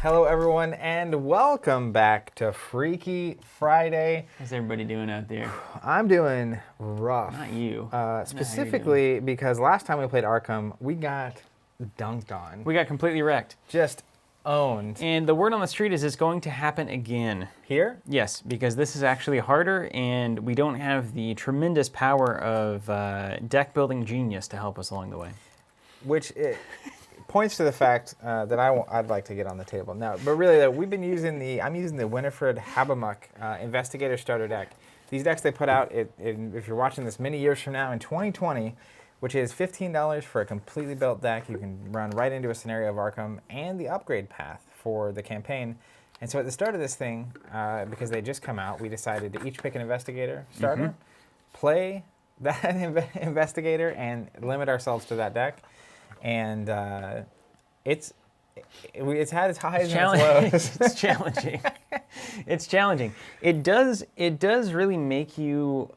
Hello, everyone, and welcome back to Freaky Friday. How's everybody doing out there? I'm doing rough. Not you. Specifically because last time we played Arkham, we got dunked on. We got completely wrecked. Just owned. And the word on the street is it's going to happen again. Here? Yes, because this is actually harder, and we don't have the tremendous power of deck building genius to help us along the way. Which points to the fact that I'd like to get on the table now. But really, I'm using the Winifred Habermuck Investigator Starter Deck. These decks they put out, if you're watching this many years from now in 2020, which is $15 for a completely built deck. You can run right into a scenario of Arkham and the upgrade path for the campaign. And so at the start of this thing, because they just come out, we decided to each pick an Investigator starter, play that Investigator, and limit ourselves to that deck. And it's had its highs and its lows. It's challenging. It's challenging. It does really make you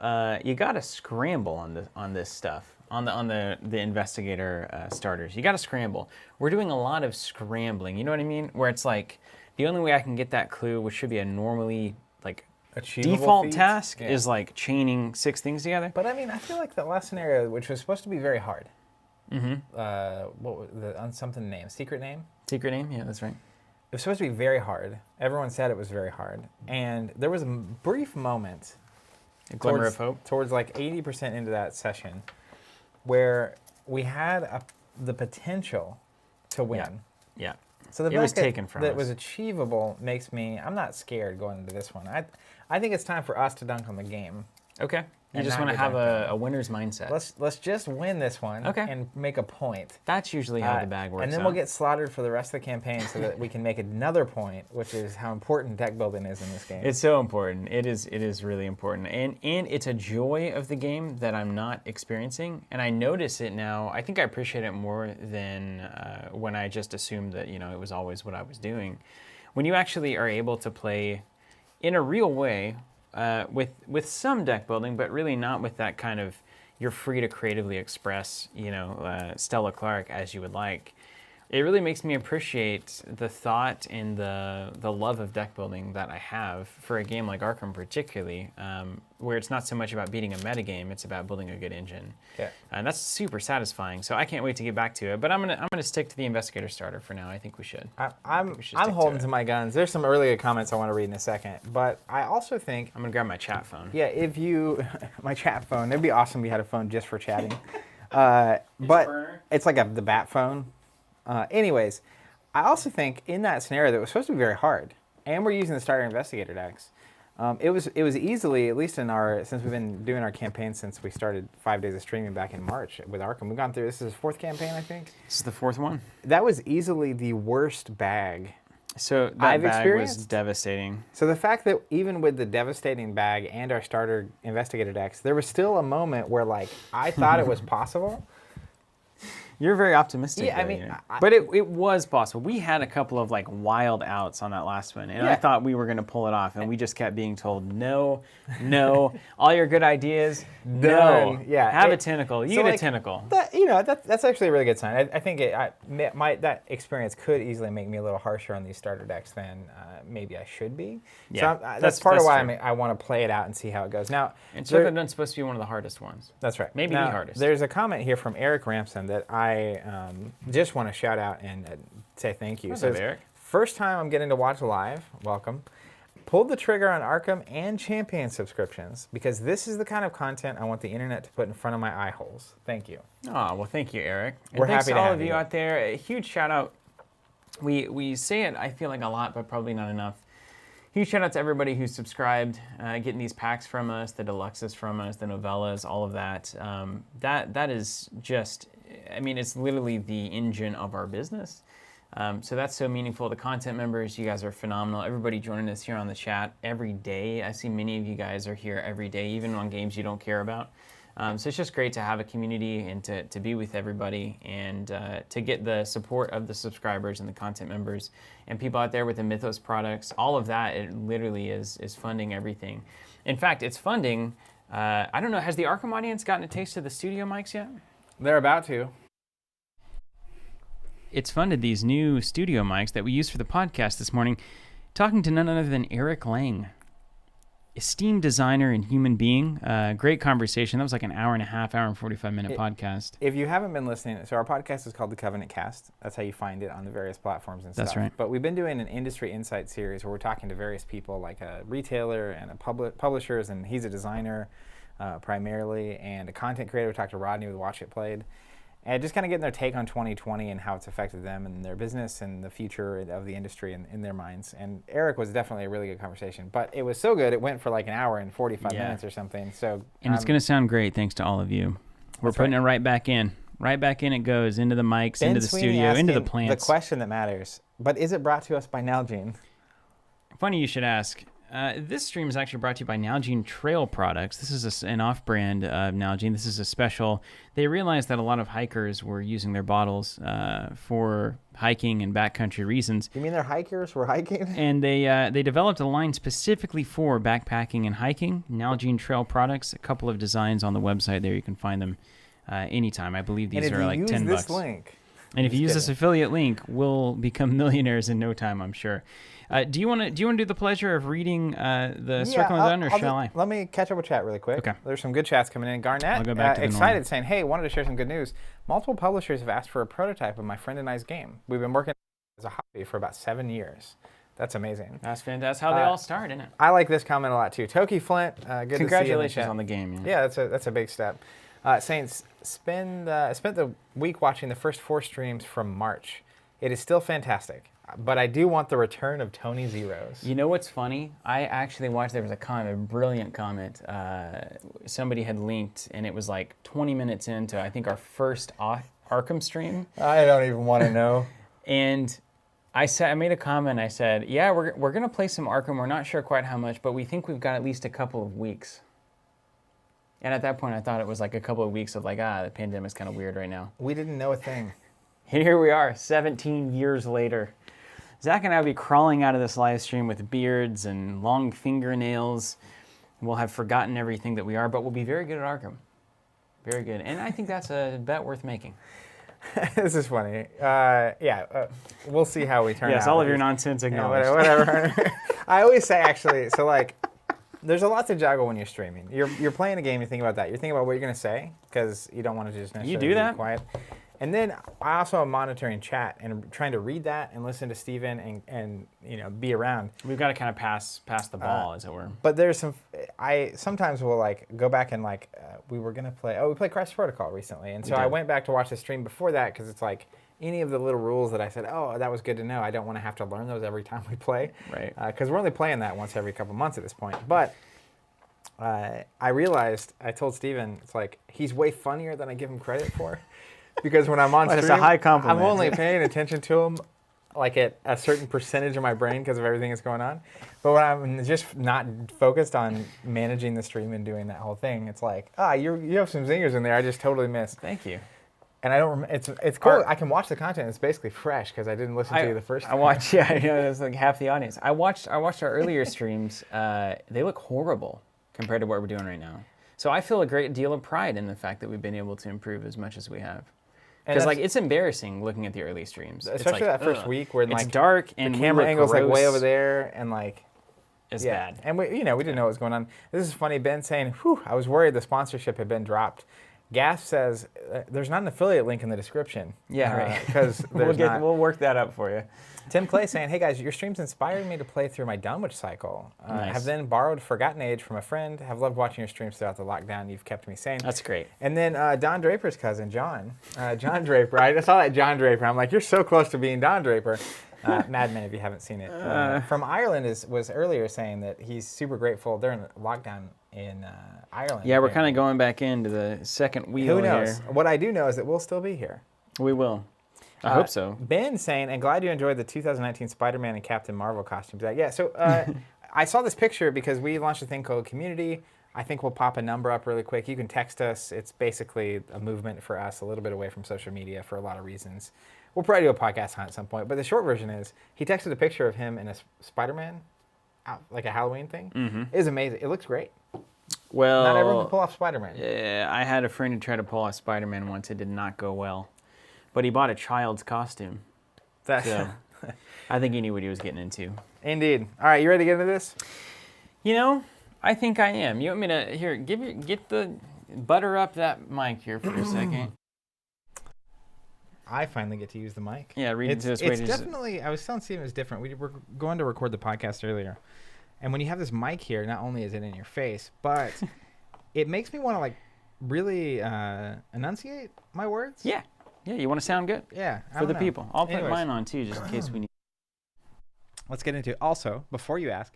you got to scramble on this stuff. On the Investigator starters, you got to scramble. We're doing a lot of scrambling. You know what I mean? Where it's like the only way I can get that clue, which should be a normally like achievable default feat? task, Yeah. is like chaining 6 things together. But I mean, I feel like the last scenario, which was supposed to be very hard. What was the something name? Secret name? Secret name? Yeah, that's right. It was supposed to be very hard. Everyone said it was very hard, and there was a brief moment, A glimmer of hope. towards like 80% into that session, where we had the potential to win. Yeah. So the It was fact taken from that us. was achievable makes me. I'm not scared going into this one. I think it's time for us to dunk on the game. Okay. You And just not want to get have dunked a winner's mindset. Let's just win this one. Okay. And make a point. That's usually how the bag works. And then we'll get slaughtered for the rest of the campaign so that we can make another point, which is how important deck building is in this game. It's so important. It is really important. And it's a joy of the game that I'm not experiencing. And I notice it now. I think I appreciate it more than when I just assumed that, it was always what I was doing. When you actually are able to play in a real way with some deck building, but really not with that kind of, you're free to creatively express, Stella Clark as you would like. It really makes me appreciate the thought and the love of deck building that I have for a game like Arkham particularly, where it's not so much about beating a metagame, it's about building a good engine. Yeah. And that's super satisfying, so I can't wait to get back to it. But I'm gonna stick to the Investigator starter for now. I think we should. I'm holding to my guns. There's some earlier comments I want to read in a second, but I also think I'm gonna grab my chat phone. yeah, if you my chat phone, it'd be awesome if you had a phone just for chatting. But it's like the bat phone. Anyways, I also think in that scenario that was supposed to be very hard, and we're using the starter Investigator decks. It was easily, at least since we've been doing our campaign since we started 5 days of streaming back in March with Arkham. We've gone through, this is his 4th campaign, I think. This is the 4th one. That was easily the worst bag. So that I've bag experienced. was devastating. So the fact that even with the devastating bag and our starter Investigator decks, there was still a moment where like I thought it was possible. You're very optimistic. Yeah, I though, mean, but it was possible. We had a couple of like wild outs on that last one, and I thought we were going to pull it off, and we just kept being told no, all your good ideas, no. Done. Yeah, have a tentacle. You so, get a like, tentacle. That's actually a really good sign. I think that experience could easily make me a little harsher on these starter decks than maybe I should be. Yeah, so that's part of why true. I want to play it out and see how it goes. Now, And Circle Undone's supposed to be one of the hardest ones. That's right. Maybe now, the hardest. There's a comment here from Eric Ramson that I just want to shout out and say thank you. What's So up, Eric? first time I'm getting to watch live. Welcome. Pulled the trigger on Arkham and Champion subscriptions because this is the kind of content I want the internet to put in front of my eye holes. Thank you. Oh, well, thank you, Eric. And We're thanks happy to to all have of you you. out there. A huge shout out. We say it, I feel like, a lot, but probably not enough. Huge shout out to everybody who's subscribed, getting these packs from us, the deluxes from us, the novellas, all of that. That is just, I mean, it's literally the engine of our business. So that's so meaningful. The content members, you guys are phenomenal. Everybody joining us here on the chat every day. I see many of you guys are here every day, even on games you don't care about. So it's just great to have a community and to be with everybody and to get the support of the subscribers and the content members and people out there with the Mythos products. All of that, it literally is funding everything. In fact, it's funding, I don't know, has the Arkham audience gotten a taste of the studio mics yet? They're about to. it's funded these new studio mics that we used for the podcast this morning, talking to none other than Eric Lang, esteemed designer and human being. Great conversation. That was like an hour and 45-minute podcast. If you haven't been listening, so our podcast is called The Covenant Cast. That's how you find it on the various platforms and stuff. That's right. But we've been doing an industry insight series where we're talking to various people, like a retailer and a publishers, and he's a designer primarily, and a content creator. We talked to Rodney with Watch It Played. And just kind of getting their take on 2020 and how it's affected them and their business and the future of the industry in their minds. And Eric was definitely a really good conversation. But it was so good, it went for like an hour and 45 minutes or something. So and it's going to sound great thanks to all of you. We're putting it right back in. Right back in it goes, into the mics, Ben into the Sweeney studio, into the plants. The question that matters. But is it brought to us by Nalgene? Funny you should ask. This stream is actually brought to you by Nalgene Trail Products. This is an off-brand Nalgene. This is a special. They realized that a lot of hikers were using their bottles for hiking and backcountry reasons. You mean they're hikers were hiking? And they developed a line specifically for backpacking and hiking. Nalgene Trail Products. A couple of designs on the website there. You can find them anytime. I believe these are like $10. And if you use this link, and if you use this affiliate link, we'll become millionaires in no time, I'm sure. Do you want to do the pleasure of reading the Circle Undone, or shall I? Let me catch up with chat really quick. Okay. There's some good chats coming in. Garnett, I'll go back to the excited, normal. saying, "Hey, wanted to share some good news. Multiple publishers have asked for a prototype of my friend and I's game. We've been working as a hobby for about 7 years. That's amazing. That's fantastic. That's how they all start, isn't it? I like this comment a lot too. Toki Flint, good to see you in the Congratulations chat. on the game. Yeah, that's a big step. Saints spent the week watching the first 4 streams from March. It is still fantastic, but I do want the return of Tony Zeros. You know what's funny? I actually watched, there was a comment, a brilliant comment. Somebody had linked, and it was like 20 minutes into, I think, our first Arkham stream. I don't even want to know. And I made a comment. I said, yeah, we're going to play some Arkham. We're not sure quite how much, but we think we've got at least a couple of weeks. And at that point, I thought it was like a couple of weeks of like, the pandemic's kind of weird right now. We didn't know a thing. Here we are, 17 years later. Zach and I will be crawling out of this live stream with beards and long fingernails. We'll have forgotten everything that we are, but we'll be very good at Arkham. Very good. And I think that's a bet worth making. This is funny. We'll see how we turn out. Yes, all of your nonsense acknowledged. Yeah, whatever. I always say, actually, so like, there's a lot to juggle when you're streaming. You're playing a game, you think about that. You're thinking about what you're going to say, because you don't want to just necessarily do that? be quiet. And then I also am monitoring chat and trying to read that and listen to Steven and be around. We've got to kind of pass the ball, as it were. But there's some, I sometimes will like go back and like, we played Crisis Protocol recently. And so I went back to watch the stream before that, because it's like any of the little rules that I said, oh, that was good to know. I don't want to have to learn those every time we play. Right. Because we're only playing that once every couple months at this point. But I realized, I told Steven, it's like, he's way funnier than I give him credit for. Because when I'm on stream, it's a high compliment. I'm only paying attention to him like at a certain percentage of my brain because of everything that's going on. But when I'm just not focused on managing the stream and doing that whole thing, it's like, you have some zingers in there I just totally missed. Thank you. And I don't. It's cool. I can watch the content. It's basically fresh because I didn't listen to you the first time. I watched. Yeah, that's like half the audience. I watched our earlier streams. They look horrible compared to what we're doing right now. So I feel a great deal of pride in the fact that we've been able to improve as much as we have. Because like it's embarrassing looking at the early streams, especially that first week where it's like dark and the camera angle's like way over there. there and like It's bad. And we didn't know what was going on. This is funny. Ben saying, "Whew, I was worried the sponsorship had been dropped." Gaff says there's not an affiliate link in the description. Yeah, right. Because we'll work that up for you. Tim Clay saying, hey guys, your streams inspired me to play through my Dunwich cycle. Nice. Have then borrowed Forgotten Age from a friend. Have loved watching your streams throughout the lockdown. You've kept me sane. That's great. And then Don Draper's cousin, John Draper. I just saw that John Draper. I'm like, you're so close to being Don Draper. Mad Men, if you haven't seen it. From Ireland was earlier saying that he's super grateful during lockdown in Ireland. Yeah, we're kind of going back into the second wheel. Who knows? Here. What I do know is that we'll still be here. We will. I hope so. Ben saying, and glad you enjoyed the 2019 Spider-Man and Captain Marvel costumes. Yeah, so I saw this picture because we launched a thing called Community. I think we'll pop a number up really quick. You can text us. It's basically a movement for us, a little bit away from social media for a lot of reasons. We'll probably do a podcast on it at some point. But the short version is, he texted a picture of him in a Spider-Man, like a Halloween thing. Mm-hmm. It was amazing. It looks great. Well, not everyone can pull off Spider-Man. Yeah, I had a friend who tried to pull off Spider-Man once. It did not go well. But he bought a child's costume. So I think he knew what he was getting into. Indeed. All right, you ready to get into this? You know, I think I am. You want me to here? Get the butter up that mic here for a second. I finally get to use the mic. Yeah, read it to us. It's definitely. I was telling Steven it was different. We were going to record the podcast earlier, and when you have this mic here, not only is it in your face, but it makes me want to like really enunciate my words. Yeah. You want to sound good. Yeah. For the people. I'll put Anyways. mine on too, just in case we need. Let's get into it. Also, before you ask,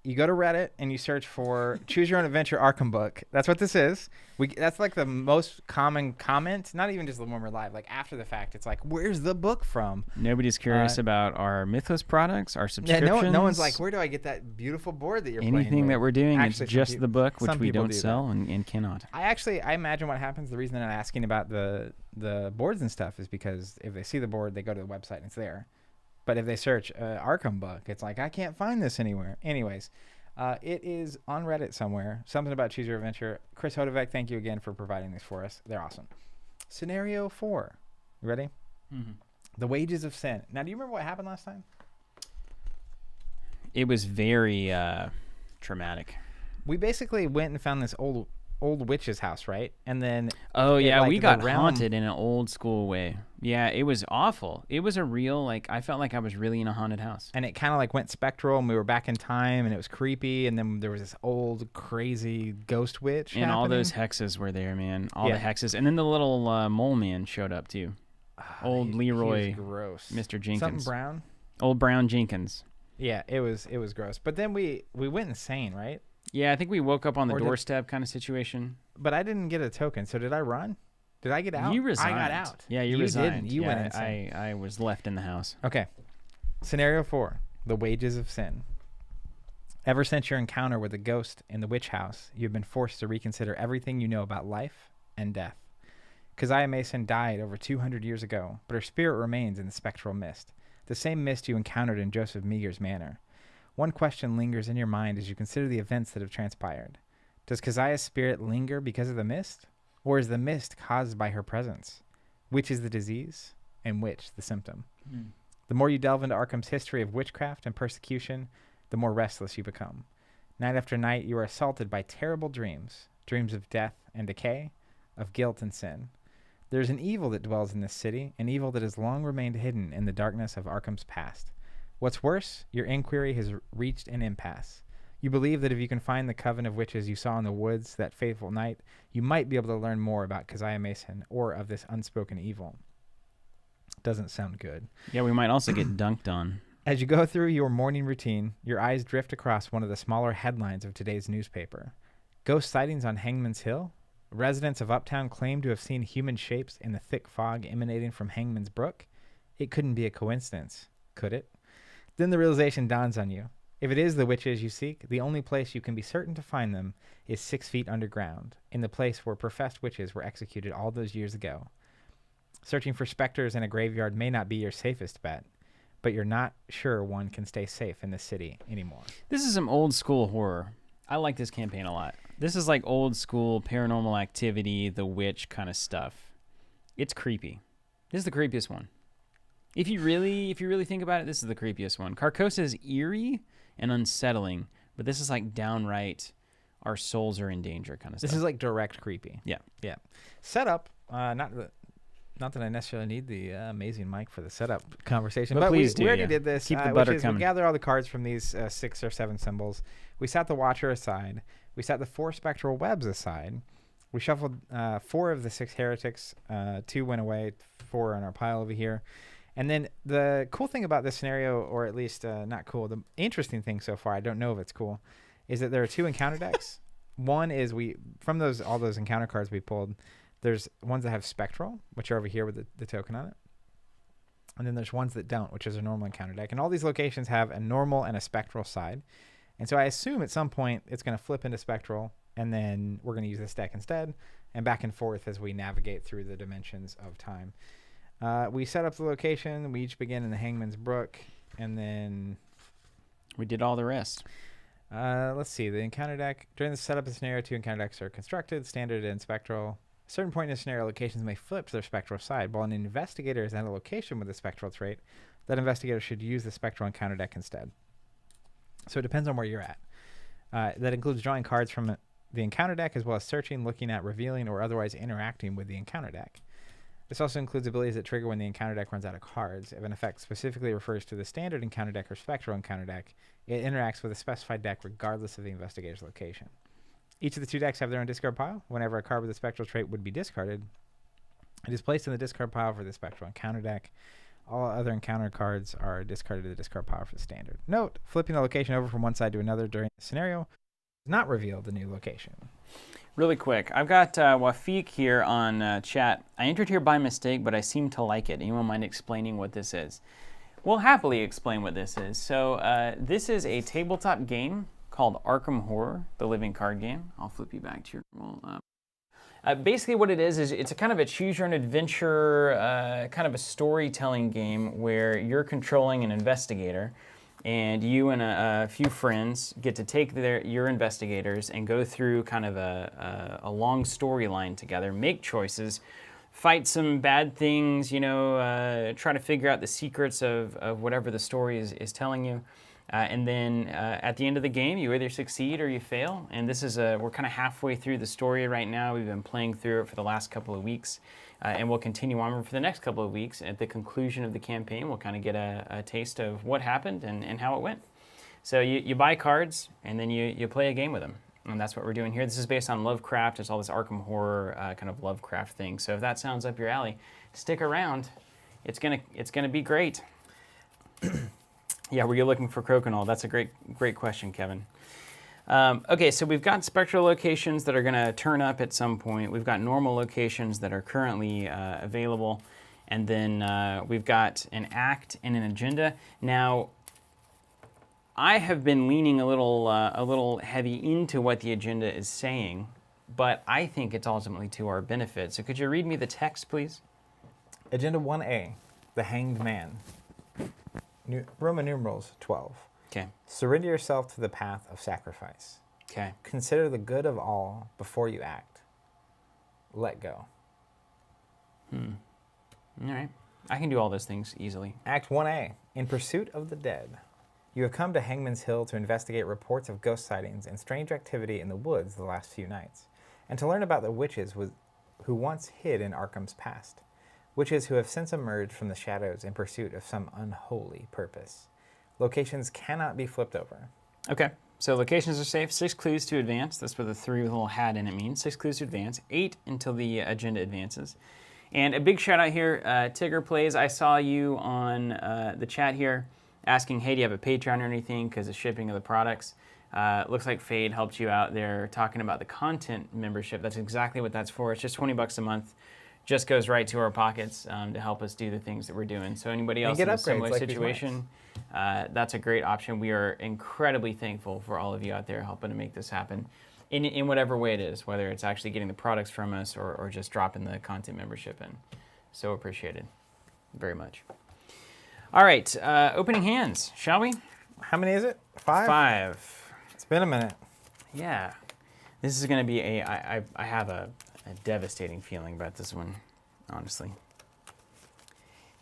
you go to Reddit and you search for Choose Your Own Adventure Arkham book. That's what this is. That's like the most common comment, not even just when we're live, like after the fact. It's like, where's the book from? Nobody's curious about our Mythos products, our subscriptions. Yeah, no one's like, where do I get that beautiful board that you're playing with? Anything that we're doing, Actually, it's just the book, which we don't do sell and cannot. I imagine what happens. The reason they're not asking about the boards and stuff is because if they see the board, they go to the website and it's there. But if they search Arkham book, it's like, I can't find this anywhere. Anyways, it is on Reddit somewhere. Something about Choose Your Adventure. Chris Hodevec, thank you again for providing this for us. They're awesome. Scenario 4. You ready? Mm-hmm. The Wages of Sin. Now, do you remember what happened last time? It was very traumatic. We basically went and found this old witch's house, right? And then we got haunted in an old school way. Yeah, it was awful. It was a real, like, I felt like I was really in a haunted house. And it kind of like went spectral, and we were back in time, and it was creepy, and then there was this old crazy ghost witch and happening. all those hexes were there, man. All the hexes. And then the little mole man showed up too. Old Leroy, he was gross. Mr. Jenkins. Something brown? Old Brown Jenkins. Yeah, it was gross. But then we went insane, right? Yeah, I think we woke up on the doorstep kind of situation. But I didn't get a token, so did I run? Did I get out? You resigned. I got out. Yeah, you resigned. Didn't. You went insane. I was left in the house. Okay. Scenario 4. The Wages of Sin. Ever since your encounter with the ghost in the witch house, you've been forced to reconsider everything you know about life and death. Keziah Mason died over 200 years ago, but her spirit remains in the spectral mist, the same mist you encountered in Joseph Meagher's manor. One question lingers in your mind as you consider the events that have transpired. Does Keziah's spirit linger because of the mist? Or is the mist caused by her presence? Which is the disease, and which the symptom? The more you delve into Arkham's history of witchcraft and persecution, the more restless you become. Night after night, you are assaulted by terrible dreams, dreams of death and decay, of guilt and sin. There is an evil that dwells in this city, an evil that has long remained hidden in the darkness of Arkham's past. What's worse, your inquiry has reached an impasse. You believe that if you can find the coven of witches you saw in the woods that fateful night, you might be able to learn more about Keziah Mason or of this unspoken evil. Doesn't sound good. Yeah, we might also get dunked on. As you go through your morning routine, your eyes drift across one of the smaller headlines of today's newspaper. Ghost sightings on Hangman's Hill? Residents of Uptown claim to have seen human shapes in the thick fog emanating from Hangman's Brook? It couldn't be a coincidence, could it? Then the realization dawns on you. If it is the witches you seek, the only place you can be certain to find them is 6 feet underground, in the place where professed witches were executed all those years ago. Searching for specters in a graveyard may not be your safest bet, but you're not sure one can stay safe in the city anymore. This is some old school horror. I like this campaign a lot. This is like old school paranormal activity, the witch kind of stuff. It's creepy. This is the creepiest one. If you really think about it, this is the creepiest one. Carcosa is eerie and unsettling, but this is like downright our souls are in danger kind of stuff. This is like direct creepy. Yeah. Setup, not that I necessarily need the amazing mic for the setup conversation, But please we do, already yeah. did this. Keep the butter coming. We gather all the cards from these 6 or 7 symbols. We sat the Watcher aside. We sat the 4 spectral webs aside. We shuffled 4 of the 6 heretics. 2 went away, 4 on our pile over here. And then the cool thing about this scenario, or at least not cool, the interesting thing so far, I don't know if it's cool, is that there are 2 encounter decks. One is from all those encounter cards we pulled, there's ones that have spectral, which are over here with the token on it. And then there's ones that don't, which is a normal encounter deck. And all these locations have a normal and a spectral side. And so I assume at some point it's going to flip into spectral, and then we're going to use this deck instead, and back and forth as we navigate through the dimensions of time. We set up the location. We each begin in the Hangman's Brook, and then We did all the rest. let's see. The encounter deck. During the setup of the scenario, 2 encounter decks are constructed, standard and spectral. a certain point in a scenario, locations may flip to their spectral side. While an investigator is at a location with a spectral trait, that investigator should use the spectral encounter deck instead. So it depends on where you're at. That includes drawing cards from the encounter deck, as well as searching, looking at, revealing, or otherwise interacting with the encounter deck. This also includes abilities that trigger when the encounter deck runs out of cards. If an effect specifically refers to the standard encounter deck or spectral encounter deck, it interacts with a specified deck regardless of the investigator's location. Each of the two decks have their own discard pile. Whenever a card with a spectral trait would be discarded, it is placed in the discard pile for the spectral encounter deck. All other encounter cards are discarded to the discard pile for the standard. Note, flipping the location over from one side to another during the scenario does not reveal the new location. Really quick, I've got Wafiq here on chat. I entered here by mistake, but I seem to like it. Anyone mind explaining what this is? We'll happily explain what this is. So this is a tabletop game called Arkham Horror, the living card game. I'll flip you back to your normal. Basically what it is it's a kind of a choose-your-own-adventure, kind of a storytelling game where you're controlling an investigator, and you and a few friends get to take your investigators and go through kind of a long storyline together, make choices, fight some bad things, you know, try to figure out the secrets of whatever the story is telling you. And then at the end of the game, you either succeed or you fail. And this is we're kind of halfway through the story right now. We've been playing through it for the last couple of weeks. And we'll continue on for the next couple of weeks. At the conclusion of the campaign, we'll kind of get a taste of what happened and how it went. So you buy cards, and then you play a game with them. And that's what we're doing here. This is based on Lovecraft. It's all this Arkham Horror kind of Lovecraft thing. So if that sounds up your alley, stick around. It's gonna be great. Yeah, were you looking for crokinole? That's a great question, Kevin. Okay, so we've got spectral locations that are going to turn up at some point. We've got normal locations that are currently available. And then we've got an act and an agenda. Now, I have been leaning a little heavy into what the agenda is saying, but I think it's ultimately to our benefit. So could you read me the text, please? Agenda 1A, the Hanged Man. Roman numerals 12. Okay. Surrender yourself to the path of sacrifice. Okay. Consider the good of all before you act. Let go. All right. I can do all those things easily. Act 1A, in pursuit of the dead. You have come to Hangman's Hill to investigate reports of ghost sightings and strange activity in the woods the last few nights, and to learn about the witches who once hid in Arkham's past. Witches who have since emerged from the shadows in pursuit of some unholy purpose. Locations cannot be flipped over. Okay, so locations are safe. 6 clues to advance. That's what the 3 with a little hat in it means. 6 clues to advance. 8 until the agenda advances. And a big shout out here, Tigger Plays. I saw you on the chat here asking, hey, do you have a Patreon or anything because of shipping of the products? Looks like Fade helped you out there talking about the content membership. That's exactly what that's for. It's just $20 a month. Just goes right to our pockets to help us do the things that we're doing. So anybody else in a similar situation, that's a great option. We are incredibly thankful for all of you out there helping to make this happen in whatever way it is, whether it's actually getting the products from us or just dropping the content membership in. So appreciated very much. All right, opening hands, shall we? How many is it? 5? 5. It's been a minute. Yeah. This is going to be I have a devastating feeling about this one, honestly.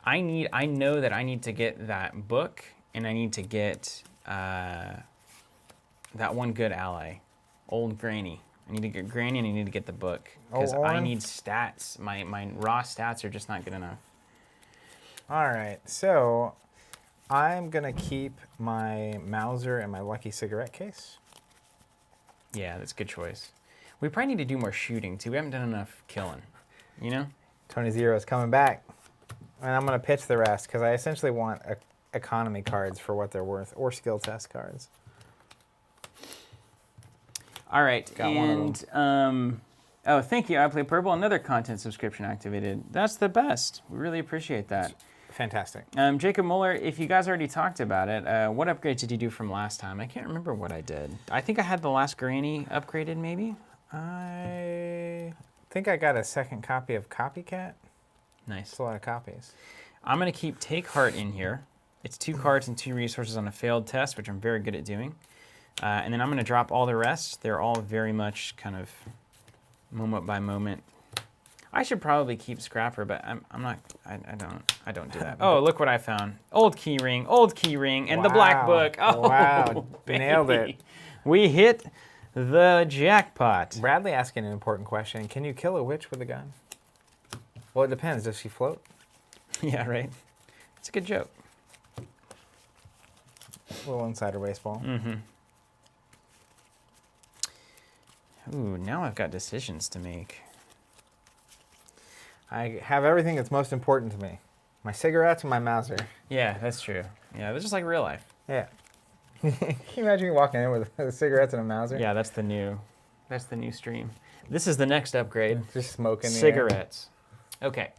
I know that I need to get that book, and I need to get that one good ally, Old Granny. I need to get Granny, and I need to get the book because I need stats. My raw stats are just not good enough. All right, so I'm gonna keep my Mauser and my Lucky cigarette case. Yeah, that's a good choice. We probably need to do more shooting, too. We haven't done enough killing, you know? Tony Zero is coming back. And I'm going to pitch the rest, because I essentially want economy cards for what they're worth, or skill test cards. All right, Got one of them. Oh, thank you, I Play Purple. Another content subscription activated. That's the best. We really appreciate that. Fantastic. Jacob Muller, if you guys already talked about it, what upgrades did you do from last time? I can't remember what I did. I think I had the last Granny upgraded, maybe? I think I got a second copy of Copycat. Nice. That's a lot of copies. I'm going to keep Take Heart in here. It's 2 cards and 2 resources on a failed test, which I'm very good at doing. And then I'm going to drop all the rest. They're all very much kind of moment by moment I should probably keep Scrapper, but I'm not. I don't do that. Oh, look what I found! Old key ring, and the black Wow. book. Oh, Wow. baby. Nailed it. We hit the jackpot. Bradley asking an important question. Can you kill a witch with a gun? Well, it depends. Does she float? Yeah, right. It's a good joke. A little insider baseball. Mm-hmm. Ooh, now I've got decisions to make. I have everything that's most important to me. My cigarettes and my Mauser. Yeah, that's true. Yeah, that's just like real life. Yeah. Can you imagine me walking in with cigarettes and a Mauser? Yeah, that's the new stream. This is the next upgrade. Just smoking the air. Cigarettes. Okay.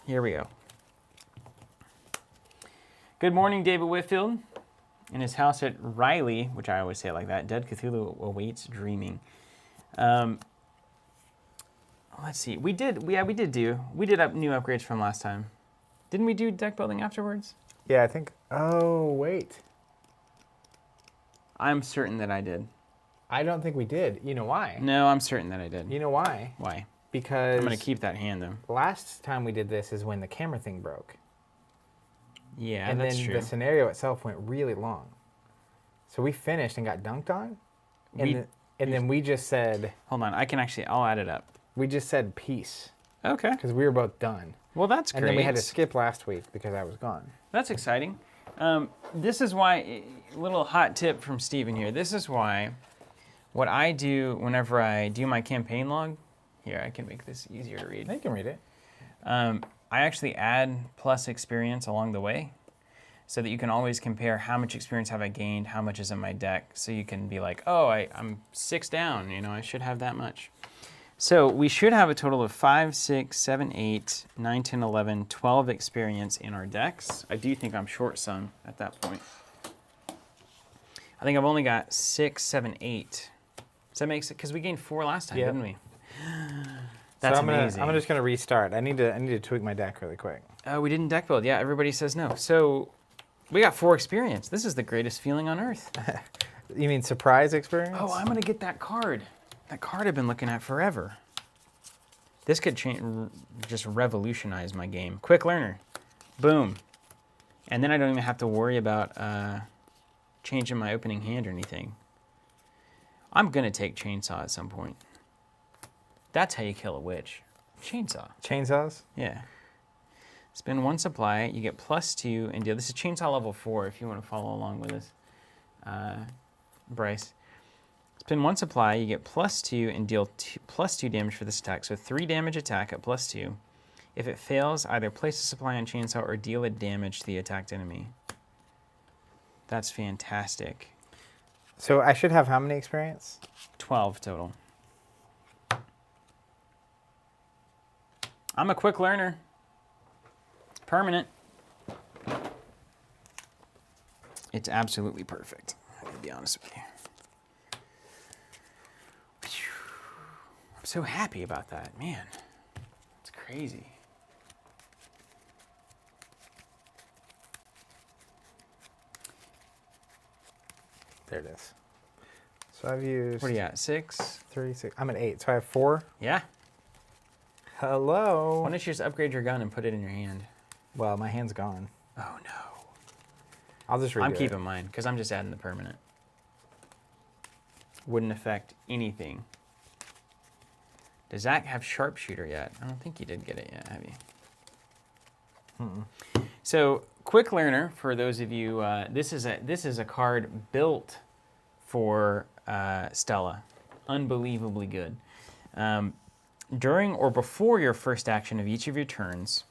Here we go. Good morning, David Whitfield. In his house at Riley, which I always say it like that, Dead Cthulhu awaits dreaming. Let's see. We did up new upgrades from last time. Didn't we do deck building afterwards? Yeah, I think. Oh, wait. I'm certain that I did. I don't think we did. You know why? No, I'm certain that I did. You know why? Why? Because I'm going to keep that hand, though. last time we did this is when the camera thing broke. Yeah, And that's then true. the scenario itself went really long. So we finished and got dunked on. And then we just said, Hold on. I'll add it up. we just said peace. Okay. Because we were both done. Well, that's great. And then we had to skip last week because I was gone. That's exciting. This is why, little hot tip from Steven here. This is why what I do whenever I do my campaign log, here, I can make this easier to read. You can read it. I actually add plus experience along the way so that you can always compare how much experience have I gained, how much is in my deck, so you can be like, oh, I'm 6 down, I should have that much. So we should have a total of 5, 6, 7, 8, 9, 10, 11, 12 experience in our decks. I do think I'm short some at that point. I think I've only got 6, 7, 8. Does that make sense? Because we gained 4 last time, didn't we? That's amazing. I'm just gonna restart. I need to tweak my deck really quick. We didn't deck build. Yeah, everybody says no. So we got 4 experience. This is the greatest feeling on earth. You mean surprise experience? Oh, I'm gonna get that card. That card I've been looking at forever. This could just revolutionize my game. Quick learner. Boom. And then I don't even have to worry about changing my opening hand or anything. I'm gonna take chainsaw at some point. That's how you kill a witch. Chainsaw. Chainsaws? Yeah. Spend 1 supply, you get +2 and deal. This is chainsaw level 4 if you want to follow along with us, Bryce. Spend 1 supply, you get +2 and deal +2 damage for this attack. So 3 damage attack at +2. If it fails, either place a supply on chainsaw or deal a damage to the attacked enemy. That's fantastic. So I should have how many experience? 12 total. I'm a quick learner. It's permanent. It's absolutely perfect, to be honest with you. I'm so happy about that, man. It's crazy. There it is. So I've used. What are you at, 6? 36. I'm at 8. So I have 4. Yeah. Hello. Why don't you just upgrade your gun and put it in your hand? Well, my hand's gone. Oh, no. I'll just redo I'm it. keeping mine, because I'm just adding the permanent. Wouldn't affect anything. Does Zach have sharpshooter yet? I don't think you did get it yet, have you? So, quick learner, for those of you, this is a card built for Stella. Unbelievably good. During or before your first action of each of your turns,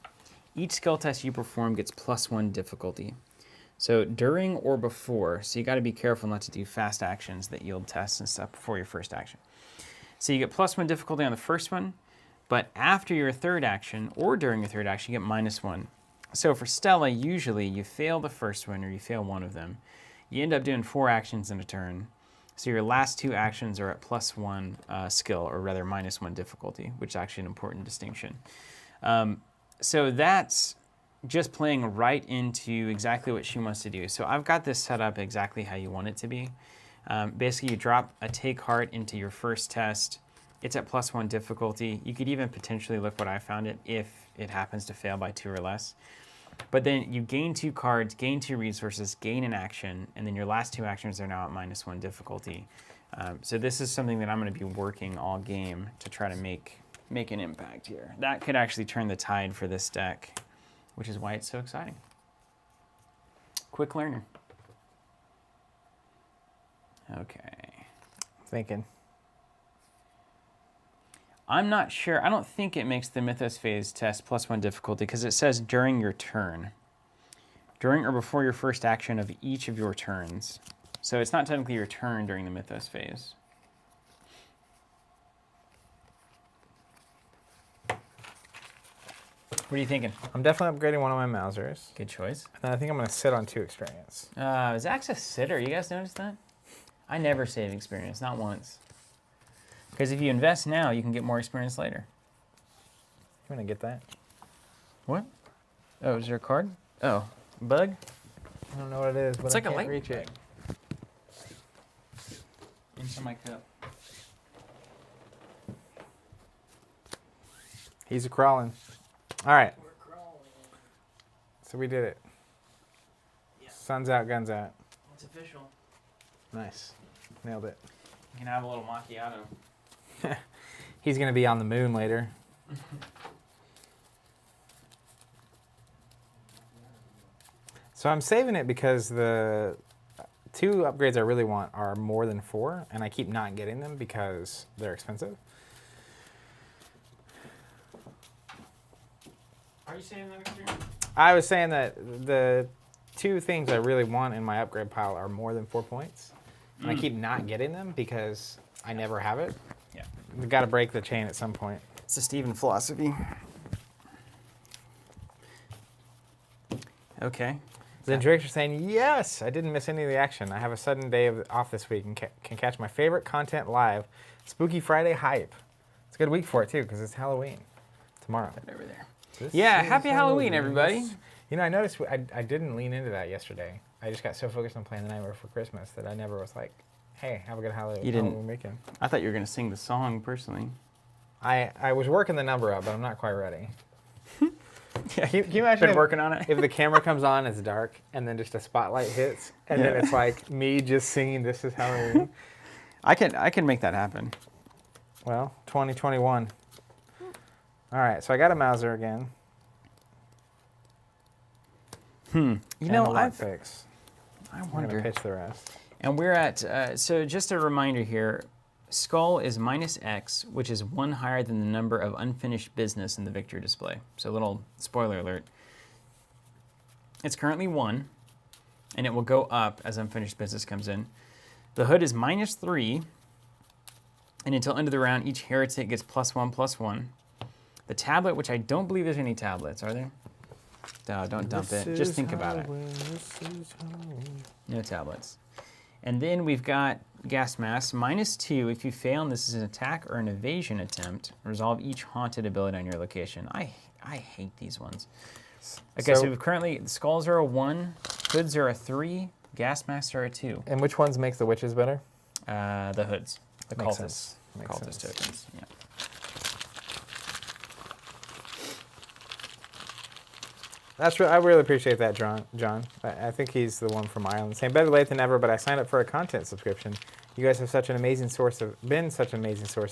each skill test you perform gets +1 difficulty. So during or before, so you got to be careful not to do fast actions that yield tests and stuff before your first action. So you get +1 difficulty on the first one, but after your third action or during your third action, you get -1. So for Stella, usually you fail the first one or you fail one of them. You end up doing 4 actions in a turn. So your last 2 actions are at +1 skill, or rather -1 difficulty, which is actually an important distinction. So that's just playing right into exactly what she wants to do. So I've got this set up exactly how you want it to be. Basically, you drop a take heart into your first test. It's at +1 difficulty. You could even potentially look what I found it if it happens to fail by 2 or less. But then you gain 2 cards, gain 2 resources, gain an action, and then your last 2 actions are now at -1 difficulty. So this is something that I'm going to be working all game to try to make an impact here. That could actually turn the tide for this deck, which is why it's so exciting. Quick learner. Okay. Thinking. I'm not sure. I don't think it makes the Mythos phase test +1 difficulty because it says during your turn. During or before your first action of each of your turns. So it's not technically your turn during the Mythos phase. What are you thinking? I'm definitely upgrading one of my Mausers. Good choice. And then I think I'm going to sit on 2 experience. Zach's a sitter. You guys notice that? I never save experience, not once. Because if you invest now, you can get more experience later. I'm going to get that. What? Oh, is there a card? Oh, bug? I don't know what it is, but It's I like a can't lightning reach it. Into my cup. He's a crawling. All right. We're crawling. So we did it. Yeah. Sun's out, guns out. It's official. Nice. Nailed it. You can have a little macchiato. He's going to be on the moon later. So I'm saving it because the 2 upgrades I really want are more than 4, and I keep not getting them because they're expensive. Are you saving that experience? I was saying that the 2 things I really want in my upgrade pile are more than 4 points, and I keep not getting them because I never have it. Yeah. We've got to break the chain at some point. It's the Steven philosophy. Okay. Then Drake's saying, yes, I didn't miss any of the action. I have a sudden day off this week and can catch my favorite content live, Spooky Friday hype. It's a good week for it, too, because it's Halloween tomorrow. Over there. This Yeah, is happy Halloween, everybody. You know, I noticed I didn't lean into that yesterday. I just got so focused on playing The Nightmare Before Christmas that I never was like, hey, have a good Halloween. You didn't. Halloween weekend. I thought you were going to sing the song personally. I was working the number up, but I'm not quite ready. Yeah, Can you imagine been working on it? if the camera comes on, it's dark, and then just a spotlight hits, and then it's like me just singing This Is Halloween? I can make that happen. Well, 2021. All right, so I got a Mauser again. You know, I I I'm wonder. going to pitch the rest. And we're at, so just a reminder here, Skull is -X, which is 1 higher than the number of unfinished business in the victory display. So a little spoiler alert. It's currently 1, and it will go up as unfinished business comes in. The hood is -3, and until end of the round, each heretic gets +1/+1. The tablet, which I don't believe there's any tablets, are there? No, don't dump it. Just think about it. No tablets. And then we've got Gas Mask, -2. If you fail, and this is an attack or an evasion attempt, resolve each haunted ability on your location. I hate these ones. Okay, so currently, the Skulls are a 1, Hoods are a 3, Gas Masks are a 2. And which ones make the witches better? The Hoods. The Makes Cultists. sense. Makes Cultist sense. tokens, yeah. I really appreciate that, John. I think he's the one from Ireland. Saying better late than never, but I signed up for a content subscription. You guys have been such an amazing source of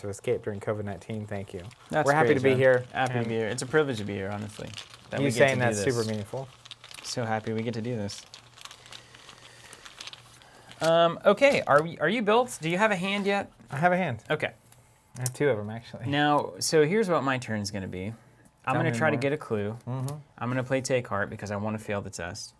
escape during COVID-19. Thank you. We're happy great, to be John. here. Happy to be here. It's a privilege to be here, honestly. That You we get saying to do that's this. super meaningful. So happy we get to do this. Okay, are you built? Do you have a hand yet? I have a hand. Okay. I have 2 of them, actually. Now, so here's what my turn's going to be. I'm going to try to get a clue. Mm-hmm. I'm going to play Take Heart because I want to fail the test.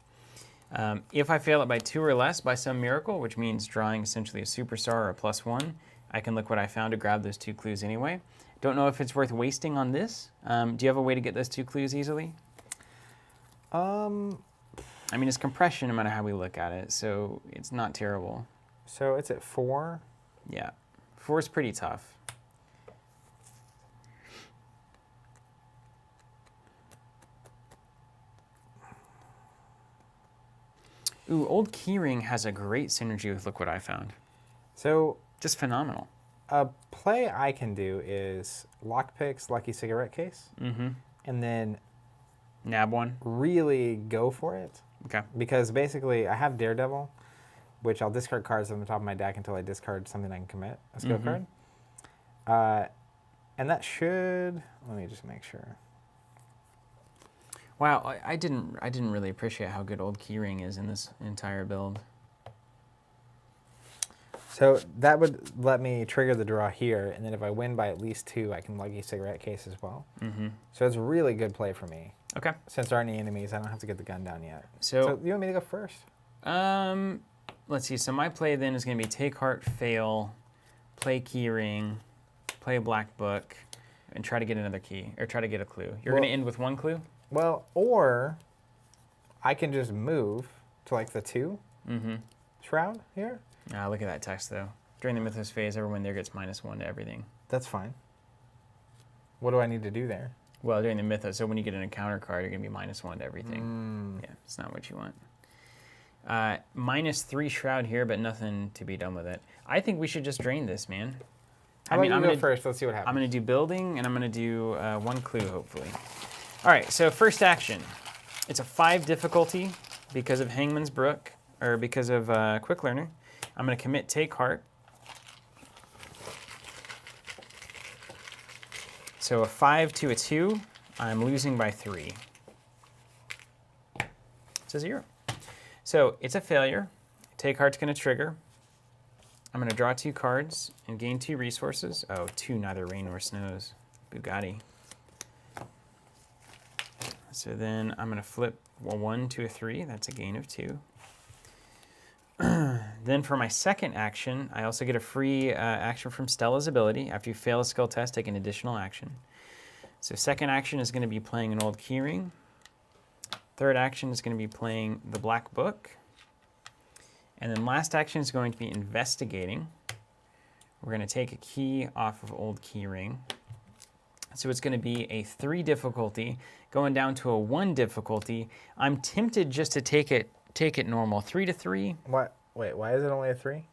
If I fail it by 2 or less by some miracle, which means drawing essentially a superstar or a +1, I can look what I found to grab those 2 clues anyway. Don't know if it's worth wasting on this. Do you have a way to get those 2 clues easily? I mean, it's compression no matter how we look at it, so it's not terrible. So it's at 4. Yeah. 4 is pretty tough. Ooh, Old Keyring has a great synergy with Look What I Found. So Just phenomenal. a play I can do is lockpicks, lucky cigarette case, and then Nab one. really go for it. Okay. Because basically, I have Daredevil, which I'll discard cards on the top of my deck until I discard something I can commit, a skill card. And that should, let me just make sure. Wow, I didn't really appreciate how good Old Keyring is in this entire build. So that would let me trigger the draw here, and then if I win by at least 2, I can lucky cigarette case as well. So it's a really good play for me. Okay. Since there aren't any enemies, I don't have to get the gun down yet. So you want me to go first? Let's see. So my play then is going to be take heart, fail, play Keyring, play Black Book, and try to get another key, or try to get a clue. You're going to end with 1 clue? Well, or I can just move to like the 2 shroud here. Ah, look at that text though. During the Mythos phase, everyone there gets -1 to everything. That's fine. What do I need to do there? Well, during the Mythos, so when you get an encounter card, you're going to be -1 to everything. Yeah, it's not what you want. -3 shroud here, but nothing to be done with it. I think we should just drain this, man. How about you go first? Let's see what happens. I'm going to do building, and I'm going to do 1 clue, hopefully. All right, so first action. It's a 5 difficulty because of Hangman's Brook, or because of Quick Learner. I'm going to commit Take Heart. So a 5 to a 2, I'm losing by 3. It's a 0. So it's a failure. Take Heart's going to trigger. I'm going to draw 2 cards and gain 2 resources. Oh, 2 neither rain nor snows. Bugatti. So then I'm going to flip a 1 to a 3. That's a gain of 2. Then for my second action, I also get a free action from Stella's ability. After you fail a skill test, take an additional action. So second action is going to be playing an Old Keyring. Third action is going to be playing the Black Book. And then last action is going to be investigating. We're going to take a key off of Old Keyring. So it's going to be a 3 difficulty, going down to a 1 difficulty. I'm tempted just to take it normal. 3 to 3. What? Wait, why is it only a 3?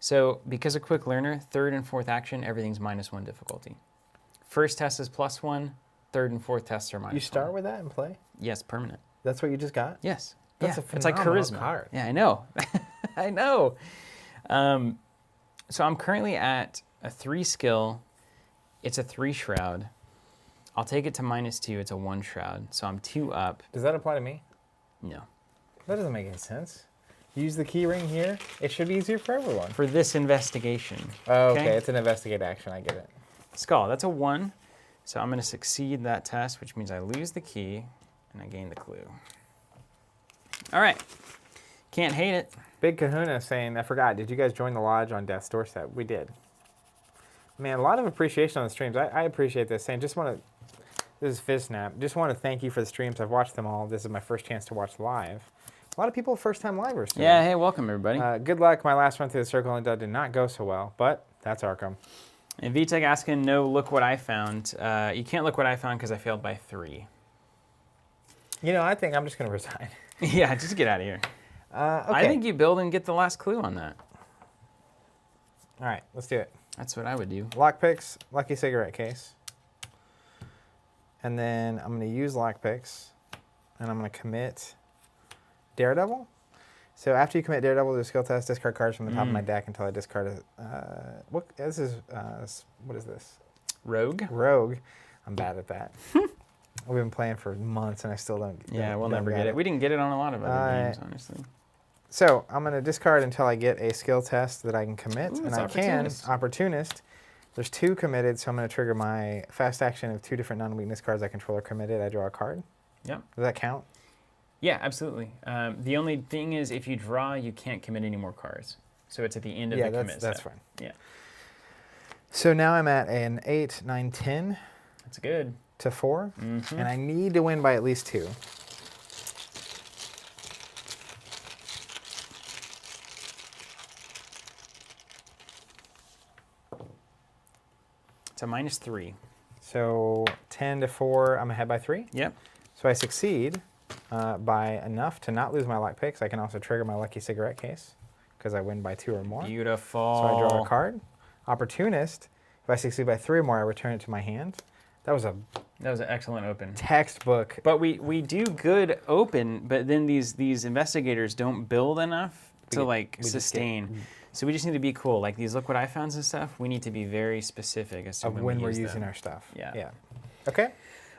So because of Quick Learner, third and fourth action, everything's -1 difficulty. First test is +1. Third and fourth tests are -1. You start with that and play? Yes, permanent. That's what you just got? Yes. That's yeah. a It's like phenomenal charisma. card. Yeah, I know. I know. So I'm currently at a 3 skill. It's a 3 shroud. I'll take it to -2. It's a 1 shroud. So I'm 2 up. Does that apply to me? No. That doesn't make any sense. Use the key ring here. It should be easier for everyone. For this investigation. Oh, okay. It's an investigate action. I get it. Skull, that's a 1. So I'm going to succeed that test, which means I lose the key and I gain the clue. All right. Can't hate it. Big Kahuna saying, I forgot, did you guys join the lodge on Death's Doorstep? We did. Man, a lot of appreciation on the streams. I appreciate this. Saying, this is FizzSnap. Just want to thank you for the streams. I've watched them all. This is my first chance to watch live. A lot of people first-time livers today. Yeah, hey, welcome, everybody. Good luck. My last run through the Circle Undone did not go so well, but that's Arkham. And VTech asking, no, look what I found. You can't look what I found because I failed by 3. You know, I think I'm just going to resign. Yeah, just get out of here. Okay. I think you build and get the last clue on that. All right, let's do it. That's what I would do. Lockpicks, lucky cigarette case. And then I'm going to use lockpicks, and I'm going to commit Daredevil. So after you commit Daredevil to a skill test, discard cards from the top of my deck until I discard a... what is this? Rogue? Rogue. I'm bad at that. We've been playing for months, and I still don't. Yeah, we'll never get it. We didn't get it on a lot of other games, honestly. So I'm going to discard until I get a skill test that I can commit, Ooh, and it's I Opportunist. can Opportunist. There's 2 committed, so I'm going to trigger my fast action of 2 different non-weakness cards I control are committed. I draw a card. Yep. Does that count? Yeah, absolutely. The only thing is, if you draw, you can't commit any more cards. So it's at the end of the commit that's step. fine. Yeah. So now I'm at an 8, 9, 10 That's good. to 4, and I need to win by at least 2. It's a -3. So 10 to 4, I'm ahead by 3. Yep. So I succeed by enough to not lose my luck picks. I can also trigger my lucky cigarette case because I win by 2 or more. Beautiful. So I draw a card. Opportunist. If I succeed by 3 or more, I return it to my hand. That was an excellent open. textbook. But we do good open, but then these investigators don't build enough to sustain. So we just need to be cool. Like these look what I founds and stuff, we need to be very specific as to when we're use using them. our stuff. Yeah. Okay.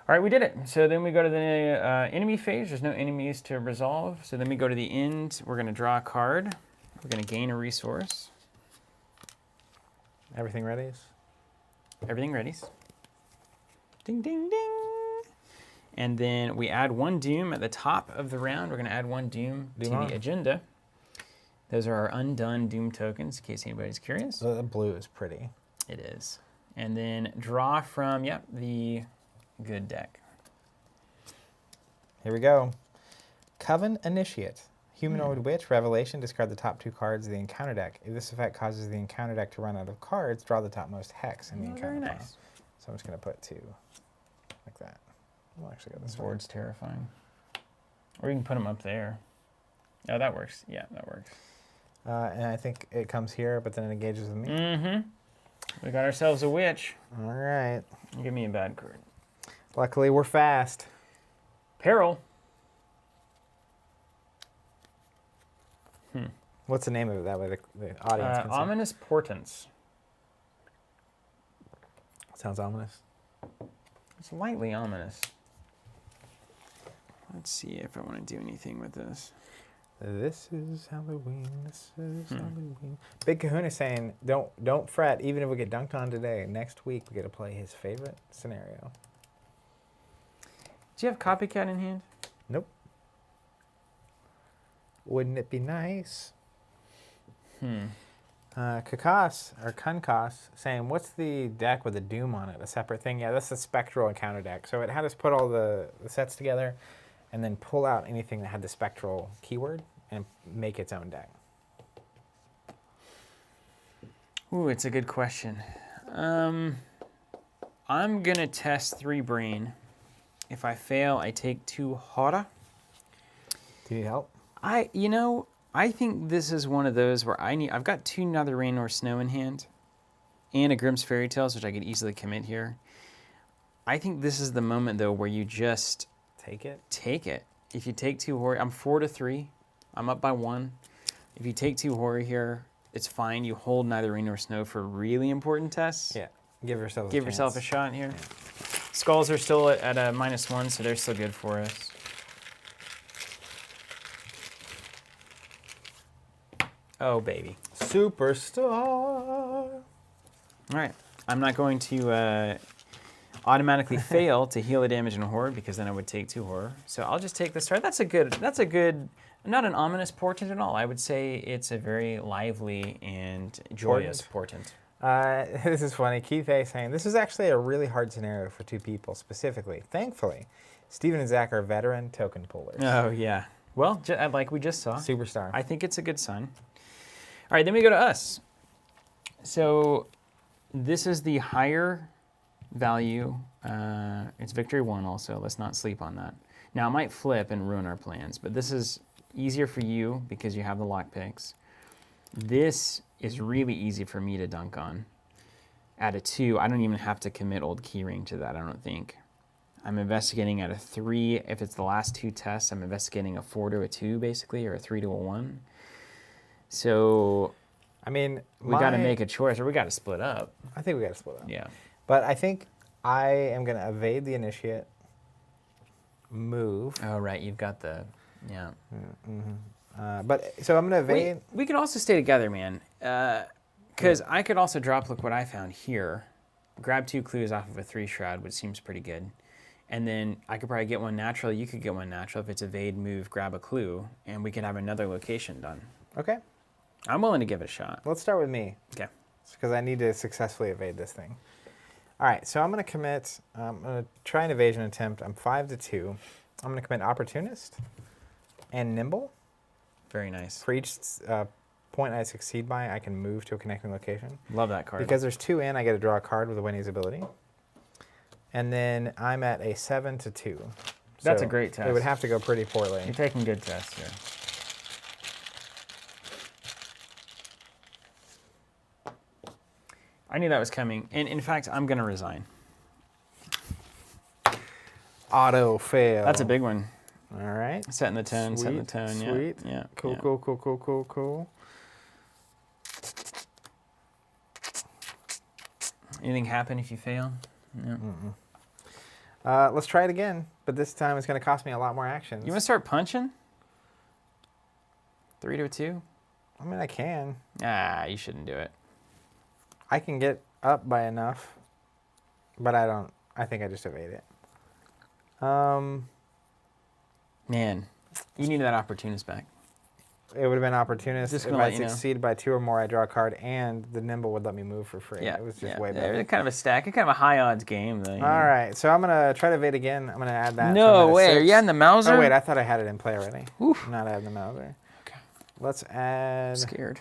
All right, we did it. So then we go to the enemy phase. There's no enemies to resolve. So then we go to the end. We're going to draw a card. We're going to gain a resource. Everything ready? Everything ready. Ding, ding, ding. And then we add 1 doom at the top of the round. We're going to add 1 doom to the agenda. Those are our undone doom tokens, in case anybody's curious. The blue is pretty. It is. And then draw from, the good deck. Here we go. Coven Initiate. Humanoid Witch, Revelation, discard the top 2 cards of the encounter deck. If this effect causes the encounter deck to run out of cards, draw the topmost hex in the encounter very pile. nice. So I'm just going to put 2 like that. We'll actually go this way. Board's terrifying. Or you can put them up there. Oh, that works. Yeah, that works. And I think it comes here, but then it engages with me. Mm-hmm. We got ourselves a witch. All right. Give me a bad card. Luckily, we're fast. Peril. What's the name of it? That way the audience can see. Ominous Portents. Sounds ominous. It's lightly ominous. Let's see if I want to do anything with this. This is Halloween. This is Halloween. Big Kahuna saying, don't fret. Even if we get dunked on today, next week we get to play his favorite scenario. Do you have Copycat in hand? Nope. Wouldn't it be nice? Kakas, or Kunkas, saying, what's the deck with the Doom on it? A separate thing? Yeah, that's the Spectral encounter deck. So it had us put all the sets together and then pull out anything that had the Spectral keyword and make its own deck. Ooh, it's a good question. I'm going to test 3 brain. If I fail, I take 2 horror. Do you need help? I think this is one of those where I've got 2 Neither Rain Nor Snow in hand and a Grimm's Fairy Tales, which I could easily commit here. I think this is the moment, though, where you just take it. Take it. If you take 2 horror, I'm 4-3. I'm up by 1. If you take 2 horror here, it's fine. You hold Neither Rain Nor Snow for really important tests. Yeah. Give yourself a shot here. Yeah. Skulls are still at a -1, so they're still good for us. Oh, baby. Superstar. All right. I'm not going to automatically fail to heal the damage in a horror because then I would take 2 horror. So I'll just take the start. That's a good, not an ominous portent at all. I would say it's a very lively and joyous portent. This is funny. Keith A. saying, this is actually a really hard scenario for 2 people specifically. Thankfully, Steven and Zach are veteran token pullers. Oh, yeah. Well, like we just saw. Superstar. I think it's a good sign. All right, then we go to us. So this is the higher value. It's victory 1 also. Let's not sleep on that. Now, it might flip and ruin our plans, but this is easier for you because you have the lock picks. This is really easy for me to dunk on. At a 2, I don't even have to commit old keyring to that, I don't think. I'm investigating at a 3. If it's the last 2 tests, I'm investigating a 4 to a 2, basically, or a 3 to a 1. So, I mean, we got to make a choice, or we got to split up. I think we got to split up. Yeah. But I think I am going to evade the initiate, move. Oh, right. You've got the, yeah. So I'm going to evade. We could also stay together, man. Because I could also drop, look what I found here. Grab 2 clues off of a 3 shroud, which seems pretty good. And then I could probably get 1 natural. You could get 1 natural. If it's evade, move, grab a clue. And we could have another location done. Okay. I'm willing to give it a shot. Let's start with me. Okay. Because I need to successfully evade this thing. All right, so I'm going to commit. I'm going to try an evasion attempt. I'm 5-2. I'm going to commit Opportunist and Nimble. Very nice. For each point I succeed by, I can move to a connecting location. Love that card. Because there's 2 in, I get to draw a card with a Winnie's ability. And then I'm at a 7-2. That's so a great test. It would have to go pretty poorly. You're taking good tests here. I knew that was coming. And in fact, I'm going to resign. Auto fail. That's a big one. All right. Setting the tone, setting the tone. Sweet. Yeah. Cool, yeah. cool, cool, cool, cool, cool. Anything happen if you fail? No. Let's try it again, but this time it's going to cost me a lot more actions. You want to start punching? 3 to a 2? I mean, I can. Ah, you shouldn't do it. I can get up by enough, but I don't. I think I just evade it. Man, you need that opportunist back. It would have been opportunist Just if gonna I let you know. succeed by 2 or more. I draw a card, and the nimble would let me move for free. Yeah, It was just yeah. way Yeah, better. it's kind of a stack. It's kind of a high odds game, though. All right, so I'm gonna try to evade again. I'm gonna add that. No so I'm at a way. Are 6. you adding the Mauser? Oh wait, I thought I had it in play already. Oof. I'm not adding the Mauser. Okay. Let's add. I'm scared.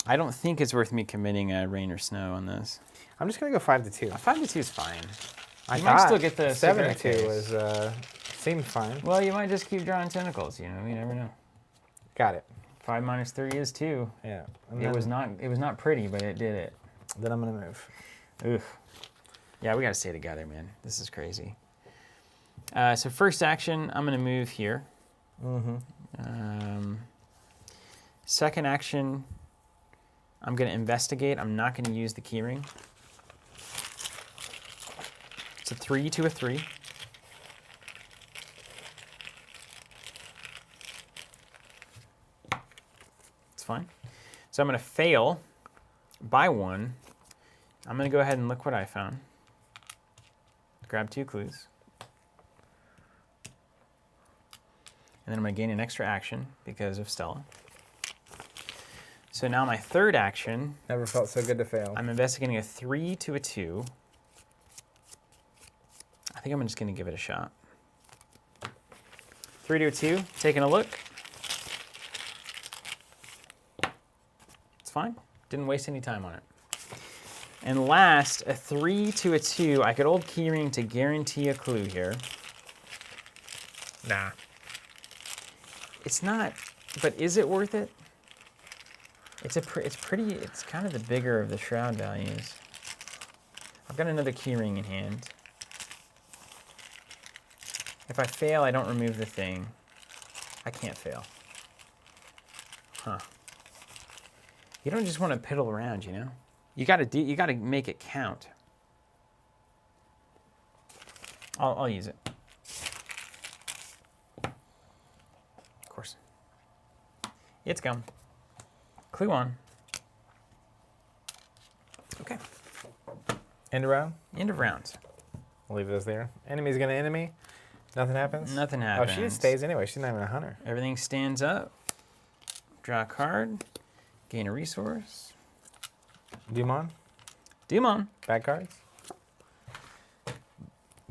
I don't think it's worth me committing rain or snow on this. I'm just gonna go 5 to 2. 5 to 2 is fine. I You might thought still get the 7 to cigarette 2 case. was seemed fine. Well, you might just keep drawing tentacles. You know, you never know. Got it. 5 minus 3 is 2. Yeah. And It then, was not pretty, but it did it. Then I'm gonna move. Oof. Yeah, we gotta stay together, man. This is crazy. So first action, I'm gonna move here. Second action, I'm gonna investigate. I'm not gonna use the keyring. It's a 3 to a 3. It's fine. So I'm gonna fail by 1. I'm gonna go ahead and look what I found. Grab 2 clues. And then I'm gonna gain an extra action because of Stella. So now my third action, Never felt so good to fail. I'm investigating a 3 to a 2. I think I'm just gonna give it a shot. 3 to a 2, taking a look. It's fine, didn't waste any time on it. And last, a 3 to a 2. I could old keyring to guarantee a clue here. Nah. It's not, but is it worth it? It's pretty, it's kind of the bigger of the shroud values. I've got another keyring in hand. If I fail, I don't remove the thing. I can't fail. Huh. You don't just want to piddle around, you know? You gotta make it count. I'll use it. Of course. It's gone. Clue on. Okay. End of round. End of round. We'll leave those there. Enemy's gonna enemy. Nothing happens. Nothing Oh, happens. she stays anyway. She's not even a hunter. Everything stands up. Draw a card. Gain a resource. Dumon. Dumon. Bad cards.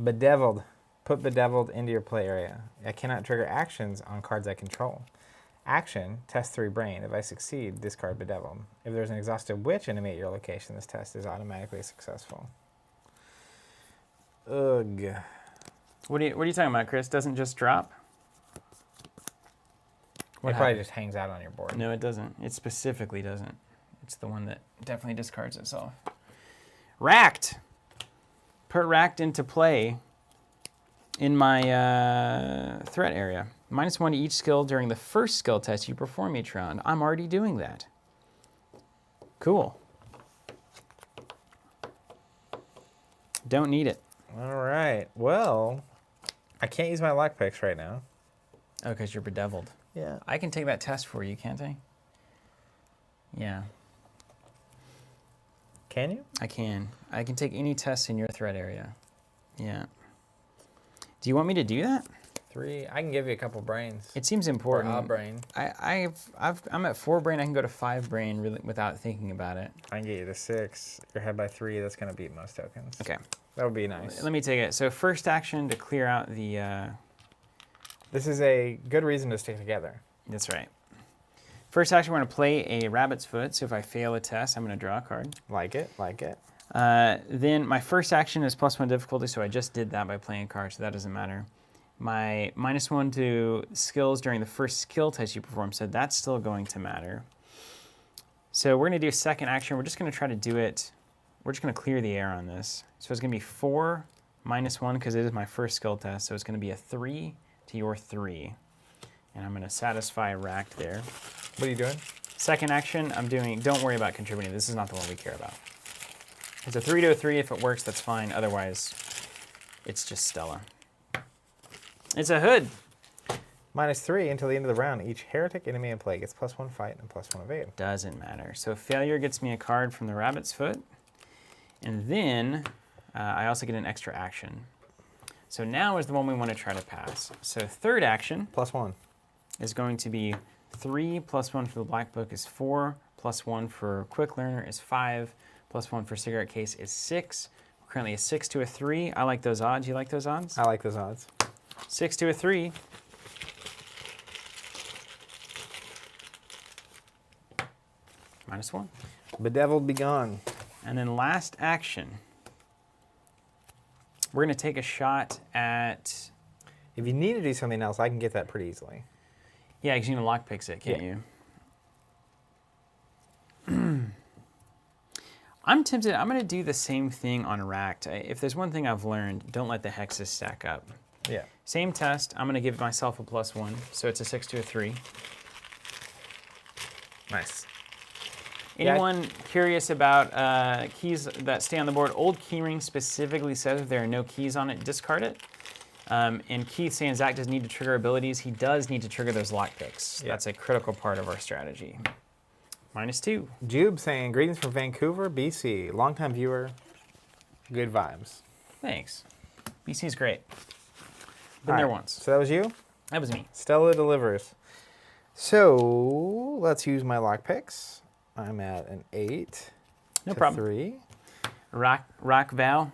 Bedeviled. Put Bedeviled into your play area. I cannot trigger actions on cards I control. Action, test 3 brain. If I succeed, discard Bedeviled. If there's an exhausted witch enemy at your location, this test is automatically successful. Ugh. What are you talking about, Chris? Doesn't just drop? It probably just hangs out on your board. No, it doesn't. It specifically doesn't. It's the one that definitely discards itself. Racked. Put Racked into play in my threat area. -1 to each skill during the first skill test you perform each round. I'm already doing that. Cool. Don't need it. All right. Well, I can't use my lockpicks right now. Oh, because you're bedeviled. Yeah. I can take that test for you, can't I? Yeah, Can you? I can. I can take any tests in your threat area. Yeah. Do you want me to do that? 3. I can give you a couple brains. It seems Or important. a brain. I'm at 4 brain. I can go to 5 brain really without thinking about it. I can get you to 6. You're ahead by 3. That's going to beat most tokens. Okay. That would be nice. Let me take it. So first action to clear out the. This is a good reason to stick together. That's right. First action, we're going to play a rabbit's foot. So if I fail a test, I'm going to draw a card. Like it, like it. Then my first action is +1 difficulty, so I just did that by playing a card, so that doesn't matter. My -1 to skills during the first skill test you perform, so that's still going to matter. So we're going to do a second action. We're just going to try to do it. We're just going to clear the air on this. So it's going to be 4 minus 1 because it is my first skill test. So it's going to be a 3 to your 3. And I'm going to satisfy racked there. What are you doing? Second action, I'm doing, don't worry about contributing. This is not the one we care about. It's a 3 to a 3. If it works, that's fine. Otherwise, it's just Stella. It's a hood. -3 until the end of the round. Each heretic enemy in play gets +1 fight and +1 evade. Doesn't matter. So failure gets me a card from the rabbit's foot. And then I also get an extra action. So now is the one we want to try to pass. So third action +1 is going to be 3 + 1 for the black book is 4, +1 for quick learner is 5, +1 for cigarette case is 6. We're currently a 6 to a 3. I like those odds. You like those odds? I like those odds. 6 to a 3. -1. Bedeviled be gone. And then last action, we're going to take a shot at... If you need to do something else, I can get that pretty easily. Yeah, because you can lockpicks it, can't you? I'm tempted. I'm going to do the same thing on racked. If there's one thing I've learned, don't let the hexes stack up. Yeah. Same test. I'm going to give myself a +1, so it's a 6 to a 3. Nice. Anyone curious about keys that stay on the board? Old keyring specifically says if there are no keys on it, discard it. And Keith saying Zach doesn't need to trigger abilities. He does need to trigger those lockpicks. Yeah. That's a critical part of our strategy. -2. Jube saying, greetings from Vancouver, BC. Longtime viewer. Good vibes. Thanks. BC's great. Been All there right, once. So that was you? That was me. Stella delivers. So let's use my lockpicks. I'm at an 8 No to problem. 3. Rock Val.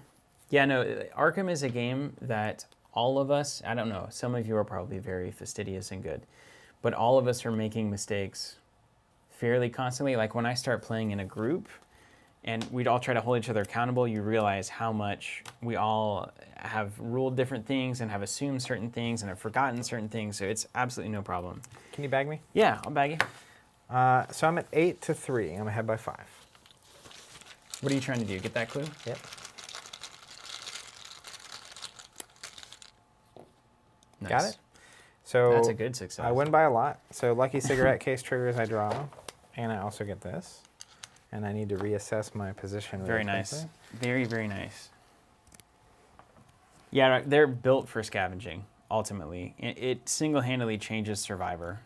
Yeah, no, Arkham is a game that all of us, I don't know, some of you are probably very fastidious and good, but all of us are making mistakes fairly constantly. Like when I start playing in a group and we'd all try to hold each other accountable, you realize how much we all have ruled different things and have assumed certain things and have forgotten certain things, so it's absolutely no problem. Can you bag me? Yeah, I'll bag you. So I'm at 8 to 3. I'm ahead by 5. What are you trying to do? Get that clue? Yep. Nice. Got it? So That's a good success. I win by a lot. So lucky cigarette case triggers, I draw. And I also get this. And I need to reassess my position. Really Very nice. quickly. Very, very nice. Yeah, they're built for scavenging, ultimately. It single-handedly changes Survivor,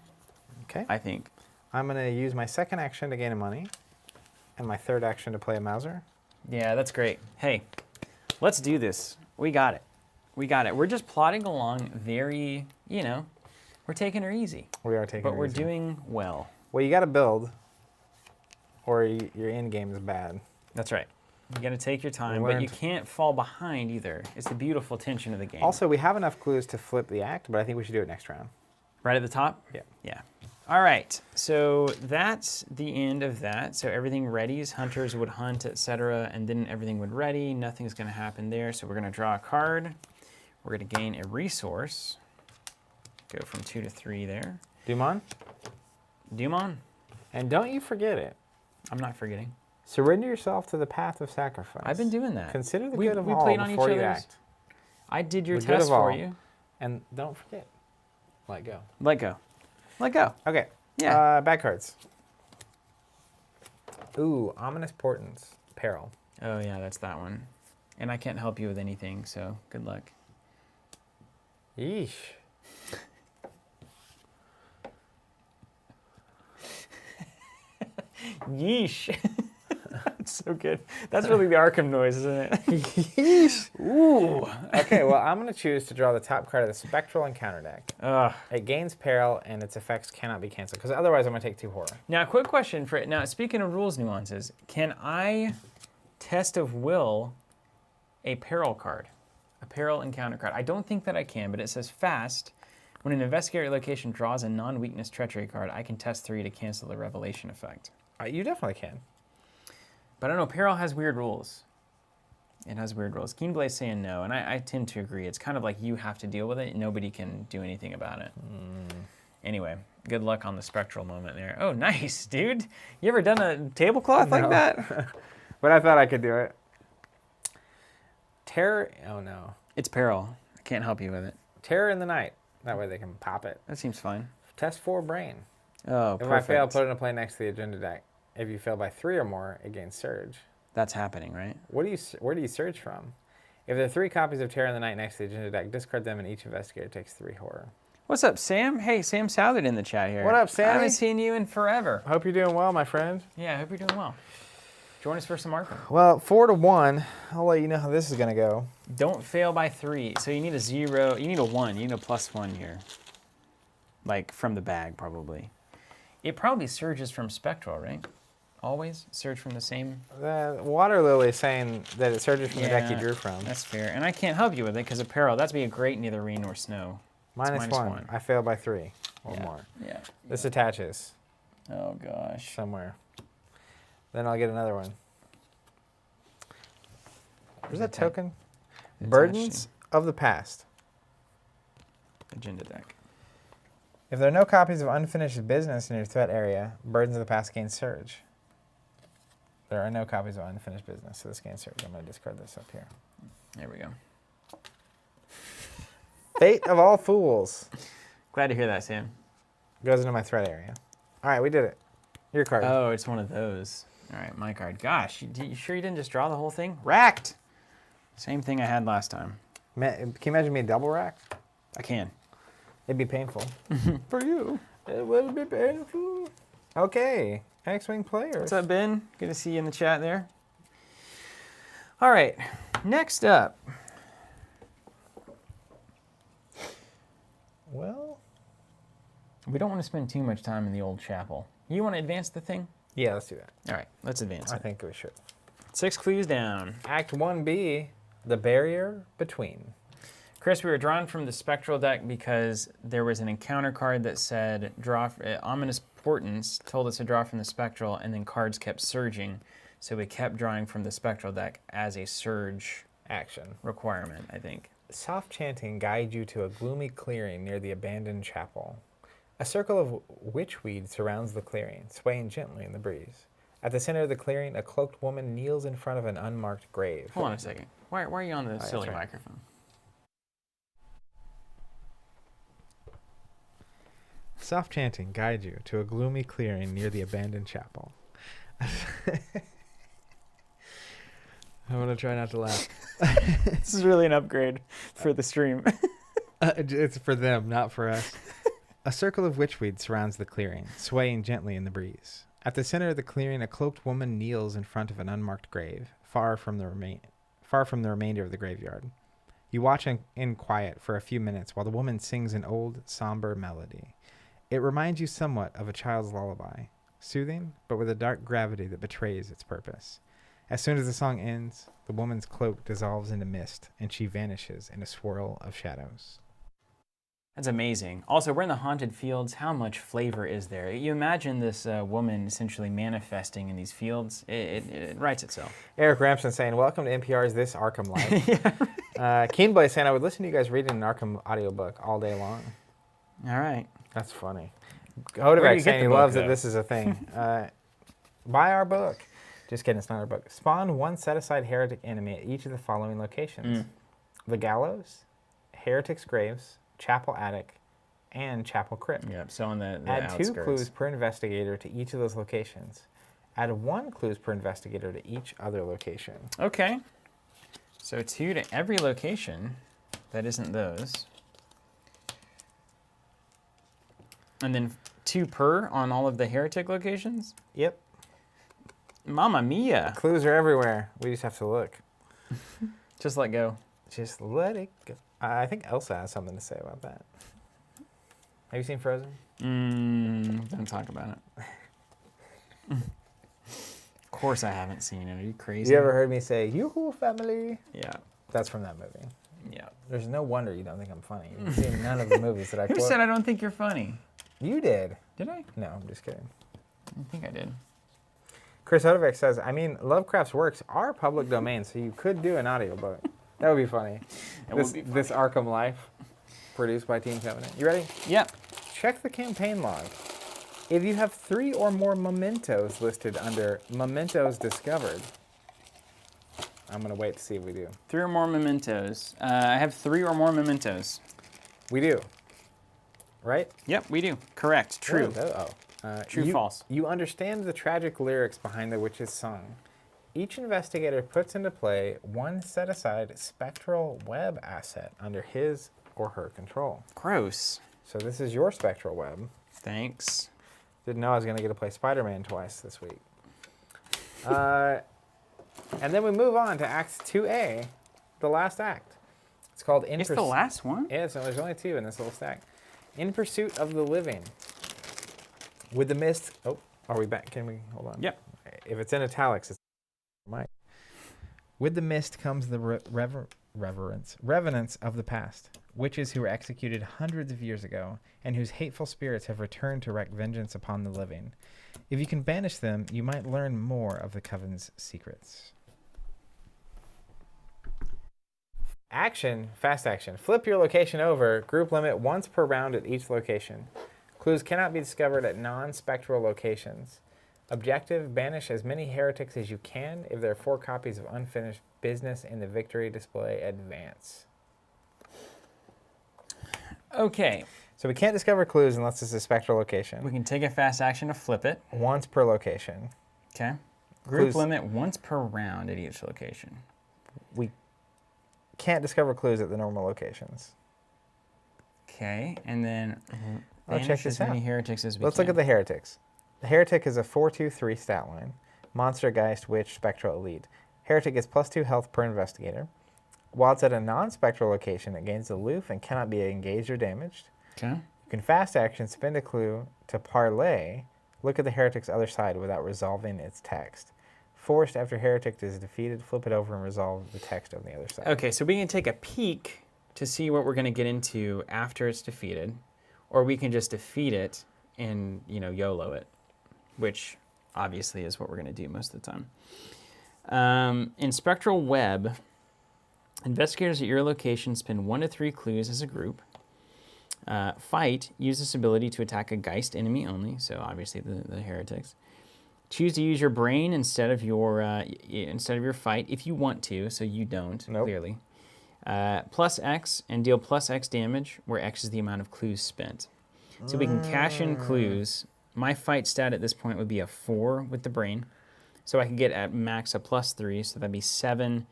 Okay. I think. I'm going to use my second action to gain a money. And my third action to play a Mauser. Yeah, that's great. Hey, let's do this. We got it. We got it. We're just plodding along very, we're taking her easy. We are taking But it we're easy. doing well. Well, you got to build, or your end game is bad. That's right. You got to take your time, We but you learned. can't fall behind either. It's the beautiful tension of the game. Also, we have enough clues to flip the act, but I think we should do it next round. Right at the top? Yeah. Yeah. All right. So that's the end of that. So everything readies. Hunters would hunt, etc. And then everything would ready. Nothing's going to happen there. So we're going to draw a card. We're going to gain a resource. Go from 2 to 3 there. Dumon? Dumon. And don't you forget it. I'm not forgetting. Surrender yourself to the path of sacrifice. I've been doing that. Consider the We- good of we all played on each before you other's- act. I did your The good test of for all. you. And don't forget. Let go. Let go. Let go. Okay. Yeah. Bad cards. Ooh, Ominous Portents. Peril. Oh, yeah, that's that one. And I can't help you with anything, so good luck. Yeesh. Yeesh. That's so good. That's really the Arkham noise, isn't it? Yeesh. Ooh. Okay, well, I'm going to choose to draw the top card of the Spectral Encounter deck. Ugh. It gains Peril, and its effects cannot be canceled, because otherwise I'm going to take 2 horror. Now, quick question for now. Speaking of rules nuances, can I test of will a peril card, a peril encounter card? I don't think that I can, but it says fast. When an investigator location draws a non-weakness treachery card, I can test 3 to cancel the revelation effect. You definitely can. But I don't know. Peril has weird rules. It has weird rules. Keenblade's saying no, and I tend to agree. It's kind of like you have to deal with it. Nobody can do anything about it. Anyway, good luck on the spectral moment there. Oh, nice, dude. You ever done a tablecloth like that? But I thought I could do it. Terror. Oh, no. It's peril. I can't help you with it. Terror in the night. That way they can pop it. That seems fine. Test 4 brain. Oh, If perfect. I fail, put it in a play next to the agenda deck. If you fail by 3 or more, it gains surge. That's happening, right? Where do you surge from? If there are 3 copies of Terror in the Night next to the agenda deck, discard them and each investigator takes 3 horror. What's up, Sam? Hey, Sam Southard in the chat here. What up, I Sammy? haven't seen you in forever. I hope you're doing well, my friend. Yeah, I hope you're doing well. Join us for some Arkham. Well, 4 to 1. I'll let you know how this is going to go. Don't fail by 3. So you need a 0. You need a 1. You need a +1 here. Like from the bag, probably. It probably surges from Spectral, right? Always surge from the same. The Water Lily is saying that it surges from the deck you drew from. That's fair. And I can't help you with it because of peril. That's be a great neither rain nor snow. Minus 1. I fail by 3 or more. Yeah. This attaches Oh, gosh. somewhere. Then I'll get another one. Where's that token? Burdens of the Past. Agenda deck. If there are no copies of Unfinished Business in your threat area, Burdens of the Past gain surge. There are no copies of Unfinished Business, so this gains surge. I'm going to discard this up here. There we go. Fate of All Fools Glad to hear that, Sam. goes into my threat area. All right, we did it. Your card. Oh, it's one of those. All right, my card. Gosh, you sure you didn't just draw the whole thing? Racked! Same thing I had last time. Can you imagine me a double rack? I can. It'd be painful. For you. It would be painful. Okay, X-Wing players. What's up, Ben? Good to see you in the chat there. All right, next up. Well, We don't want to spend too much time in the old chapel. You want to advance the thing? yeah, let's do that. All right, let's advance I it. think we should. 6 clues down. Act 1B, The Barrier Between. Chris, we were drawn from the Spectral deck because there was an encounter card that said draw. Ominous Portents told us to draw from the Spectral, and then cards kept surging. So we kept drawing from the Spectral deck as a surge Action. requirement, I think. Soft chanting guides you to a gloomy clearing near the abandoned chapel. A circle of witchweed surrounds the clearing, swaying gently in the breeze. At the center of the clearing, a cloaked woman kneels in front of an unmarked grave. Hold on a second. Why are you on the silly that's right. microphone? Soft chanting guides you to a gloomy clearing near the abandoned chapel. I want to try not to laugh. This is really an upgrade for the stream. It's for them, not for us. A circle of witchweed surrounds the clearing, swaying gently in the breeze. At the center of the clearing, a cloaked woman kneels in front of an unmarked grave, far from the remainder of the graveyard. You watch in quiet for a few minutes while the woman sings an old, somber melody. It reminds you somewhat of a child's lullaby, soothing, but with a dark gravity that betrays its purpose. As soon as the song ends, the woman's cloak dissolves into mist, and she vanishes in a swirl of shadows. That's amazing. Also, we're in the haunted fields. How much flavor is there? You imagine this woman essentially manifesting in these fields. It writes itself. Eric Ramson saying, welcome to NPR's This Arkham Life. Keenblade saying, I would listen to you guys reading an Arkham audiobook all day long. All right. That's funny. Where do you Hodevek get saying the he book, loves though? that this is a thing. Buy our book. Just kidding, it's not our book. Spawn one set-aside heretic enemy at each of the following locations. The Gallows, Heretic's Graves, Chapel Attic, and Chapel Crypt. Yep, so on the Add outskirts. 2 clues per investigator to each of those locations. Add 1 clues per investigator to each other location. Okay. So 2 to every location that isn't those. And then 2 per on all of the heretic locations? Yep. Mamma mia. Clues are everywhere. We just have to look. Just let go. Just let it go. I think Elsa has something to say about that. Have you seen Frozen? Don't talk about it. Of course I haven't seen it. Are you crazy? You ever heard me say, yoo-hoo, family? Yeah. That's from that movie. Yeah. There's no wonder you don't think I'm funny. You've seen none of the movies that I Who quote. said I don't think you're funny? You did. Did I? No, I'm just kidding. I think I did. Chris Hodevek says, I mean, Lovecraft's works are public domain, so you could do an audiobook. That would be funny. That would be funny. This Arkham Life, produced by Team Covenant. You ready? Yep. check the campaign log. If you have 3 or more mementos listed under mementos discovered, I'm going to wait to see if we do. 3 or more mementos. I have 3 or more mementos. We do. Right? Yep, we do. Correct. True. True, false. You understand the tragic lyrics behind the witch's song. Each investigator puts into play one set-aside spectral web asset under his or her control. Gross. So this is your spectral web. Thanks. Didn't know I was going to get to play Spider-Man twice this week. And then we move on to Act 2A, the last act. It's called In It's the last one? Yeah, so there's only 2 in this little stack. In Pursuit of the Living. With the mist... Oh, are we back? Can we... Hold on. Yep. If it's in italics, it's... Mike. With the mist comes the revenants of the past. Witches who were executed hundreds of years ago, and whose hateful spirits have returned to wreak vengeance upon the living. If you can banish them, you might learn more of the Coven's secrets. Action, fast action. Flip your location over. Group limit once per round at each location. Clues cannot be discovered at non-spectral locations. Objective, banish as many heretics as you can. If there are 4 copies of unfinished business in the victory display, advance. Okay. So we can't discover clues unless it's a spectral location. We can take a fast action to flip it. Once per location. Okay. Group Clues. limit once per round at each location. We can't discover clues at the normal locations. Okay, and then Oh, check banish this as many out. heretics as we Let's can. look at the heretics. The heretic is a 4-2-3 stat line. Monster, Geist, Witch, Spectral, Elite. Heretic gets +2 health per investigator. While it's at a non-spectral location, it gains aloof and cannot be engaged or damaged. Okay. You can fast action, spend a clue to parlay, look at the heretic's other side without resolving its text. Forced after heretic is defeated, flip it over and resolve the text on the other side. Okay, so we can take a peek to see what we're going to get into after it's defeated, or we can just defeat it and, YOLO it, which obviously is what we're going to do most of the time. In Spectral Web, investigators at your location spend 1 to 3 clues as a group. Fight, use this ability to attack a Geist enemy only, so obviously the heretics. Choose to use your brain instead of your fight if you want to, so you don't, clearly. Plus X and deal plus X damage, where X is the amount of clues spent. So we can cash in clues. My fight stat at this point would be a 4 with the brain. So I could get at max a +3, so that'd be 7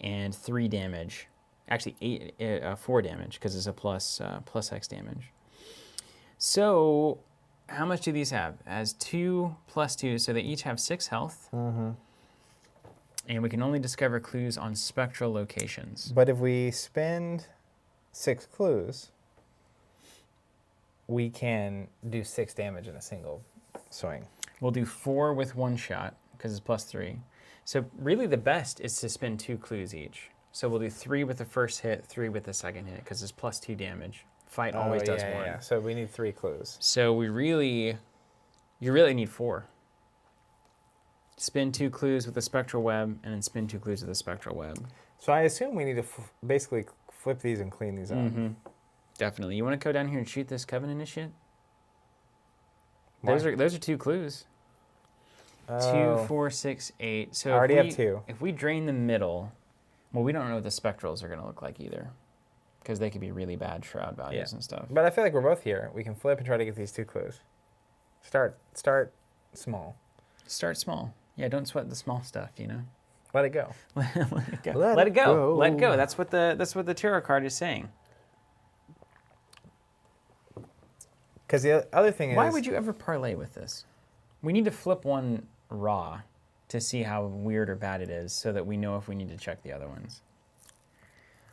and 3 damage. Actually, 4 damage, because it's a plus X damage. So how much do these have? As 2 + 2, so they each have 6 health. Mm-hmm. And we can only discover clues on spectral locations. But if we spend 6 clues, we can do 6 damage in a single swing. We'll do 4 with 1 shot, because it's +3. So really the best is to spend 2 clues each. So we'll do 3 with the first hit, 3 with the second hit, because it's +2 damage. Fight always does 1. Yeah. So we need 3 clues. So you really need 4. Spin 2 clues with the spectral web, and then spin 2 clues with the spectral web. So I assume we need to basically flip these and clean these up. Mm-hmm. Definitely. You want to go down here and shoot this Covenant initiate? Why? Those are 2 clues. Oh. 2, 4, 6, 8. So I already have 2. If we drain the middle, well, we don't know what the spectrals are going to look like either, because they could be really bad shroud values and stuff. But I feel like we're both here. We can flip and try to get these 2 clues. Start small. Start small. Yeah, don't sweat the small stuff, Let it go. Let it go. Let Let it it go. go. Let it go. That's what the tarot card is saying. Because the other thing is... Why would you ever parlay with this? We need to flip one raw to see how weird or bad it is, so that we know if we need to check the other ones.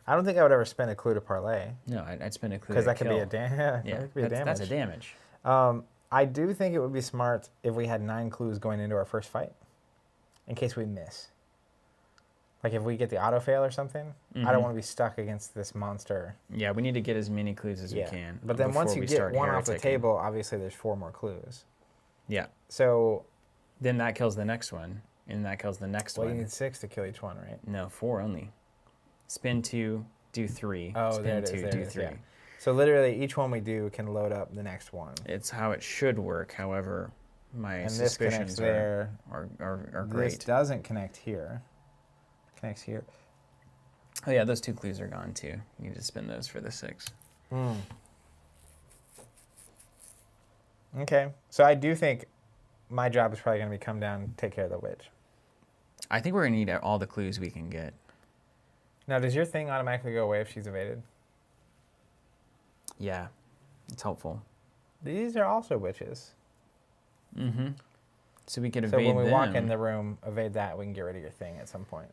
I don't think I would ever spend a clue to parlay. No, I'd spend a clue. Because that could be kill. a damage. Yeah, That could be a damage. that's a damage. I do think it would be smart if we had 9 clues going into our first fight, in case we miss. Like if we get the auto fail or something, I don't want to be stuck against this monster. Yeah, we need to get as many clues as we can. But then once before you we get start one off the hereticking. table, obviously there's 4 more clues. Yeah. So... Then that kills the next one, and that kills the next Well, one. you need 6 to kill each one, right? No, 4 only. Spin 2, do 3. Oh, spin there it is, 2, there do it is, 3. yeah. So literally each one we do can load up the next one. It's how it should work. However, my And this connects suspicions there. are This great. doesn't connect here. Connects here. Oh yeah, those 2 clues are gone too. You need to spin those for the 6. Okay. So I do think my job is probably going to be come down and take care of the witch. I think we're gonna need all the clues we can get. Now, does your thing automatically go away if she's evaded? Yeah, it's helpful. These are also witches. Mm-hmm. So we could So evade when we them. walk in the room, evade that, we can get rid of your thing at some point.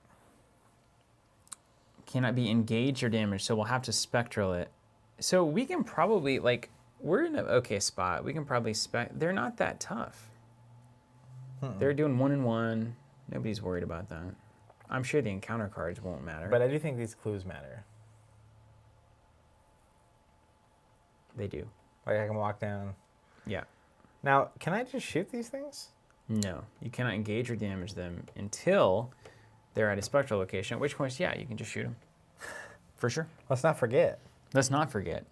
Cannot be engaged or damaged, so we'll have to spectral it. So we can probably, like, we're in an okay spot. We can probably they're not that tough. They're doing 1 and 1. Nobody's worried about that. I'm sure the encounter cards won't matter. But I do think these clues matter. They do. Like I can walk down. Yeah. Now, can I just shoot these things? No, you cannot engage or damage them until they're at a spectral location, at which point, yeah, you can just shoot them. For sure. Let's not forget. Let's not forget.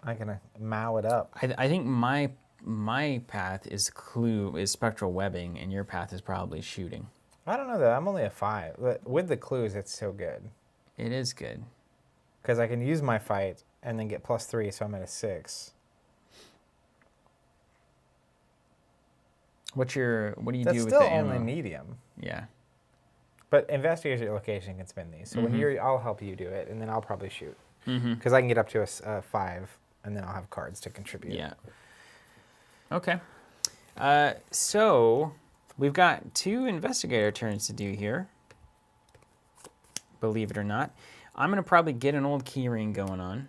I can mow it up. I think my path is spectral webbing, and your path is probably shooting. I don't know though. I'm only a 5. But with the clues, it's so good. It is good. Because I can use my fight and then get +3, so I'm at a 6. What do you That's do with still the ammo? only medium. Yeah. But Investigator location can spin these. So when I'll help you do it, and then I'll probably shoot. Because I can get up to a 5, and then I'll have cards to contribute. Yeah. Okay. So we've got 2 investigator turns to do here. Believe it or not, I'm gonna probably get an old keyring going on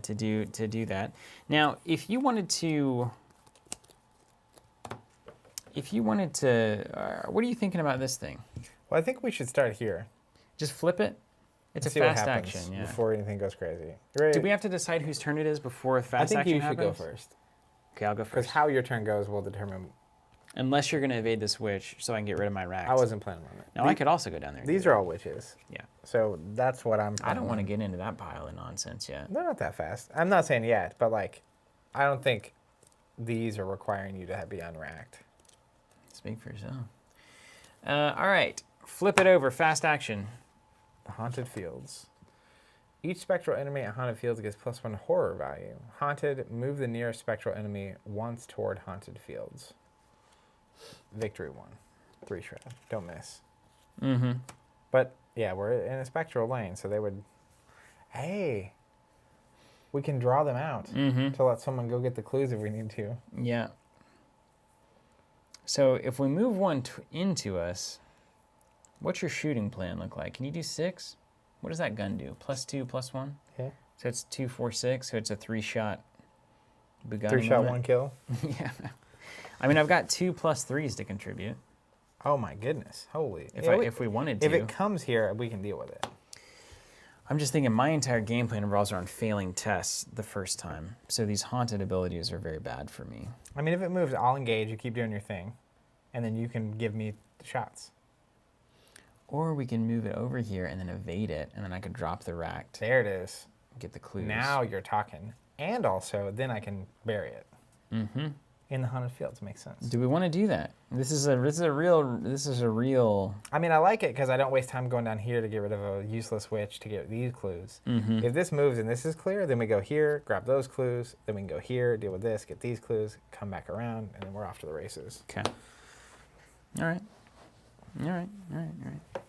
to do that. Now, if you wanted to, what are you thinking about this thing? Well, I think we should start here. Just flip it. It's a See what fast happens action. Yeah. before anything goes crazy. Ready? Do we have to decide whose turn it is before a I fast think action you should happens? go first. Okay, I'll go Because first. how your turn goes will determine. Unless you're going to evade the switch so I can get rid of my rack. I wasn't planning on it. Now, I could also go down there. and These do are that. all witches. Yeah. So that's what I'm. I don't want to get. get into that pile of nonsense yet. They're not that fast. I'm not saying yet, but like, I don't think these are requiring you to be unracked. Speak for yourself. All right. Flip it over. Fast action. Haunted Fields. Each spectral enemy at Haunted Fields gets +1 horror value. Haunted, move the nearest spectral enemy once toward Haunted Fields. Victory 1. 3 shroud. Don't miss. Mm-hmm. But, yeah, we're in a spectral lane, so they would... Hey! We can draw them out to let someone go get the clues if we need to. Yeah. So if we move one into us, what's your shooting plan look like? Can you do 6? What does that gun do? +2, +1? Yeah. So it's 2, 4, 6. So it's a 3-shot Bugatti 3 shot, moment. 1 kill. Yeah. I mean, I've got 2 +3s to contribute. Oh my goodness. Holy. If we wanted to. If it comes here, we can deal with it. I'm just thinking my entire game plan revolves around failing tests the first time. So these haunted abilities are very bad for me. I mean, if it moves, I'll engage. You keep doing your thing. And then you can give me the shots. Or we can move it over here and then evade it, and then I could drop the rack to There it is. get the clues. Now you're talking. And also, then I can bury it. Mm-hmm. In the Haunted Fields. Makes sense. Do we want to do that? This is a real. I mean, I like it because I don't waste time going down here to get rid of a useless witch to get these clues. Mm-hmm. If this moves and this is clear, then we go here, grab those clues, then we can go here, deal with this, get these clues, come back around, and then we're off to the races. Okay. All right. All right. All right. All right.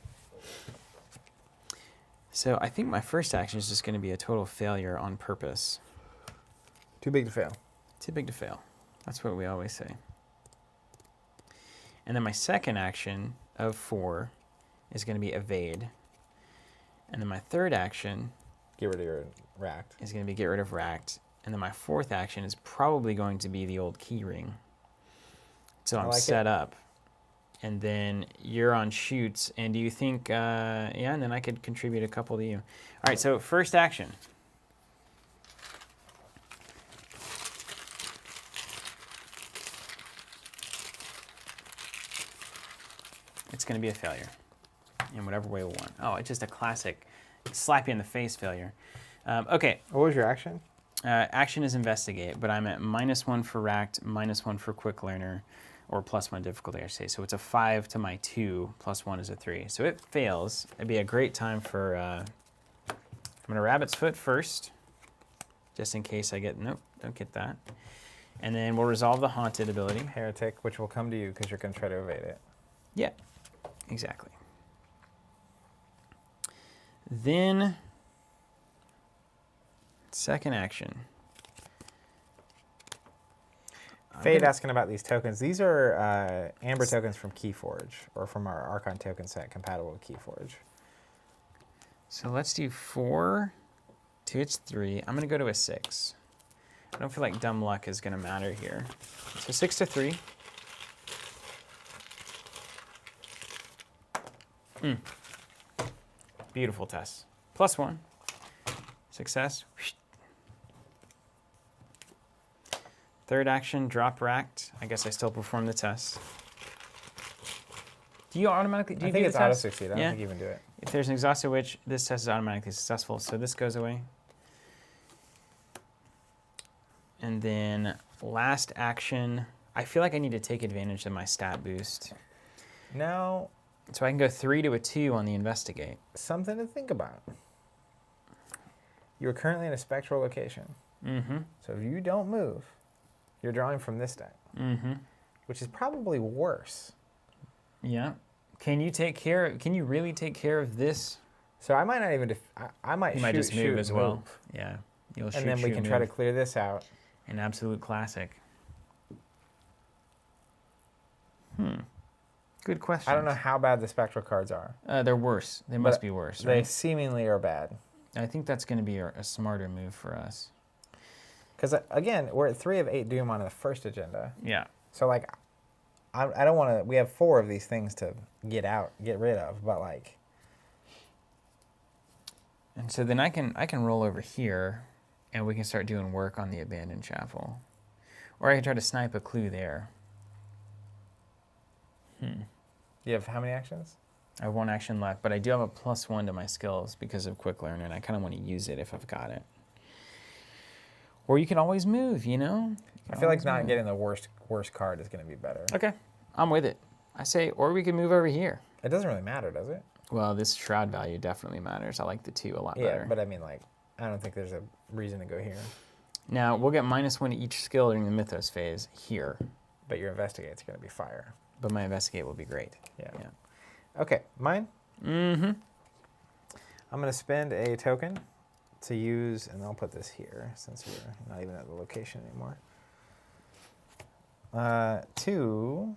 So I think my first action is just going to be a total failure on purpose. Too big to fail. Too big to fail. That's what we always say. And then my second action of 4 is going to be evade. And then my third action Get rid of your racked. is going to be get rid of racked. And then my fourth action is probably going to be the old key ring. So I'm like set up. And then you're on shoots. And do you think, yeah, and then I could contribute a couple to you. All right, so first action. It's going to be a failure in whatever way we want. Oh, it's just a classic slap you in the face failure. Okay, What was your action? action is investigate, but I'm at -1 for racked, -1 for quick learner, or +1 difficulty, I should say. So it's a 5 to my 2, +1 is a 3. So it fails. It'd be a great time for, I'm going to rabbit's foot first, just in case I get, nope, don't get that. And then we'll resolve the haunted ability. Heretic, which will come to you because you're going to try to evade it. Yeah, exactly. Then, second action. Fade asking about these tokens. These are Amber tokens from Keyforge, or from our Archon token set compatible with Keyforge. So let's do 4 to its 3. I'm going to go to a 6. I don't feel like dumb luck is going to matter here. So 6 to 3. Beautiful test. +1. Success. Third action, drop racked. I guess I still perform the test. Do you automatically do you I think do it's the auto test? succeed. I don't think you even do it. If there's an exhausted witch, this test is automatically successful, so this goes away. And then last action, I feel like I need to take advantage of my stat boost. Now, So I can go 3 to a 2 on the investigate. something to think about. You're currently in a spectral location. Mm-hmm. So if you don't move, you're drawing from this deck, Mm-hmm. which is probably worse. Yeah. Can you really take care of this? So I might not even, I might You shoot, might just move shoot, as well. move. Yeah. You'll shoot, And then we shoot, can try to move. clear this out. An absolute classic. Good question. I don't know how bad the spectral cards are. They're worse. They must But be worse, They right? seemingly are bad. I think that's going to be a smarter move for us. Because, again, we're at 3 of 8 Doom on the first agenda. Yeah. So, like, I don't want to... We have 4 of these things to get rid of, but, like... And so then I can roll over here, and we can start doing work on the abandoned chapel. Or I can try to snipe a clue there. You have how many actions? I have 1 action left, but I do have a +1 to my skills because of quick learn, and I kind of want to use it if I've got it. Or you can always move, you know? I feel like not getting the worst card is going to be better. Okay, I'm with it. I say, or we can move over here. It doesn't really matter, does it? Well, this shroud value definitely matters. I like the 2 a lot Yeah, better. but I mean, like, I don't think there's a reason to go here. Now, we'll get -1 to each skill during the Mythos phase here, But your investigate's going to be fire. but my investigate will be great. Yeah. Yeah. Okay, mine. Mm-hmm. I'm going to spend a token to use, and I'll put this here since we're not even at the location anymore. To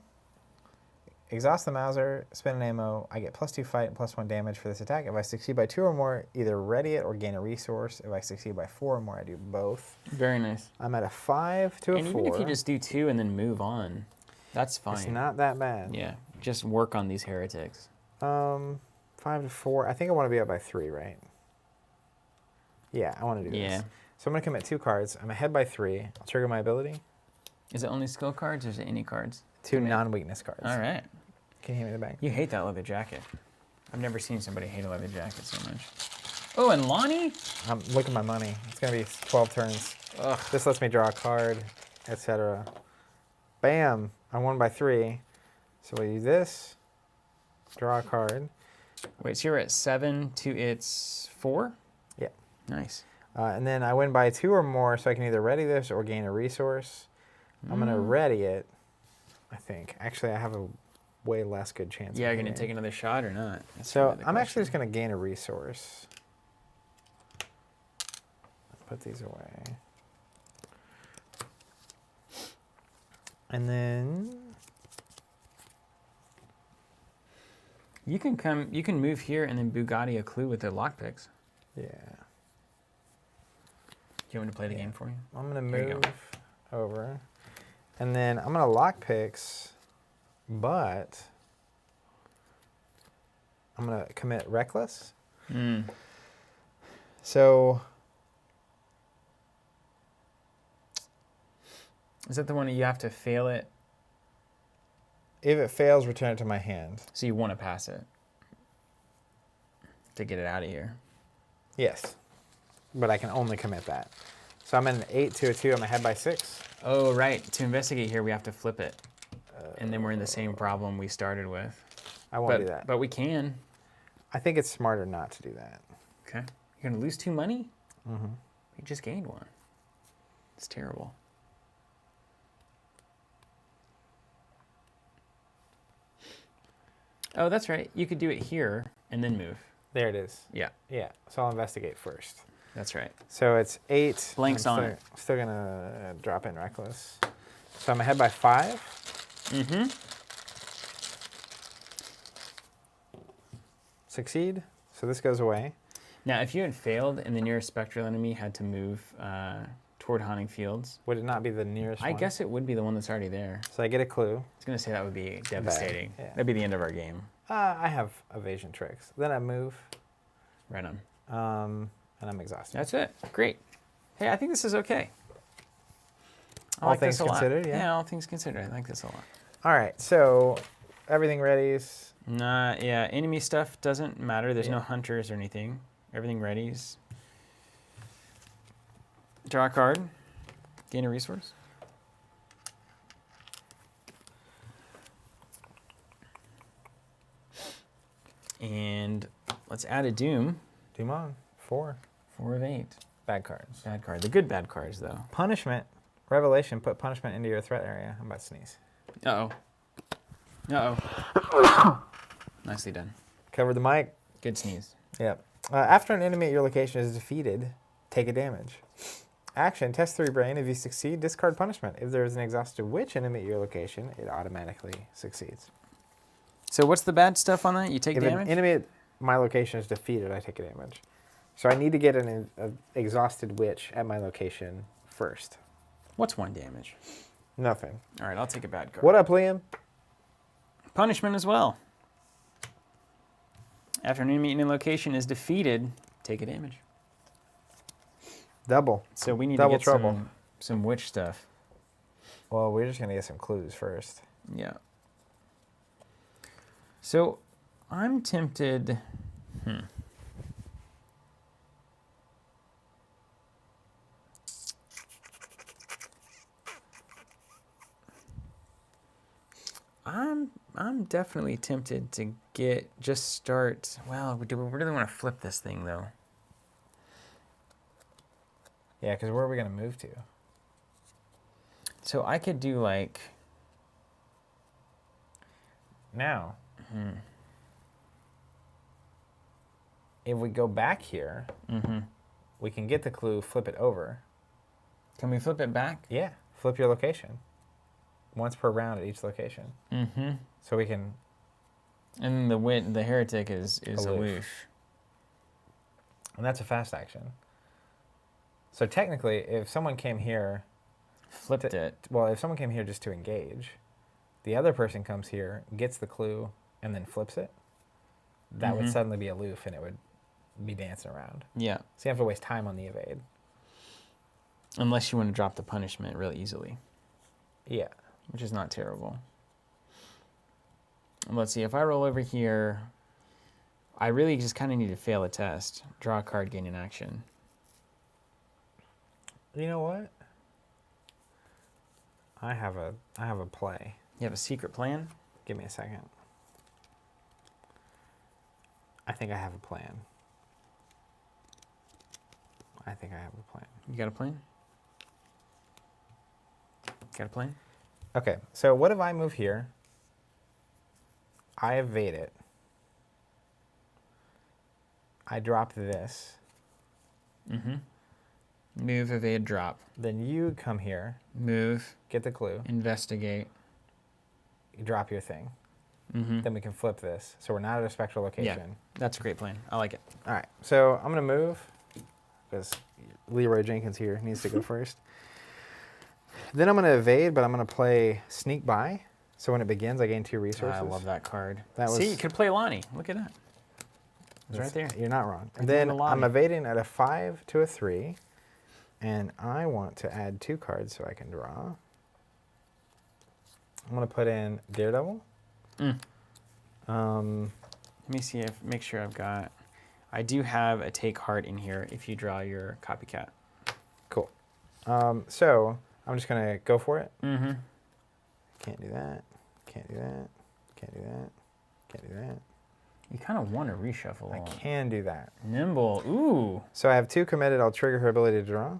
exhaust the Mauser, spend an ammo. I get +2 fight and +1 damage for this attack. If I succeed by 2 or more, either ready it or gain a resource. If I succeed by 4 or more, I do both. Very nice. I'm at a 5 to a And 4. even if you just do 2 and then move on, that's fine. It's not that bad. Yeah, just work on these heretics. 5 to 4. I think I want to be up by 3, right? Yeah, I want to do Yeah. this. So I'm going to commit 2 cards. I'm ahead by 3. I'll trigger my ability. Is it only skill cards or is it any cards? 2 non-weakness cards. All right. Can you hand me the bag? You hate that leather jacket. I've never seen somebody hate a leather jacket so much. Oh, and Lonnie? Look at my money. It's going to be 12 turns. Ugh. This lets me draw a card, etc. Bam! I won by 3. So we'll use this. Draw a card. Wait, so you're at 7 to its 4? Yeah. Nice. And then I win by 2 or more, so I can either ready this or gain a resource. I'm going to ready it, I think. Actually, I have a way less good chance. Yeah, of you're going to hitting. take another shot or not? That's So really the I'm actually question. just going to gain a resource. Put these away. And then You can move here and then Bugatti a clue with the lockpicks. yeah, Do you want me to play the game for you? I'm going to There you move go. over. And then I'm going to lock picks, but I'm going to commit reckless. So Is that the one that you have to fail it? if it fails, return it to my hand. So you want to pass it to get it out of here. Yes. but I can only commit that. So I'm an 8 to a 2. I'm ahead by 6. Oh, right. To investigate here, we have to flip it. And then we're in the same problem we started with. I won't do that. But we can. I think it's smarter not to do that. Okay. You're going to lose 2 money? Mm-hmm. You just gained 1. It's terrible. Oh, that's right. You could do it here and then move. There it is. Yeah. Yeah. So I'll investigate first. That's right. So it's 8. Blanks on it. Still going to drop in reckless. So I'm ahead by 5. Mm-hmm. Succeed. So this goes away. Now, if you had failed and the nearest spectral enemy had to move toward Haunting Fields, Would it not be the nearest I one? guess it would be the one that's already there. So I get a clue. I was going to say that would be devastating. Yeah. That'd be the end of our game. I have evasion tricks. Then I move. Right on. And I'm exhausted. That's it. Great. Hey, I think this is okay. I All like things this a lot. considered, yeah. All things considered. I like this a lot. All right. So everything readies. Nah, yeah, enemy stuff doesn't matter. There's Yeah. no hunters or anything. Everything readies. Draw a card. Gain a resource. And let's add a Doom. Doom on. 4. 4 of 8. Bad cards. Bad card. The good bad cards, though. Punishment. Revelation. Put punishment into your threat area. I'm about to sneeze. Uh-oh. Uh-oh. Nicely done. Cover the mic. Good sneeze. Yep. After an enemy at your location is defeated, take a damage. Action. Test 3 brain. If you succeed, discard punishment. If there is an exhausted witch enemy at your location, it automatically succeeds. So what's the bad stuff on that? You take If damage? an enemy at my location is defeated, I take a damage. So I need to get an exhausted witch at my location first. What's 1 damage? Nothing. All right, I'll take a bad card. What up, Liam? Punishment as well. After an enemy in a location is defeated, take a damage. Double. So we need Double to get trouble. some witch stuff. Well, we're just going to get some clues first. Yeah. So I'm tempted. I'm definitely tempted to start. Well, do we really want to flip this thing though? Yeah, because where are we going to move to? So I could do like. Now, if we go back here, we can get the clue, flip it over. Can we flip it back? Yeah, flip your location. Once per round at each location. So we can... And the heretic is aloof. And that's a fast action. So technically, if someone came here... Flipped it. Well, if someone came here just to engage, the other person comes here, gets the clue, and then flips it, that would suddenly be aloof and it would be dancing around. Yeah. So you have to waste time on the evade. Unless you want to drop the punishment really easily. Yeah. Which is not terrible. Let's see, if I roll over here, I really just kind of need to fail a test. Draw a card, gain an action. You know what? I have a play. You have a secret plan? Give me a second. I think I have a plan. You got a plan? Got a plan? Okay, so what if I move here? I evade it. I drop this. Move, evade, drop. Then you come here, Move, get the clue, investigate. you drop your thing. Then we can flip this. So we're not at a spectral location. Yeah, that's a great plan. I like it. All right, so I'm going to move because Leroy Jenkins here needs to go first. Then I'm going to evade, but I'm going to play sneak by. So when it begins, I gain 2 resources. I love that card. That See, was- you could play Lonnie. Look at that. It's right there. You're not wrong. Right Then there in the I'm lobby. evading at a 5 to a 3. And I want to add 2 cards so I can draw. I'm going to put in Daredevil. Let me see make sure I've got. I do have a take heart in here if you draw your copycat. Cool. So I'm just gonna go for it. Mm-hmm. Can't do that. Can't do that. Can't do that. Can't do that. You kind of want to reshuffle. I can do that. Nimble. Ooh. So I have 2 committed. I'll trigger her ability to draw.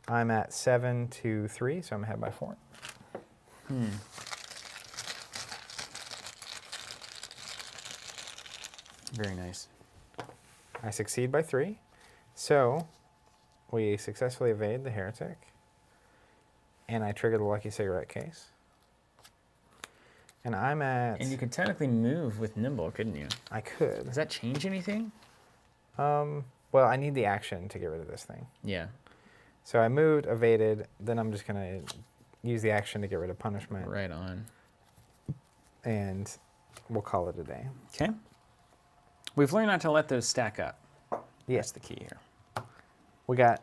I'm at 7 to 3, so I'm ahead by 4. Very nice. I succeed by 3. So we successfully evade the heretic. And I trigger the lucky cigarette case. And I'm at... And you could technically move with Nimble, couldn't you? I could. Does that change anything? Well, I need the action to get rid of this thing. Yeah. So I moved, evaded, then I'm just going to use the action to get rid of punishment. Right on. And we'll call it a day. Okay. We've learned not to let those stack up. Yeah. That's the key here. We got,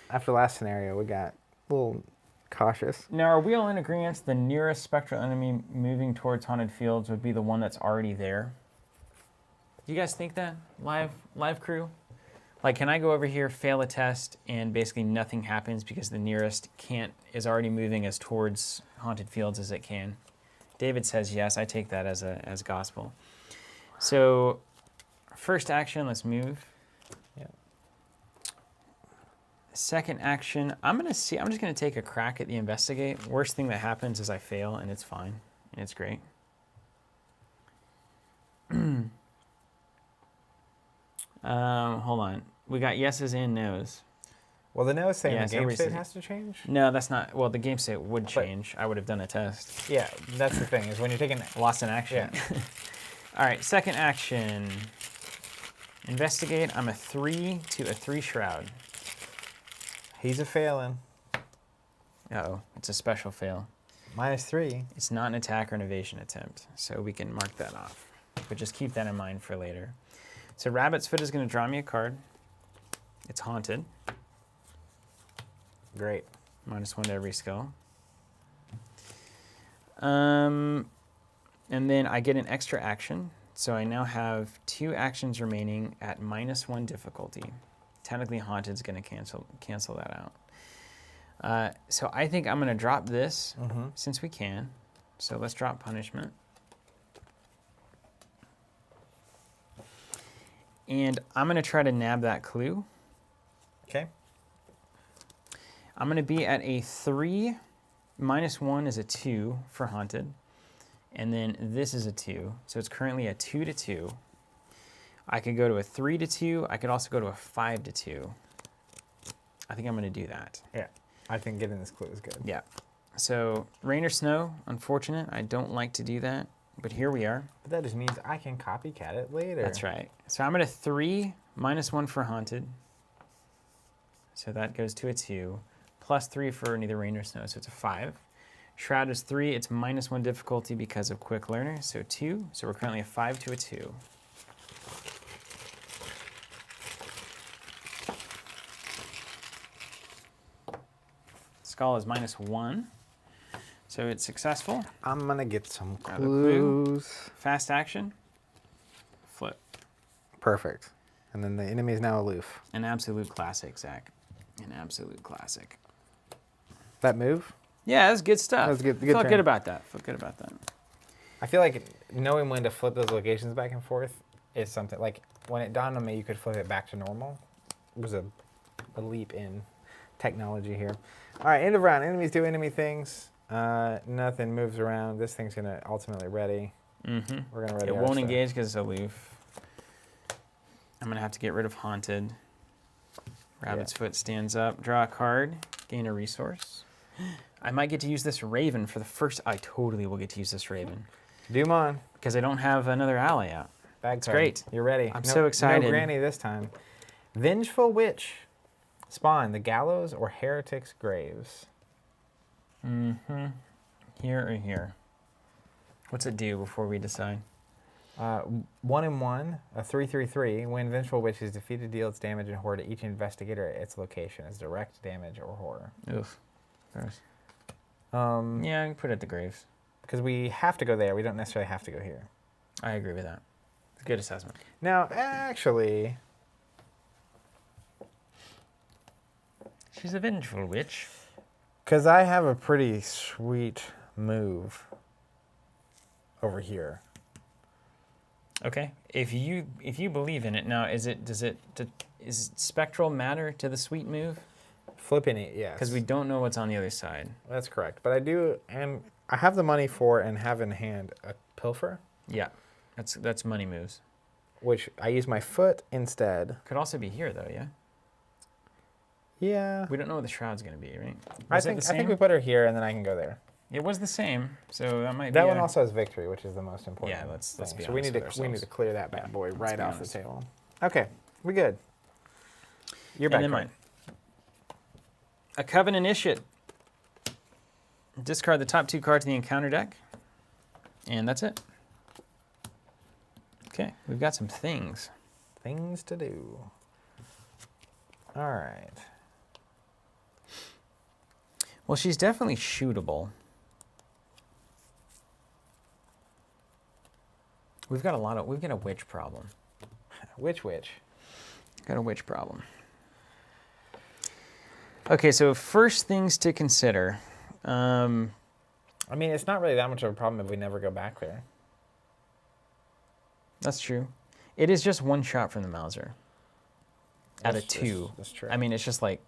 after the last scenario, we got a little cautious. Now, are we all in agreement the nearest spectral enemy moving towards haunted fields would be the one that's already there? Do you guys think that? Live crew? Like, can I go over here, fail a test, and basically nothing happens because the nearest is already moving as towards haunted fields as it can? David says yes. I take that as gospel. So, first action, let's move. Yeah. Second action, I'm just gonna take a crack at the investigate. Worst thing that happens is I fail, and it's fine, and it's great. Hold on. We got yeses and nos. Well, the nose thing, Yes, the game state everything. has to change? No, that's not. Well, the game state would change. I would have done a test. Yeah, that's the thing, is when you're taking... Lost in action. Yeah. All right, second action. Investigate. I'm a 3 to a 3 shroud. He's a failing. Uh-oh, it's a special fail. -3. It's not an attack or an evasion attempt, so we can mark that off. But just keep that in mind for later. So Rabbit's Foot is going to draw me a card. It's haunted. Great. -1 to every skill. And then I get an extra action. So I now have 2 actions remaining at -1 difficulty. Technically, Haunted's going to cancel that out. So I think I'm going to drop this since we can. So let's drop punishment. And I'm going to try to nab that clue. Okay. I'm going to be at a 3. -1 is a 2 for Haunted. And then this is a 2. So it's currently a 2 to 2. I could go to a 3 to 2. I could also go to a 5 to 2. I think I'm going to do that. Yeah. I think getting this clue is good. Yeah. So rain or snow, unfortunate. I don't like to do that. But here we are. But that just means I can copycat it later. That's right. So I'm at a 3, -1 for Haunted. So that goes to a 2. +3 for neither rain or snow, so it's a 5. Shroud is 3. It's -1 difficulty because of Quick Learner, so 2. So we're currently a 5 to a 2. Skull is -1. So it's successful. I'm going to get some Grab a clue. clues. Fast action. Flip. Perfect. And then the enemy is now aloof. An absolute classic, Zach. An absolute classic. That move? Yeah, that's good stuff. That was good. Felt turn. good about that. Felt good about that. I feel like knowing when to flip those locations back and forth is something. Like, when it dawned on me you could flip it back to normal, it was a leap in technology here. All right, end of round. Enemies do enemy things. Nothing moves around. This thing's going to ultimately ready. Mm-hmm. We're going to ready It our won't stuff. engage because it's aloof. I'm going to have to get rid of Haunted. Rabbit's Foot stands up. Draw a card. Gain a resource. I might get to use this Raven for the first... I totally will get to use this Raven. Doom on. Because I don't have another ally out. Bag It's card. great. You're ready. I'm so excited. No granny this time. Vengeful Witch. Spawn, the gallows or heretic's graves. Mm-hmm. Here or here? What's it do before we decide? 1/1, a 3/3/3. When Vengeful Witch is defeated, deals damage and horror to each investigator at its location as direct damage or horror. Oof. Gross. Yeah. Yeah, I can put it at the graves. Because we have to go there. We don't necessarily have to go here. I agree with that. It's a good assessment. Now, actually, She's a vengeful witch. because I have a pretty sweet move over here. Okay. If you believe in it now, is spectral matter to the sweet move? Flipping it, yes. Because we don't know what's on the other side. That's correct. But I have the money for and have in hand a pilfer, Yeah. That's money moves. which I use my foot instead. Could also be here though, yeah? Yeah. We don't know what the shroud's gonna be, right? I Was it the think same? we put her here and then I can go there. It was the same, so that might be That one also has victory, which is the most important. Yeah, let's thing. be So we honest need with we need to clear that bad Yeah, boy let's right be off the honest. table. Okay, we good. You're back. And then mine. A Coven Initiate. Discard the top 2 cards in the encounter deck. And that's it. Okay, we've got some things. Things to do. All right. Well, she's definitely shootable. We've got a witch problem. Which? Got a witch problem. Okay, so first things to consider. I mean, it's not really that much of a problem if we never go back there. That's true. It is just 1 shot from the Mauser. Out of 2. That's true. I mean, it's just like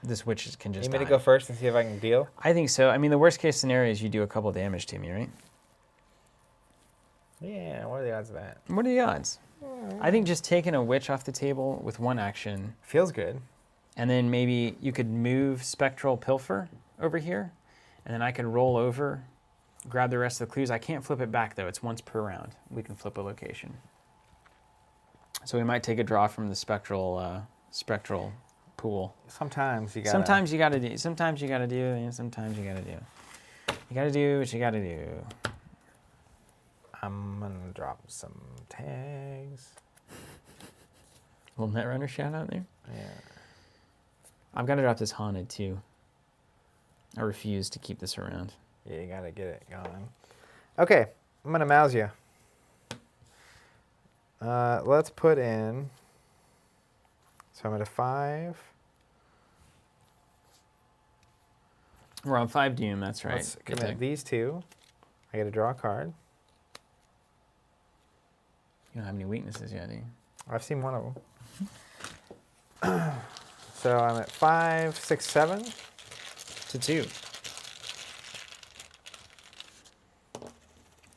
this witch can just you want me die. to go first and see if I can deal? I think so. I mean, the worst case scenario is you do a couple damage to me, right? Yeah, what are the odds of that? What are the odds? I think just taking a witch off the table with 1 action, Feels good. and then maybe you could move Spectral Pilfer over here, and then I could roll over, grab the rest of the clues. I can't flip it back, though. It's once per round. We can flip a location. So we might take a draw from the spectral pool. Sometimes you got. Sometimes you got to do. Sometimes you got to do. And sometimes you got to do. You got to do what you got to do. I'm gonna drop some tags. Little Netrunner shout out there. Yeah. I'm gonna drop this haunted too. I refuse to keep this around. Yeah, you gotta get it going. Okay, I'm gonna mouse you. Let's put in. So I'm at a 5. We're on 5 Doom. That's right. Let's Good commit thing. these 2. I get to draw a card. You don't have any weaknesses yet, do you? I've seen one of them. So I'm at 5, 6, 7. To 2.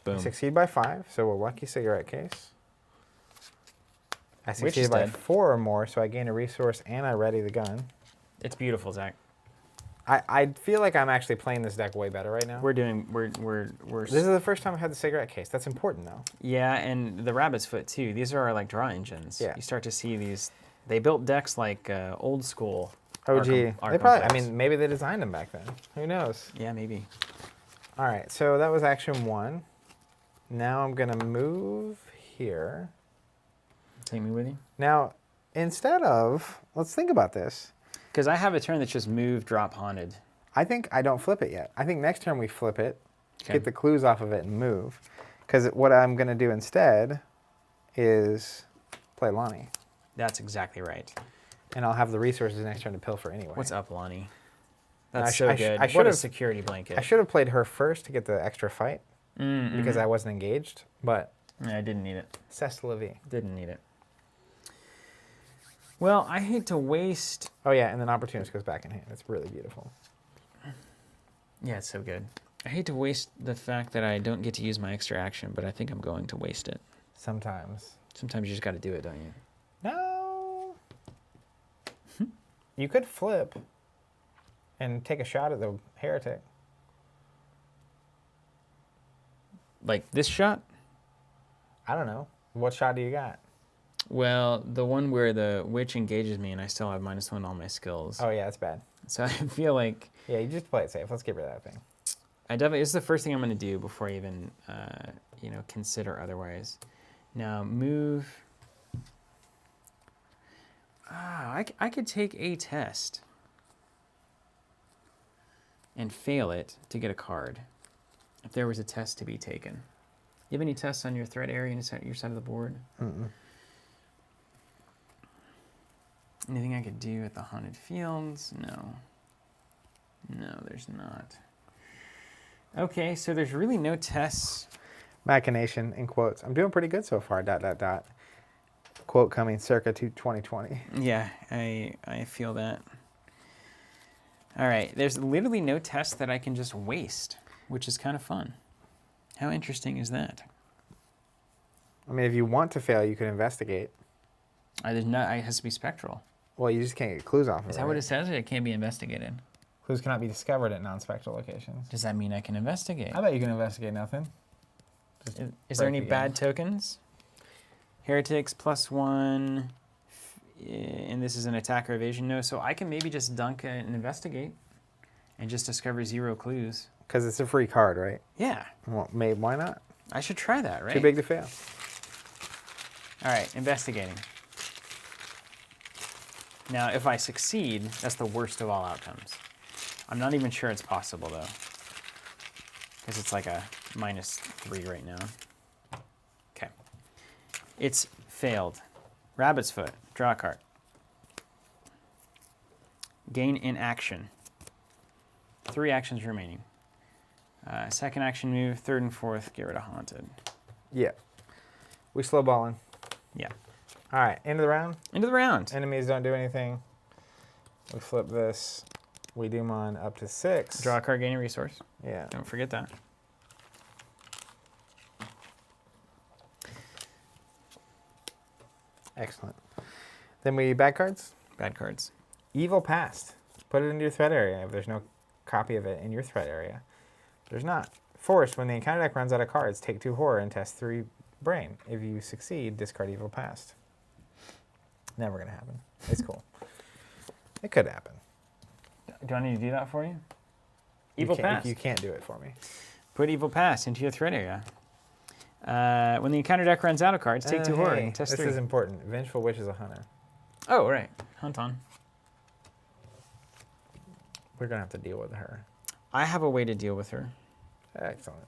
Boom. I succeed by 5, so a lucky cigarette case. I Witch is succeeded by dead. 4 or more, so I gain a resource and I ready the gun. It's beautiful, Zach. I feel like I'm actually playing this deck way better right now. We're This is the first time I've had the cigarette case. That's important, though. yeah, and the Rabbit's Foot too. These are our like draw engines. Yeah. You start to see these. They built decks like old school. OG. Arkham They probably. decks. I mean, maybe they designed them back then. Who knows? Yeah, maybe. All right. So that was action 1. Now I'm gonna move here. Take me with you. Now, instead of, let's think about this. Because I have a turn that's just move, drop, haunted. I think I don't flip it yet. I think next turn we flip it, Okay. get the clues off of it, and move. Because what I'm gonna do instead is play Lonnie, That's exactly right. and I'll have the resources next turn to pilfer anyway. What's up, Lonnie? And That's I sh- so I sh- good. I What a should've- security blanket. I should have played her first to get the extra fight because I wasn't engaged, but Yeah, I didn't need it. c'est la vie. Didn't need it. Well, I hate to waste. Oh yeah, and then opportunist goes back in hand. It's really beautiful. Yeah, it's so good. I hate to waste the fact that I don't get to use my extra action, but I think I'm going to waste it. Sometimes. Sometimes you just got to do it, don't you? No. You could flip and take a shot at the heretic. Like this shot? I don't know. What shot do you got? Well, the one where the witch engages me and I still have -1 on all my skills. Oh yeah, that's bad. So I feel like Yeah, you just play it safe. Let's get rid of that thing. I definitely. This is the first thing I'm going to do before I even, consider otherwise. Now move. I could take a test and fail it to get a card. If there was a test to be taken, You have any tests on your threat area and your side of the board? Mm-mm. Anything I could do at the haunted fields? No. No, there's not. Okay, so there's really no tests. Machination in quotes. I'm doing pretty good so far. ... Quote coming circa to 2020. Yeah, I feel that. All right, there's literally no test that I can just waste, which is kind of fun. How interesting is that? I mean, if you want to fail, you can investigate. There's not. It has to be spectral. Well, you just can't get clues off of it. Is that what it says? It can't be investigated. Clues cannot be discovered at non-spectral locations. Does that mean I can investigate? I bet you can investigate nothing. Is there any bad tokens? Heretics +1, and this is an attack or evasion. No, so I can maybe just dunk and investigate and just discover 0 clues. Because it's a free card, right? Yeah. Well, maybe, why not? I should try that, right? Too big to fail. All right, investigating. Now, if I succeed, that's the worst of all outcomes. I'm not even sure it's possible, though, because it's like a -3 right now. Okay. It's failed. Rabbit's Foot. Draw a card. Gain in action. 3 actions remaining. Second action move, third and fourth, get rid of Haunted. Yeah. We slow balling. Yeah. All right, end of the round. End of the round. Enemies don't do anything. We flip this. We doom on up to 6. Draw a card, gain a resource. Yeah. Don't forget that. Excellent. Then we bad cards. Bad cards. Evil Past. Put it into your threat area if there's no copy of it in your threat area. There's not. Forced, when the encounter deck runs out of cards, take 2 horror and test 3 brain. If you succeed, discard Evil Past. Never going to happen. It's cool. It could happen. Do I need to do that for you? Evil Past. You can't do it for me. Put Evil Past into your threat area. When the encounter deck runs out of cards, take 2 horror and test 3. This is important. Vengeful Witch is a hunter. Oh, right. Hunt on. We're going to have to deal with her. I have a way to deal with her. Excellent.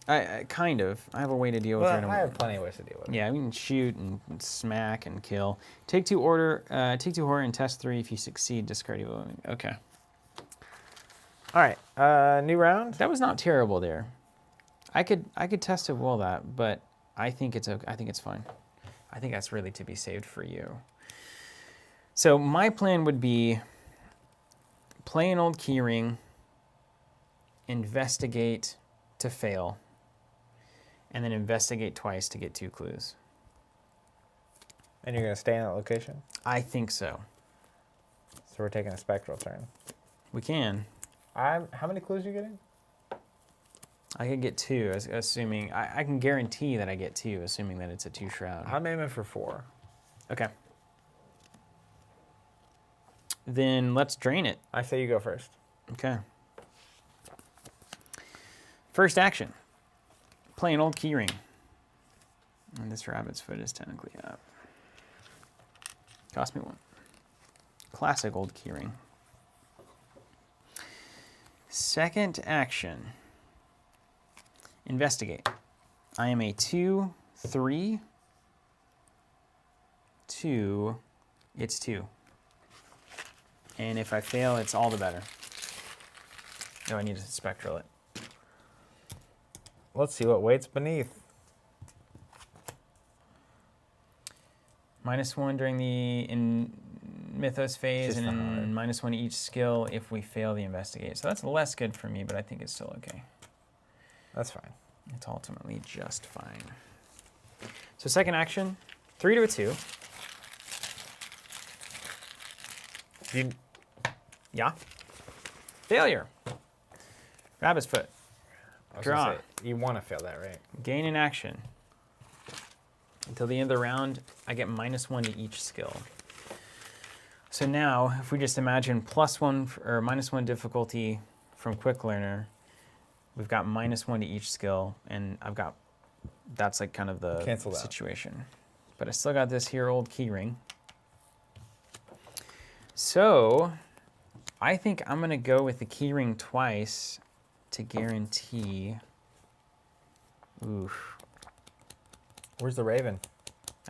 I kind of. I have a way to deal with her. I have plenty of ways to deal with her. Yeah, we can shoot and smack and kill. Take 2 horror and test 3. If you succeed, discard evil. Okay. All right. New round. That was not terrible there. I could test of will that, but I think it's okay. I think it's fine. I think that's really to be saved for you. So my plan would be play an old keyring, investigate to fail, and then investigate twice to get 2 clues. And you're going to stay in that location? I think so. So we're taking a spectral turn. We can. How many clues are you getting? I could get 2, assuming... I can guarantee that I get 2, assuming that it's a 2 shroud. I'm aiming for 4. Okay. Then let's drain it. I say you go first. Okay. First action. Play an old keyring. And this rabbit's foot is technically up. Cost me 1. Classic old keyring. Second action. Investigate. I am a 2, 3, 2. It's 2. And if I fail, it's all the better. Oh, I need to spectral it. Let's see what waits beneath. -1 during the Mythos phase, Just and -1 each skill if we fail the investigate. So that's less good for me, but I think it's still okay. That's fine. It's ultimately just fine. So second action, 3 to a 2. Yeah. Failure. Rabbit's foot. Draw. You want to fail that, right? Gain in action. Until the end of the round, I get -1 to each skill. So now, if we just imagine +1 or -1 difficulty from Quick Learner, we've got -1 to each skill, and that's like kind of the situation. But I still got this here old keyring. So I think I'm gonna go with the keyring twice to guarantee. Oof. Where's the Raven?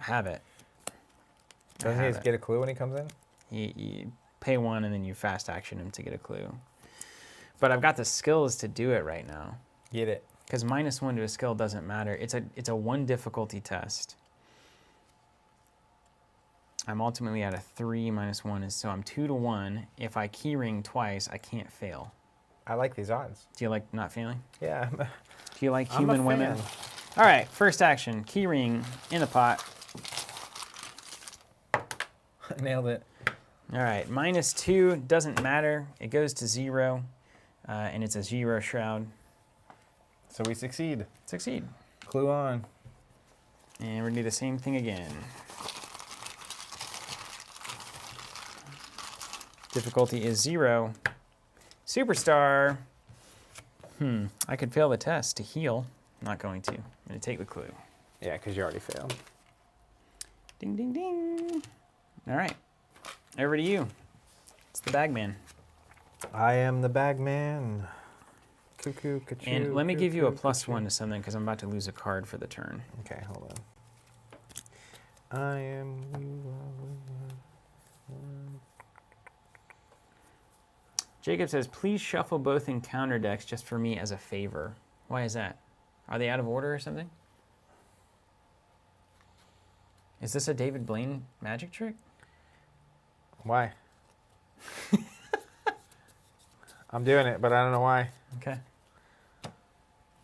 I have it. Doesn't he just get a clue when he comes in? You pay 1 and then you fast action him to get a clue. But I've got the skills to do it right now. Get it. Because -1 to a skill doesn't matter. It's a 1 difficulty test. I'm ultimately at a 3 -1 is so I'm 2 to 1. If I keyring twice, I can't fail. I like these odds. Do you like not failing? Yeah. Do you like I'm a human women? fan. All right, first action, keyring in the pot. Nailed it. All right, -2 doesn't matter. It goes to 0, and it's a 0 shroud. So we succeed. Succeed. Clue on. And we're gonna do the same thing again. Difficulty is 0. Superstar. I could fail the test to heal. I'm not going to. I'm gonna take the clue. Yeah, because you already failed. Ding, ding, ding. All right, over to you. It's the Bagman. I am the Bagman. Cuckoo, ka-choo, And let me give you a cuckoo, +1 ka-choo. to something because I'm about to lose a card for the turn. Okay, hold on. I am you. Jacob says, please shuffle both encounter decks just for me as a favor. Why is that? Are they out of order or something? Is this a David Blaine magic trick? Why? I'm doing it, but I don't know why. Okay.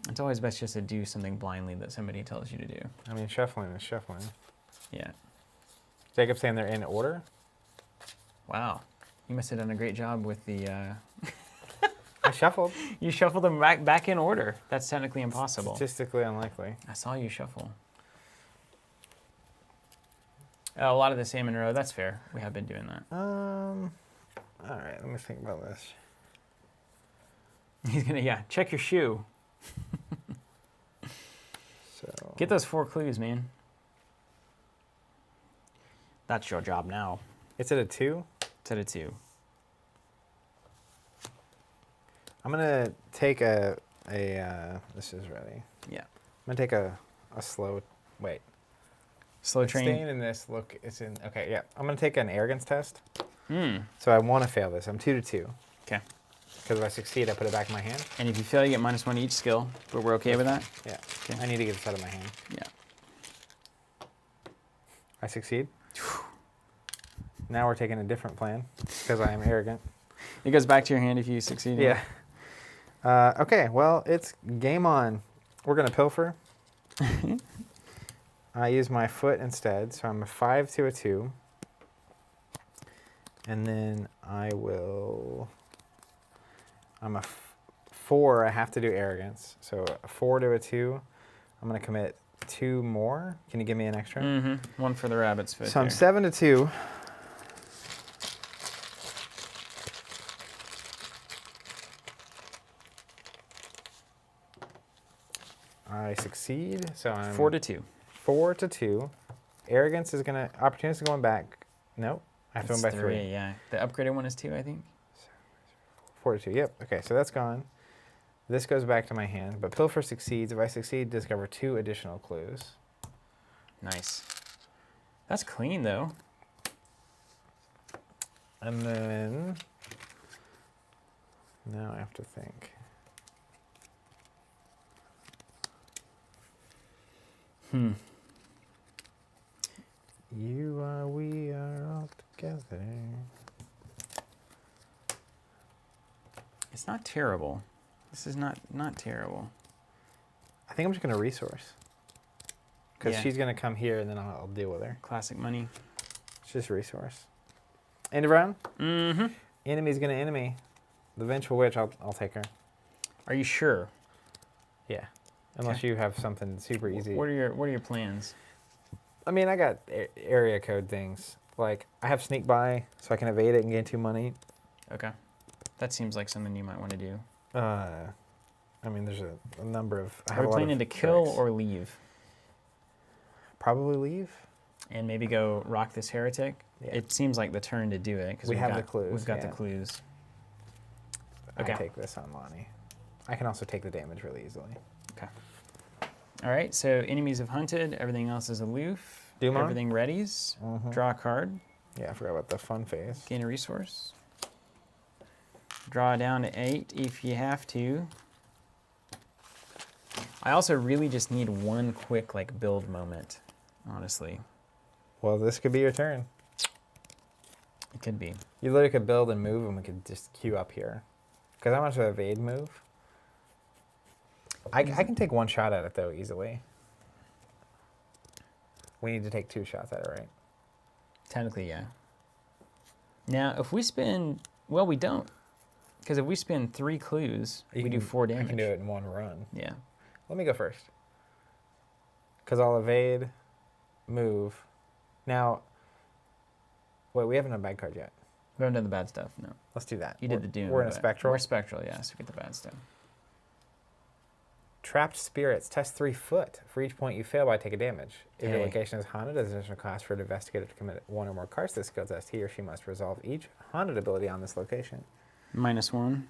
It's always best just to do something blindly that somebody tells you to do. I mean, shuffling is shuffling. Yeah. Jacob's saying they're in order. Wow. You must have done a great job with the... I shuffled. You shuffled them back in order. That's technically impossible. Statistically unlikely. I saw you shuffle. A lot of the same in a row. That's fair. We have been doing that. All right, let me think about this. He's gonna, yeah, check your shoe. So Get those 4 clues, man. That's your job now. it's at a 2. It's at a 2. I'm gonna take a this is ready. Yeah. I'm gonna take a slow, wait. Slow It's train. staying in this, look, it's in, okay, yeah. I'm gonna take an arrogance test. Hmm. So I wanna fail this, I'm 2 to 2. Okay. Because if I succeed, I put it back in my hand. And if you fail, you get -1 each skill. But we're okay with that? Yeah, Okay. I need to get this out of my hand. Yeah. I succeed. Now we're taking a different plan, because I am arrogant. It goes back to your hand if you succeed. Yeah. Okay, well, it's game on. We're gonna pilfer. I use my foot instead, so I'm a 5 to a 2. And then I will, I'm a 4, I have to do arrogance. So a 4 to a 2, I'm gonna commit 2 more. Can you give me an extra? Mm-hmm. 1 for the rabbit's foot. So I'm there. 7 to 2. I succeed, so I'm 4 to 2. 4 to 2. Arrogance is gonna, opportunity is going back. Nope, I have to It's win by 3. Yeah. The upgraded one is 2, I think. 4 to 2, yep. Okay, so that's gone. This goes back to my hand, but pilfer succeeds. If I succeed, discover 2 additional clues. Nice. That's clean, though. And then, now I have to think. You are, we are all together. It's not terrible. This is not terrible. I think I'm just going to resource. Because Yeah. she's going to come here and then I'll deal with her. Classic money. It's just resource. End of round? Mm-hmm. Enemy's going to enemy. The Vengeful Witch, I'll take her. Are you sure? Yeah. Unless Okay. you have something super easy. What are your plans? I mean, I got area code things. Like, I have sneak by, so I can evade it and gain 2 money. Okay. That seems like something you might want to do. I mean, there's a number of... I Are have we a lot planning of to kill tricks. or leave? Probably leave. And maybe go rock this heretic? Yeah. It seems like the turn to do it. 'Cause We we've have got, the clues, We've got yeah. the clues. I Okay. take this on Lonnie. I can also take the damage really easily. Okay. All right, so enemies have hunted. Everything else is aloof. Doom on? Everything readies. Draw a card. Yeah, I forgot about the fun phase. Gain a resource. Draw down to 8 if you have to. I also really just need one quick like build moment, honestly. Well, this could be your turn. It could be. You literally could build and move, and we could just queue up here. Because how much of evade move? I can take one shot at it, though, easily. We need to take 2 shots at it, right? Technically, yeah. Now, if we spend... Well, we don't. Because if we spend 3 clues, we do 4 damage. I can do it in one run. Yeah. Let me go first. Because I'll evade, move. Now, wait, we haven't done bad card yet. We haven't done the bad stuff, no. Let's do that. You did the Doom. We're in a but spectral. We're spectral, yeah, so we get the bad stuff. Trapped spirits. Test 3 foot. For each point you fail by, take a damage. If your Hey. location is haunted, as an additional cost for an investigator to commit 1 or more cards to the skill test, he or she must resolve each haunted ability on this location. -1.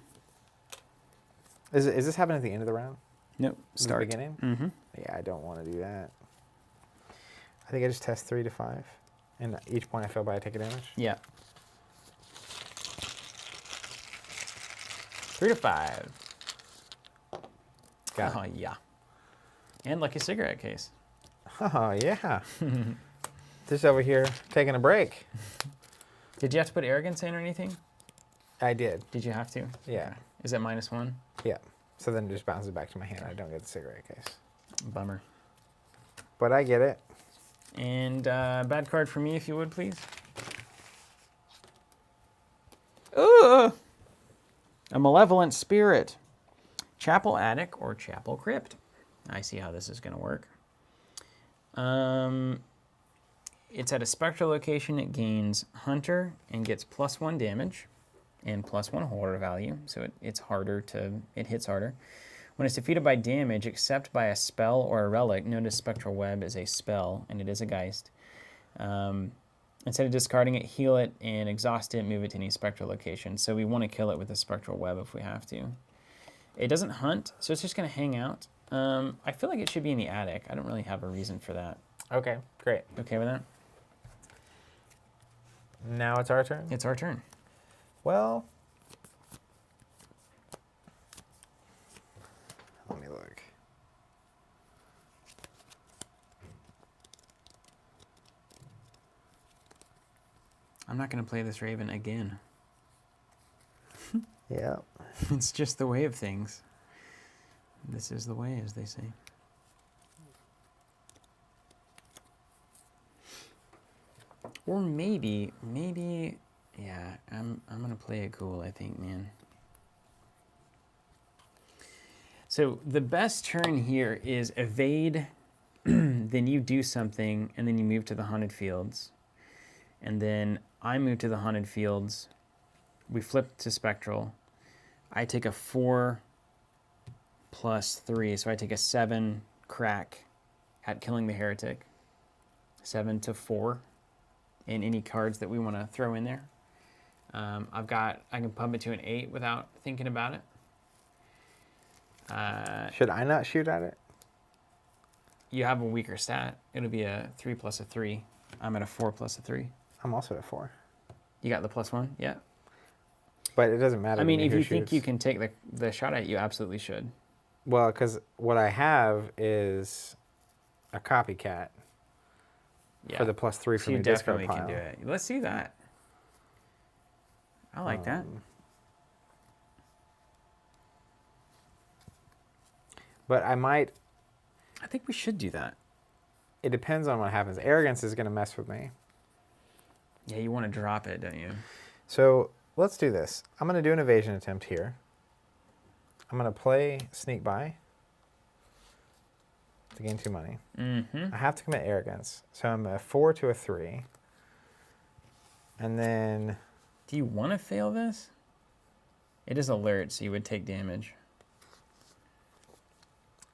Is this happening at the end of the round? Nope. The Start. beginning? Mm-hmm. Yeah, I don't want to do that. I think I just test 3 to 5. And each point I fail by, I take a damage. Yeah. 3 to 5. Got Oh, it. yeah. And lucky cigarette case. Oh, yeah. Just over here taking a break. Did you have to put arrogance in or anything? I did. Did you have to? Yeah. Okay. Is that -1? Yeah. So then it just bounces back to my hand. I don't get the cigarette case. Bummer. But I get it. And bad card for me, if you would, please. Ugh! A malevolent spirit. Chapel attic or chapel crypt. I see how this is going to work. It's at a spectral location. It gains hunter and gets +1 damage and +1 horror value. So it hits harder. When it's defeated by damage, except by a spell or a relic, notice Spectral Web is a spell, and it is a Geist. Instead of discarding it, heal it and exhaust it, move it to any spectral location. So we want to kill it with a Spectral Web if we have to. It doesn't hunt, so it's just going to hang out. I feel like it should be in the attic. I don't really have a reason for that. Okay, great. Okay with that? Now it's our turn? It's our turn. Well, let me look. I'm not going to play this Raven again. Yeah. It's just the way of things. This is the way, as they say. Or maybe, yeah, I'm gonna play it cool, I think, man. So the best turn here is evade, then you do something, and then you move to the haunted fields. And then I move to the haunted fields. We flip to spectral. I take a 4 + 3, so I take a 7 crack at killing the heretic. 7 to 4 in any cards that we want to throw in there. I can pump it to an 8 without thinking about it. Should I not shoot at it? You have a weaker stat. It'll be a 3 + a 3. I'm at a 4 + a 3. I'm also at 4. You got the +1? Yeah. But it doesn't matter. I mean, to me if who you think shoots. you can take the shot at it, you absolutely should. Well, because what I have is a copycat Yeah. for the +3 So from you your discard definitely pile. can do it. Let's see that. I like that. But I might. I think we should do that. It depends on what happens. Arrogance is going to mess with me. Yeah, you want to drop it, don't you? So let's do this. I'm going to do an evasion attempt here. I'm going to play sneak by to gain 2 money. Mm-hmm. I have to commit arrogance. So I'm a 4 to a 3. And then Do you want to fail this? It is alert, so you would take damage.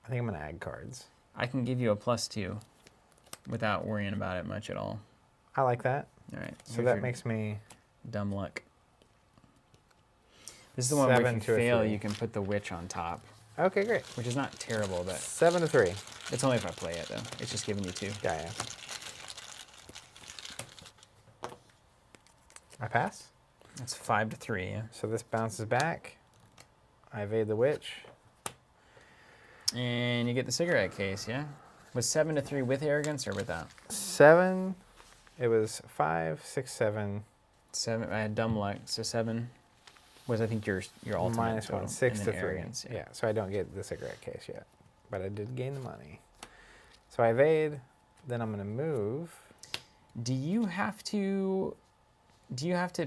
I think I'm going to add cards. I can give you a +2 without worrying about it much at all. I like that. All right. So here's that your makes me dumb luck. This is the one where 7 if to you a fail, 3. you can put the witch on top. Okay, great. which is not terrible, but 7-3. it's only if I play it, though. It's just giving you 2. Yeah, yeah. I pass. That's 5-3, yeah. So this bounces back. I evade the witch. And you get the cigarette case, yeah? Was 7-3 with arrogance or without? 7. It was 5, 6, 7. 7. I had dumb luck, so 7 was, I think, your ultimate Minus total, 1, 6 and to then 3. arrogance, Yeah, so I don't get the cigarette case yet. But I did gain the money. So I evade. Then I'm going to move. Do you have to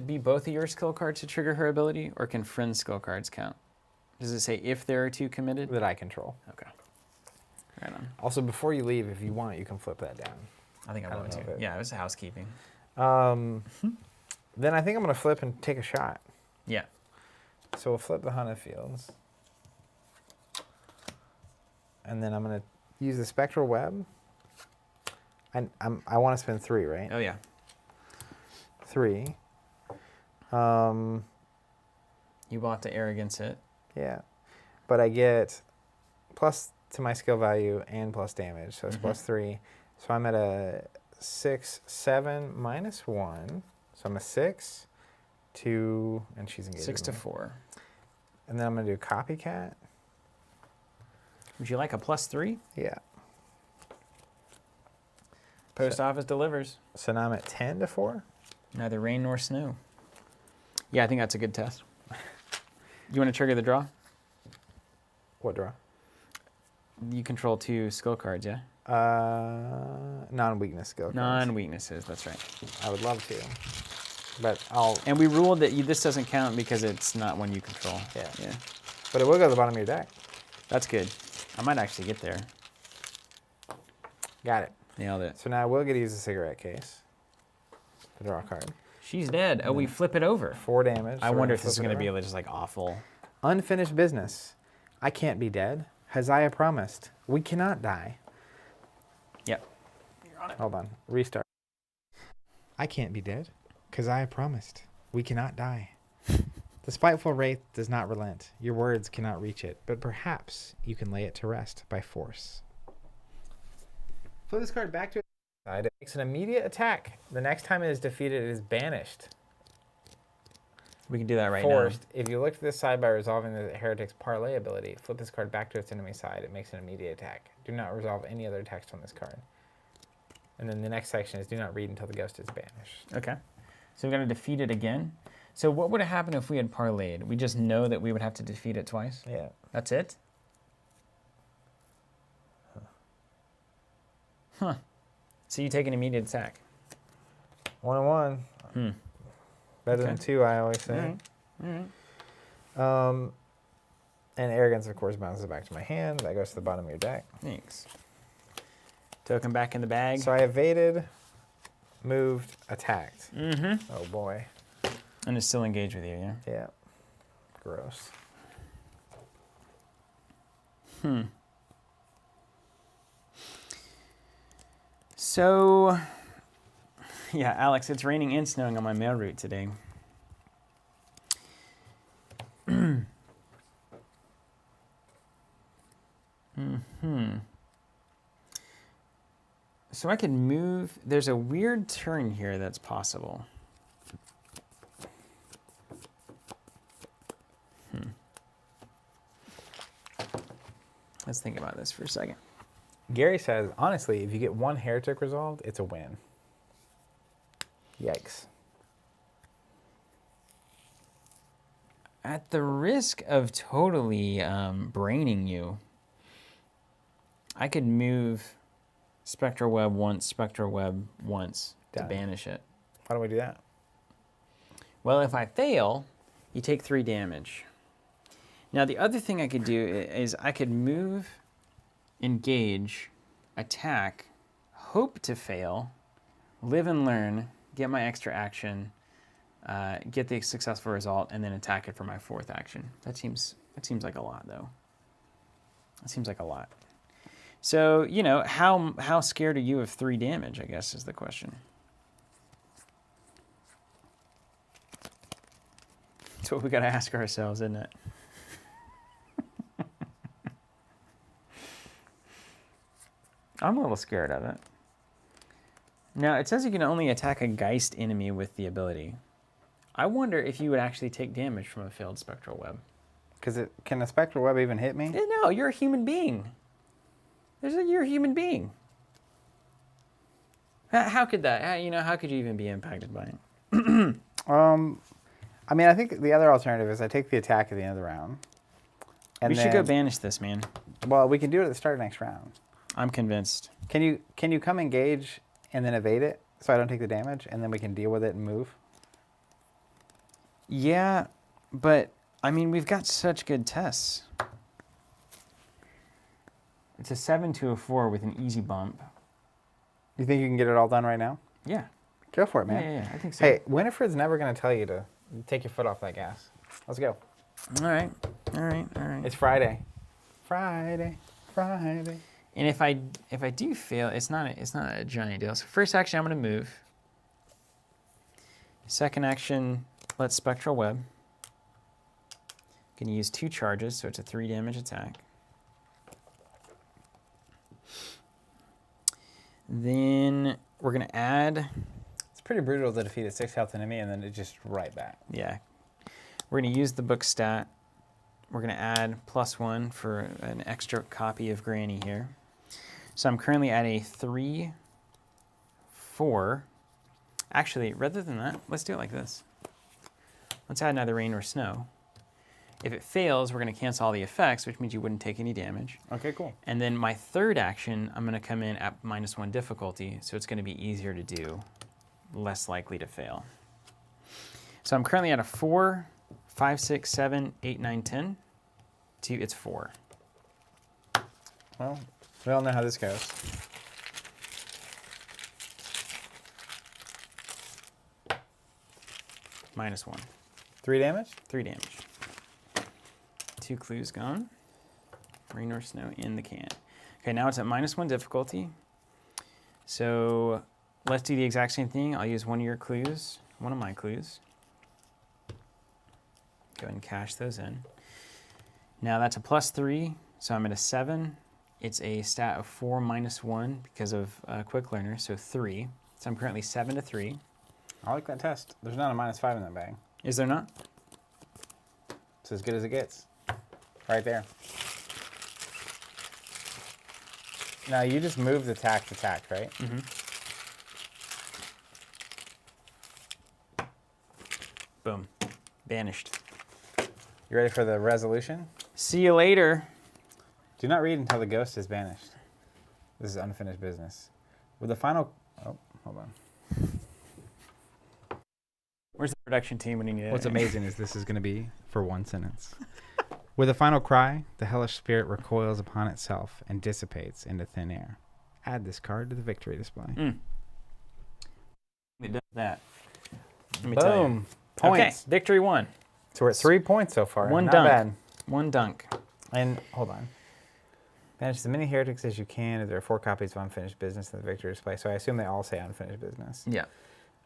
be both of your skill cards to trigger her ability, or can friend skill cards count? Does it say if there are 2 committed? That I control. Okay. Right on. Also, before you leave, if you want, you can flip that down. I think I don't want know to. if it- Yeah, it was housekeeping. Then I think I'm going to flip and take a shot. Yeah. So we'll flip the Haunted Fields. And then I'm going to use the Spectral Web. I want to spend 3, right? Oh, yeah. 3. You bought the arrogance hit. Yeah. But I get plus to my skill value and plus damage. So it's plus 3. So I'm at a 6, 7, minus 1. So I'm a 6, 2, and she's engaged. 6 to with me. 4. And then I'm going to do Copycat. Would you like a +3? Yeah. Post office delivers. So now I'm at 10 to 4. Neither rain nor snow. Yeah, I think that's a good test. You want to trigger the draw? What draw? You control 2 skill cards, yeah? Non-weakness skill cards. Non-weaknesses, that's right. I would love to. But I'll... And we ruled that this doesn't count because it's not one you control. Yeah. Yeah. But it will go to the bottom of your deck. That's good. I might actually get there. Got it. Nailed it. So now I will get to use the cigarette case to draw a card. She's dead. Oh, we flip it over. 4 damage. I so we're wonder gonna if this is flip going it to be around. just like awful. Unfinished business. I can't be dead. Hezekiah promised. We cannot die. Yep. You're on it. Hold on. Restart. I can't be dead. Keziah promised. We cannot die. The spiteful wraith does not relent. Your words cannot reach it, but perhaps you can lay it to rest by force. Flip this card back to its side. It makes an immediate attack. The next time it is defeated, it is banished. We can do that right Forced. If you look to this side by resolving the Heretic's Parlay ability, flip this card back to its enemy side. It makes an immediate attack. Do not resolve any other text on this card. And then the next section is do not read until the ghost is banished. now. Okay. So we're going to defeat it again. So what would have happened if we had parlayed? We just know that we would have to defeat it twice? Yeah. That's it? Huh. So you take an immediate attack. 1 and 1. Better than Okay. 2, I always say. All right. And arrogance, of course, bounces back to my hand. That goes to the bottom of your deck. Thanks. Token back in the bag. So I evaded, moved, attacked. Mm-hmm. Oh boy. And it's still engaged with you, yeah? Yeah. Gross. So, yeah, Alex, it's raining and snowing on my mail route today. So I could move. There's a weird turn here that's possible. Let's think about this for a second. Gary says, honestly, if you get 1 heretic resolved, it's a win. Yikes. At the risk of totally braining you, I could move Spectral Web once to Done. banish it. Why don't we do that? Well, if I fail, you take 3 damage. Now, the other thing I could do is I could move, engage, attack, hope to fail, live and learn, get my extra action, get the successful result, and then attack it for my 4th action. That seems like a lot, though. That seems like a lot. So, you know, how scared are you of 3 damage, I guess, is the question. That's what we got to ask ourselves, isn't it? I'm a little scared of it. Now, it says you can only attack a Geist enemy with the ability. I wonder if you would actually take damage from a failed Spectral Web. Because can a Spectral Web even hit me? No, you're a human being. You're a human being. How could that? How could you even be impacted by it? I mean, I think the other alternative is I take the attack at the end of the round. And We should go banish this, man. Well, we can do it at the start of next round. I'm convinced. Can you come engage and then evade it so I don't take the damage, and then we can deal with it and move? Yeah, but, I mean, we've got such good tests. It's a 7 to a 4 with an easy bump. You think you can get it all done right now? Yeah. Go for it, man. Yeah, I think so. Hey, Winifred's never going to tell you to take your foot off that gas. Let's go. All right. It's Friday. Friday. And if I do fail, it's not a giant deal. So first action, I'm going to move. Second action, let's Spectral Web. Going to use 2 charges, so it's a 3 damage attack. Then we're going to add... It's pretty brutal to defeat a 6 health enemy and then it just right back. Yeah. We're going to use the book stat. We're going to add +1 for an extra copy of Granny here. So I'm currently at a 3, 4. Actually, rather than that, let's do it like this. Let's add another rain or snow. If it fails, we're going to cancel all the effects, which means you wouldn't take any damage. Okay, cool. And then my third action, I'm going to come in at -1 difficulty, so it's going to be easier to do, less likely to fail. So I'm currently at a 4, 5, 6, 7, 8, 9, 10. It's 4. Well, we all know how this goes. -1. 3 damage? 3 damage. 2 clues gone. Rain or snow in the can. Okay, now it's at -1 difficulty. So let's do the exact same thing. I'll use one of your clues, one of my clues. Go ahead and cash those in. Now that's a +3, so I'm at a 7. It's a stat of 4 -1 because of Quick Learner, so 3. So I'm currently 7 to 3. I like that test. There's not a -5 in that bag. Is there not? It's as good as it gets. Right there. Now you just moved the tax attack, right? Mm-hmm. Boom. Banished. You ready for the resolution? See you later. Do not read until the ghost is banished. This is unfinished business. With the final... Oh, hold on. Where's the production team when you need it? What's amazing is this is going to be for one sentence. With a final cry, the hellish spirit recoils upon itself and dissipates into thin air. Add this card to the victory display. It does that. Let me tell you. Boom. Points. Okay, victory 1. So we're at 3 points so far. One Not dunk. bad. 1 dunk. And hold on. Banish as many heretics as you can if there are 4 copies of unfinished business in the victory display. So I assume they all say unfinished business. Yeah.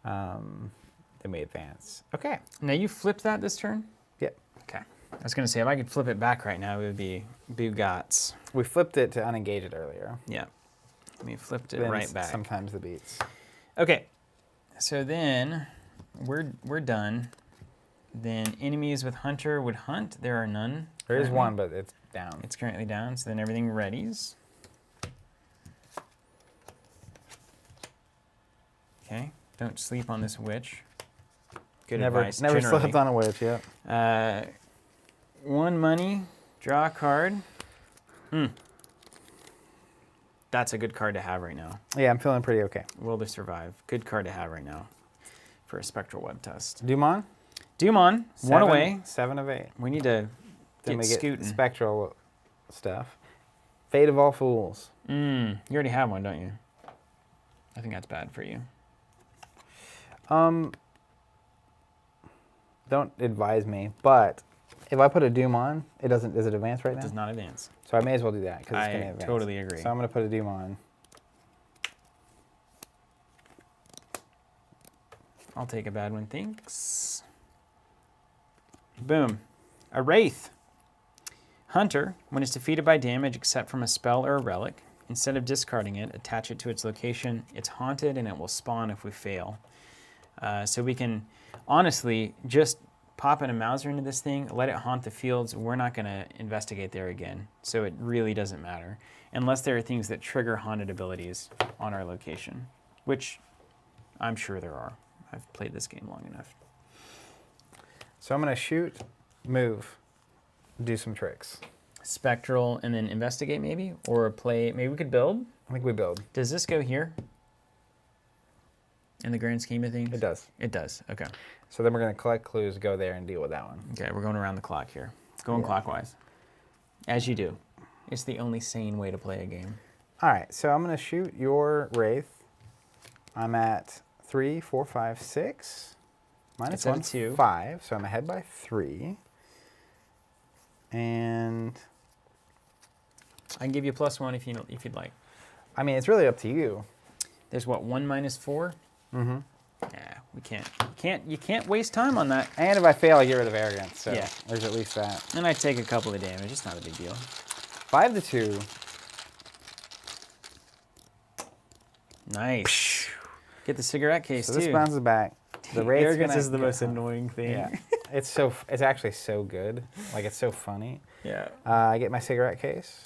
Then we advance. Okay. Now you flipped that this turn? Yep. Okay. I was going to say, if I could flip it back right now, it would be Bugats. We flipped it to unengage it earlier. Yeah. We flipped it Then right back. Sometimes the beats. Okay. So then we're done. Then enemies with Hunter would hunt. There are none. There is currently. one, but it's down. It's currently down. So then everything readies. Okay. Don't sleep on this witch. Good advice. Never generally. slept on a witch yet. 1 money, draw a card. That's a good card to have right now. Yeah, I'm feeling pretty okay. Will to survive. Good card to have right now for a Spectral Web test. Dumon? Dumon, 1 away. 7 of 8. We need to Then get we get scooting. spectral stuff. Fate of all fools. You already have one, don't you? I think that's bad for you. Don't advise me, but if I put a Doom on, it doesn't. Does it advance right It now? does not advance. So I may as well do that because it's going to I advance. totally agree. So I'm going to put a Doom on. I'll take a bad one, thanks. Boom. A Wraith. Hunter, when it's defeated by damage except from a spell or a relic, instead of discarding it, attach it to its location. It's haunted and it will spawn if we fail. So we can honestly just pop in a Mauser into this thing, let it haunt the fields. We're not going to investigate there again. So it really doesn't matter. Unless there are things that trigger haunted abilities on our location, which I'm sure there are. I've played this game long enough. So I'm going to shoot, move, do some tricks. Spectral and then investigate maybe? Or play, maybe we could build? I think we build. Does this go here? In the grand scheme of things? It does. It does, okay. So then we're going to collect clues, go there, and deal with that one. Okay, we're going around the clock here. Going clockwise. As you do. It's the only sane way to play a game. All right, so I'm going to shoot your Wraith. I'm at 3, 4, 5, 6. Minus It's at 1, 2. 5. So I'm ahead by 3. And I can give you a +1 if you'd like. I mean, it's really up to you. There's what, 1 minus 4? Mm-hmm. Yeah, we can't. You can't waste time on that. And if I fail, I get rid of arrogance. So Yeah. there's at least that. And I take a couple of damage. It's not a big deal. 5 to 2. Nice. Get the cigarette case So too. this bounces back. The Wraith's Arrogance gonna is the get most hung. annoying thing. Yeah, it's actually so good. Like, it's so funny. Yeah. I get my cigarette case.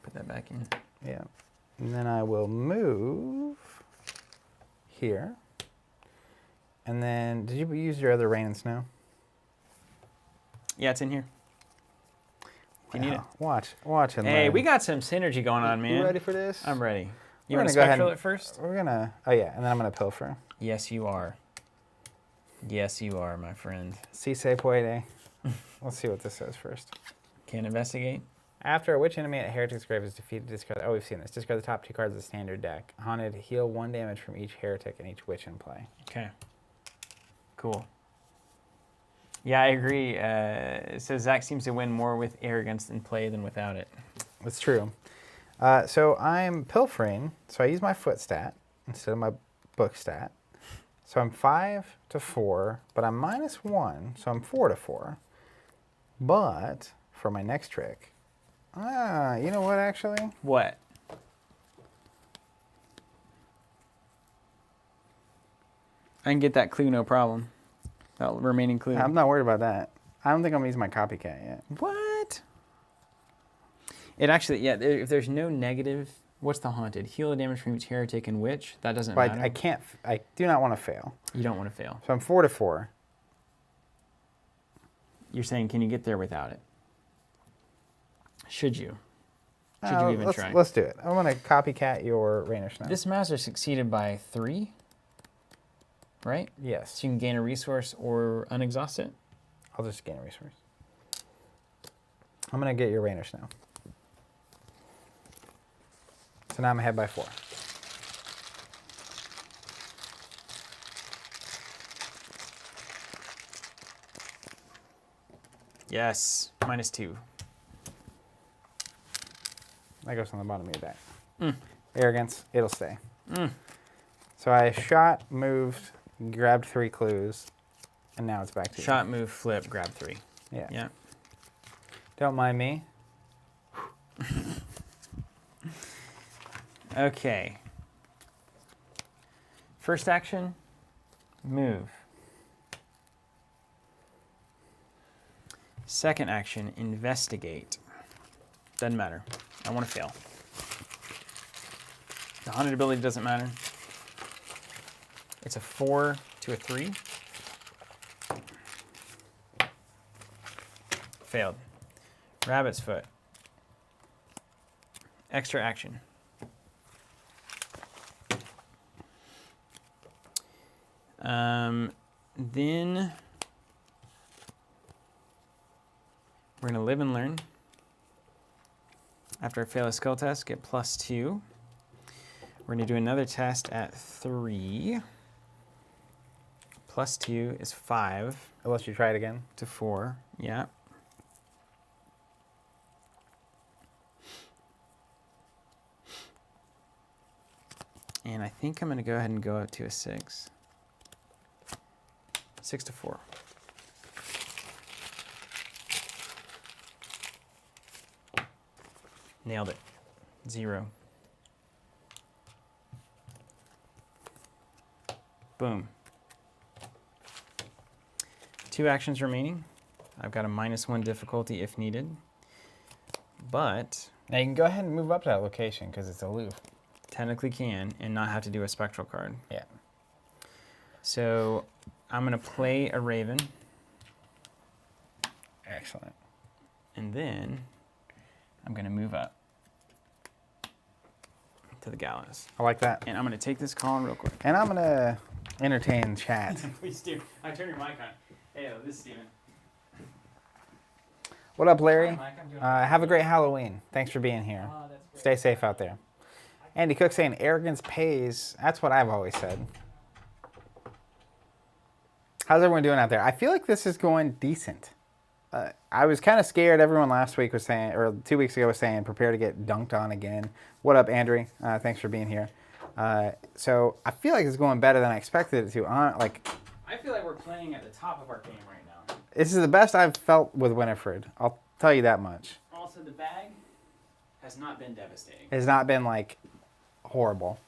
Put that back in. Yeah, and then I will move here. And then, did you use your other rain and snow? Yeah, it's in here. If you need it. Watch and Hey, learn. we got some synergy going on, man. You ready for this? I'm ready. You We're want to gonna go ahead spectral and- it first? We're gonna. Oh yeah, and then I'm gonna pilfer. Yes, you are. Yes, you are, my friend. Si se puede. Let's see what this says first. Can investigate. After a witch enemy at Heretic's Grave is defeated, discard. Oh, we've seen this. Discard the top 2 cards of the standard deck. Haunted, heal 1 damage from each heretic and each witch in play. Okay. Cool. Yeah, I agree. It says Zach seems to win more with arrogance in play than without it. It's true. So I'm pilfering, so I use my foot stat instead of my book stat. So I'm 5 to 4, but I'm -1, so I'm 4 to 4. But for my next trick, you know what actually? What? I can get that clue, no problem. That remaining clue. I'm not worried about that. I don't think I'm gonna use my copycat yet. What? It actually, yeah, if there's no negative, what's the haunted? Heal the damage from each heretic and witch? That doesn't But matter. I can't. I do not want to fail. You don't want to fail. So I'm 4 to 4. You're saying, can you get there without it? Should you? Should you even try? Let's do it. I'm gonna copycat your Rain or Snow. This Mauser succeeded by 3, right? Yes. So you can gain a resource or unexhaust it? I'll just gain a resource. I'm gonna get your Rain or Snow. So now I'm ahead by 4. Yes. -2. That goes on the bottom of your deck. Mm. Arrogance, it'll stay. Mm. So I shot, moved, grabbed 3 clues, and now it's back to Shot, move, flip, grab 3. you. Yeah. Yeah. Don't mind me. Okay. First action, move. Second action, investigate. Doesn't matter. I want to fail. The haunted ability doesn't matter. It's a 4 to a 3. Failed. Rabbit's foot. Extra action. Then we're gonna live and learn. After I fail a skill test, get +2. We're gonna do another test at 3. +2 is 5 Unless you try it again. to 4. Yeah. And I think I'm gonna go ahead and go up to a 6. 6 to 4. Nailed it. 0. Boom. 2 actions remaining. I've got a -1 difficulty if needed. But Now you can go ahead and move up to that location because it's aloof. technically can and not have to do a spectral card. Yeah. So I'm going to play a Raven. Excellent. And then I'm going to move up to the gallows. I like that. And I'm going to take this call real quick. And I'm going to entertain chat. Please do. I turn your mic on. Hey, this is Steven. What up, Larry? Hi, Mike. I'm doing Have a great Halloween. Thanks for being here. that's great. Stay safe out there. Andy Cook saying arrogance pays. That's what I've always said. How's everyone doing out there? I feel like this is going decent. I was kind of scared. Everyone last week was saying, or 2 weeks ago was saying, prepare to get dunked on again. What up, Andrew? Thanks for being here. So I feel like it's going better than I expected it to. I feel like we're playing at the top of our game right now. This is the best I've felt with Winifred. I'll tell you that much. Also, the bag has not been devastating. It's not been like horrible.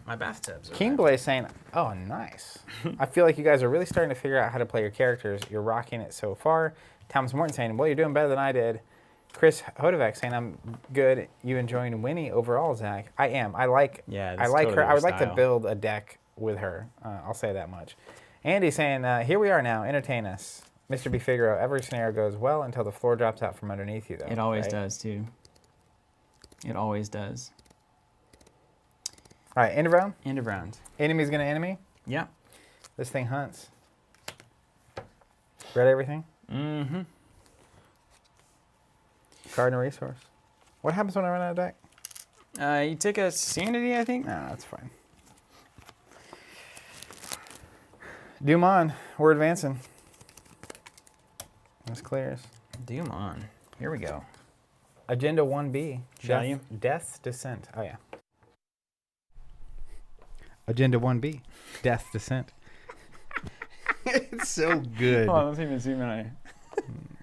My bathtubs are King Blaze saying, oh, nice. I feel like you guys are really starting to figure out how to play your characters. You're rocking it so far. Thomas Morton saying, well, you're doing better than I did. Chris Hodovec saying, I'm good. You enjoying Winnie overall, Zach? I am. I like Yeah, I that's like totally her. I your would like to style. build a deck with her. I'll say that much. Andy saying, here we are now. Entertain us. Mr. B. Figaro, every scenario goes well until the floor drops out from underneath you, though. It always right? does, too. It always does. All right, end of round. End of round. Enemy's going to enemy. Yeah. This thing hunts. Read everything? Mm-hmm. Card and a resource. What happens when I run out of deck? You take a sanity, I think. No, that's fine. Doom on. We're advancing. This clears. Doom on. Here we go. Agenda 1B. Shall you? Death's Descent. Oh, yeah. Agenda 1B. Death's Descent. It's so good. Hold on, let's even zoom in on it.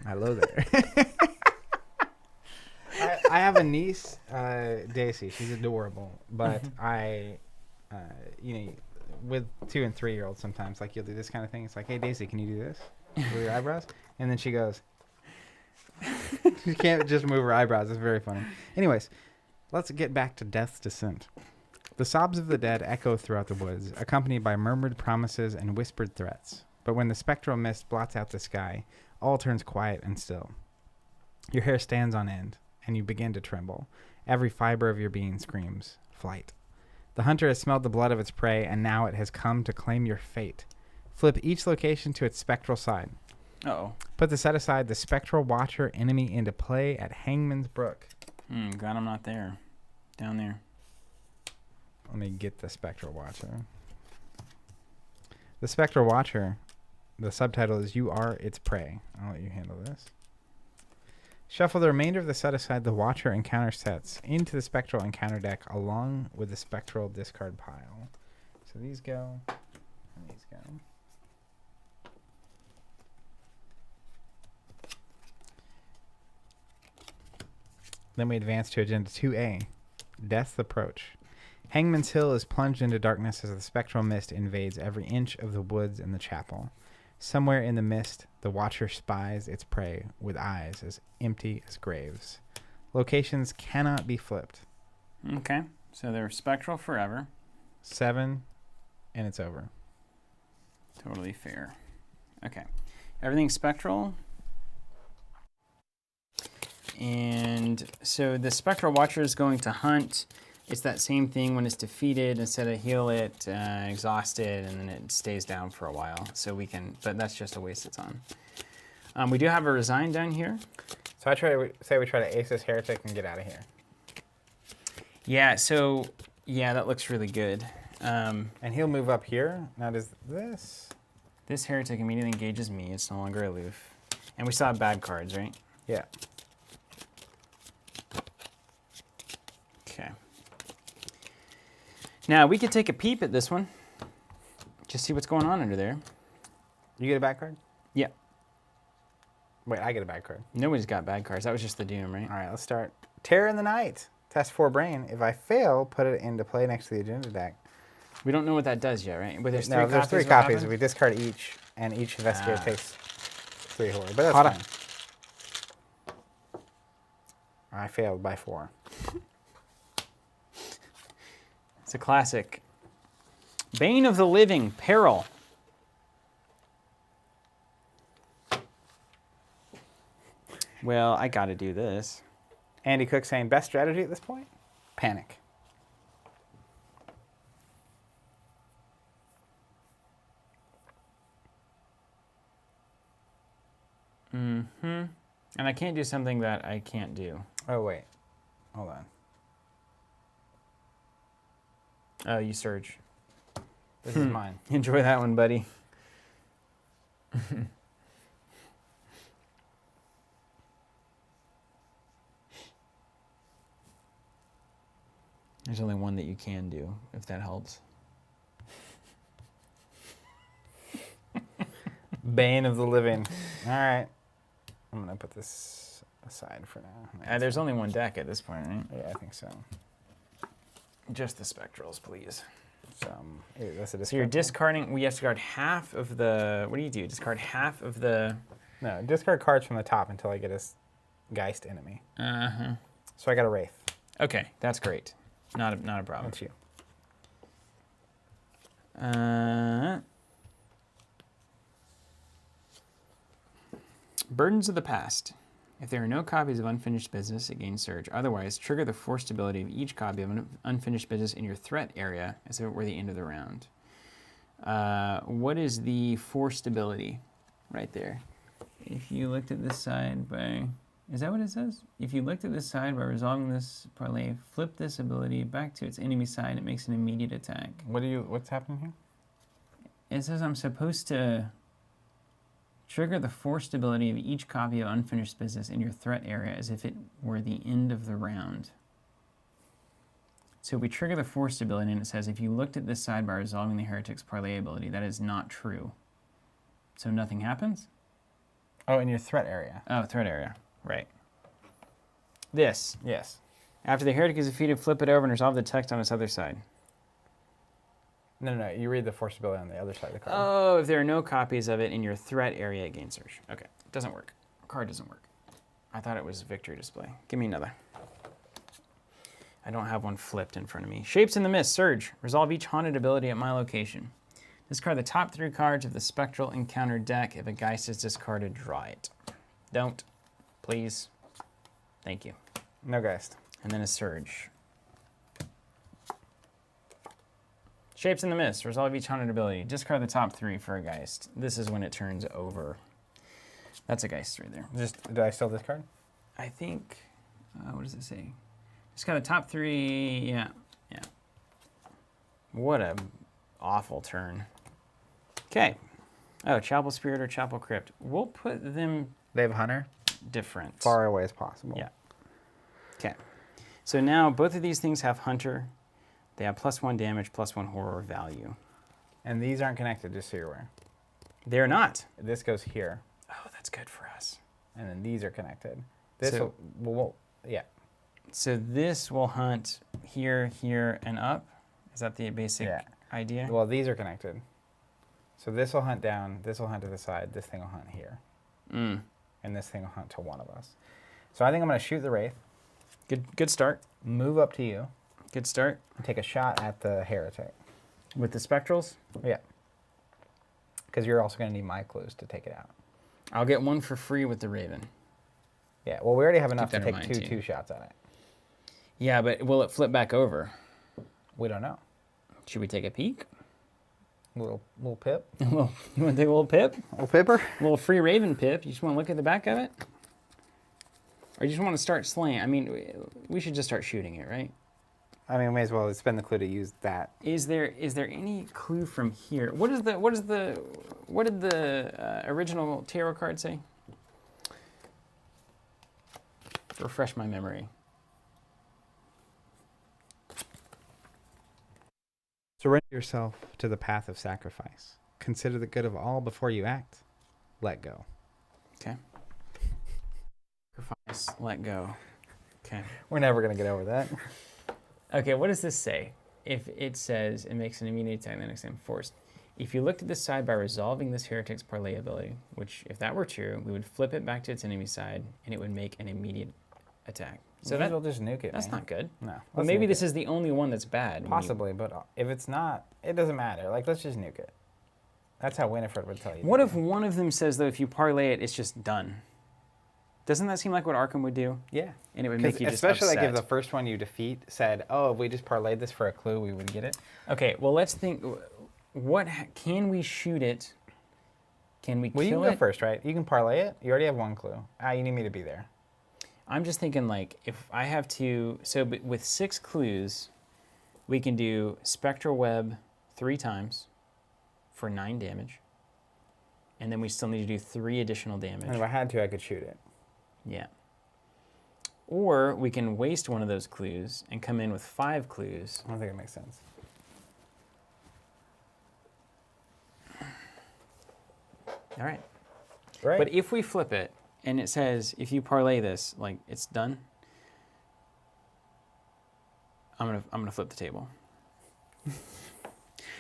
Hello there. I have a niece, Daisy. She's adorable, but with 2 and 3 year olds sometimes, like you'll do this kind of thing. It's like, hey Daisy, can you do this with your eyebrows? And then she goes, she can't just move her eyebrows. It's very funny. Anyways, let's get back to Death's Descent. The sobs of the dead echo throughout the woods, accompanied by murmured promises and whispered threats. But when the spectral mist blots out the sky, all turns quiet and still. Your hair stands on end, and you begin to tremble. Every fiber of your being screams, flight. The hunter has smelled the blood of its prey, and now it has come to claim your fate. Flip each location to its spectral side. Uh-oh. Put the set aside the spectral watcher enemy into play at Hangman's Brook. Glad I'm not there. Down there. Let me get the spectral watcher. The spectral watcher, the subtitle is You Are Its Prey. I'll let you handle this. Shuffle the remainder of the set aside the watcher encounter sets into the spectral encounter deck along with the spectral discard pile. So these go, and these go. Then we advance to Agenda 2A, Death's Approach. Hangman's Hill is plunged into darkness as the spectral mist invades every inch of the woods and the chapel. Somewhere in the mist, the watcher spies its prey with eyes as empty as graves. Locations cannot be flipped. Okay. So they're spectral forever. 7, and it's over. Totally fair. Okay. Everything's spectral. And so the spectral watcher is going to hunt. It's that same thing when it's defeated. Instead of heal it, exhaust it, and then it stays down for a while. So we can, but that's just a waste of time. We do have a resign down here. So we try to ace this heretic and get out of here. Yeah, so, yeah, that looks really good. And he'll move up here. Now does this? This heretic immediately engages me. It's no longer aloof. And we still have bad cards, right? Yeah. Okay. Now, we could take a peep at this one. Just see what's going on under there. You get a bad card? Yeah. Wait, I get a bad card. Nobody's got bad cards. That was just the Doom, right? All right, let's start Terror in the Night. Test 4 brain. If I fail, put it into play next to the agenda deck. We don't know what that does yet, right? But there's No, three there's copies. 3 copies. We discard each, and each investigator takes 3 horror. But that's Hold on. fine. I failed by 4. It's a classic. Bane of the Living, Peril. Well, I got to do this. Andy Cook saying, best strategy at this point? Panic. Mm-hmm. And I can't do something that I can't do. Oh, wait. Hold on. Oh, you surge. This is mine. Enjoy that one, buddy. There's only one that you can do, if that helps. Bane of the Living. All right. I'm going to put this aside for now. There's only one deck at this point, right? Yeah, I think so. Just the Spectrals, please. That's a So you're discard. discarding, we have to discard half of the, what do you do? Discard half of the... No, discard cards from the top until I get a Geist enemy. Uh-huh. So I got a Wraith. Okay, that's great. Not a problem. That's you. Burdens of the Past. If there are no copies of Unfinished Business, it gains Surge. Otherwise, trigger the forced ability of each copy of Unfinished Business in your threat area as if it were the end of the round. What is the forced ability? Right there. If you looked at this side by... Is that what it says? If you looked at this side by resolving this parlay, flip this ability back to its enemy side, it makes an immediate attack. What's happening here? It says I'm supposed to trigger the forced ability of each copy of Unfinished Business in your threat area as if it were the end of the round. So we trigger the forced ability and it says if you looked at this side by resolving the Heretic's parlay ability, that is not true. So nothing happens? Oh, in your threat area. Oh, threat area. Right. This. Yes. After the Heretic is defeated, flip it over and resolve the text on its other side. No. You read the force ability on the other side of the card. Oh, if there are no copies of it in your threat area, it gains Surge. Okay, doesn't work. Card doesn't work. I thought it was victory display. Give me another. I don't have one flipped in front of me. Shapes in the Mist, Surge. Resolve each haunted ability at my location. Discard the top 3 cards of the Spectral Encounter deck. If a Geist is discarded, draw it. Don't. Please. Thank you. No Geist. And then a Surge. Shapes in the Mist. Resolve each haunted ability. Discard the top 3 for a Geist. This is when it turns over. That's a Geist right there. Did I still discard? I think, what does it say? Discard the top 3, yeah. What a awful turn. Okay. Oh, Chapel Spirit or Chapel Crypt. We'll put them They have Hunter. different. Far away as possible. Yeah. Okay. So now both of these things have Hunter. They have +1 damage, +1 horror value. And these aren't connected, just so you're aware. They're not. This goes here, Oh, that's good for us. and then these are connected. This So- yeah. So this will hunt here, here, and up. Is that the basic Yeah. idea? Well, these are connected. So this will hunt down, this will hunt to the side, this thing will hunt here, Mm. and this thing will hunt to one of us. So I think I'm going to shoot the Wraith, Good start. move up to you, Good start. and take a shot at the Heretic. With the Spectrals, Yeah. Because you're also going to need my clues to take it out. I'll get one for free with the Raven. Yeah, well, we already have enough that to in take mind, two too. shots at it. Yeah, but will it flip back over? We don't know. Should we take a peek? Little pip. You want to take a little pip? Little pipper. A little free Raven pip. You just want to look at the back of it? Or you just want to start slaying? I mean, we should just start shooting it, right? I mean, we may as well spend the clue to use that. Is there any clue from here? What did the original tarot card say? Refresh my memory. Surrender yourself to the path of sacrifice. Consider the good of all before you act. Let go. Okay. Sacrifice, let go. Okay. We're never going to get over that. Okay, what does this say? If it says it makes an immediate attack the next time forced. If you looked at this side by resolving this heretic's parlay ability, which if that were true, we would flip it back to its enemy side and it would make an immediate attack. So Maybe we'll just nuke it. that's man. not good. No. Well, let's maybe nuke this it. is the only one that's bad. Possibly, but if it's not, it doesn't matter. Like, let's just nuke it. That's how Winifred would tell you. What if one of them says, though, if you parlay it, it's just done? Doesn't that seem like what Arkham would do? Yeah. And it would make you just especially upset. like if the first one you defeat said, "Oh, if we just parlayed this for a clue, we would get it." Okay, well, let's think. Can we shoot it? Can we Well, you kill can go it? first, right? You can parlay it. You already have one clue. You need me to be there. I'm just thinking, like, if I have to... So with 6 clues, we can do Spectral Web 3 times for 9 damage. And then we still need to do 3 additional damage. And if I had to, I could shoot it. Yeah. Or we can waste one of those clues and come in with 5 clues. I don't think it makes sense. All right. Right. But if we flip it and it says, if you parlay this, like, it's done, I'm gonna flip the table.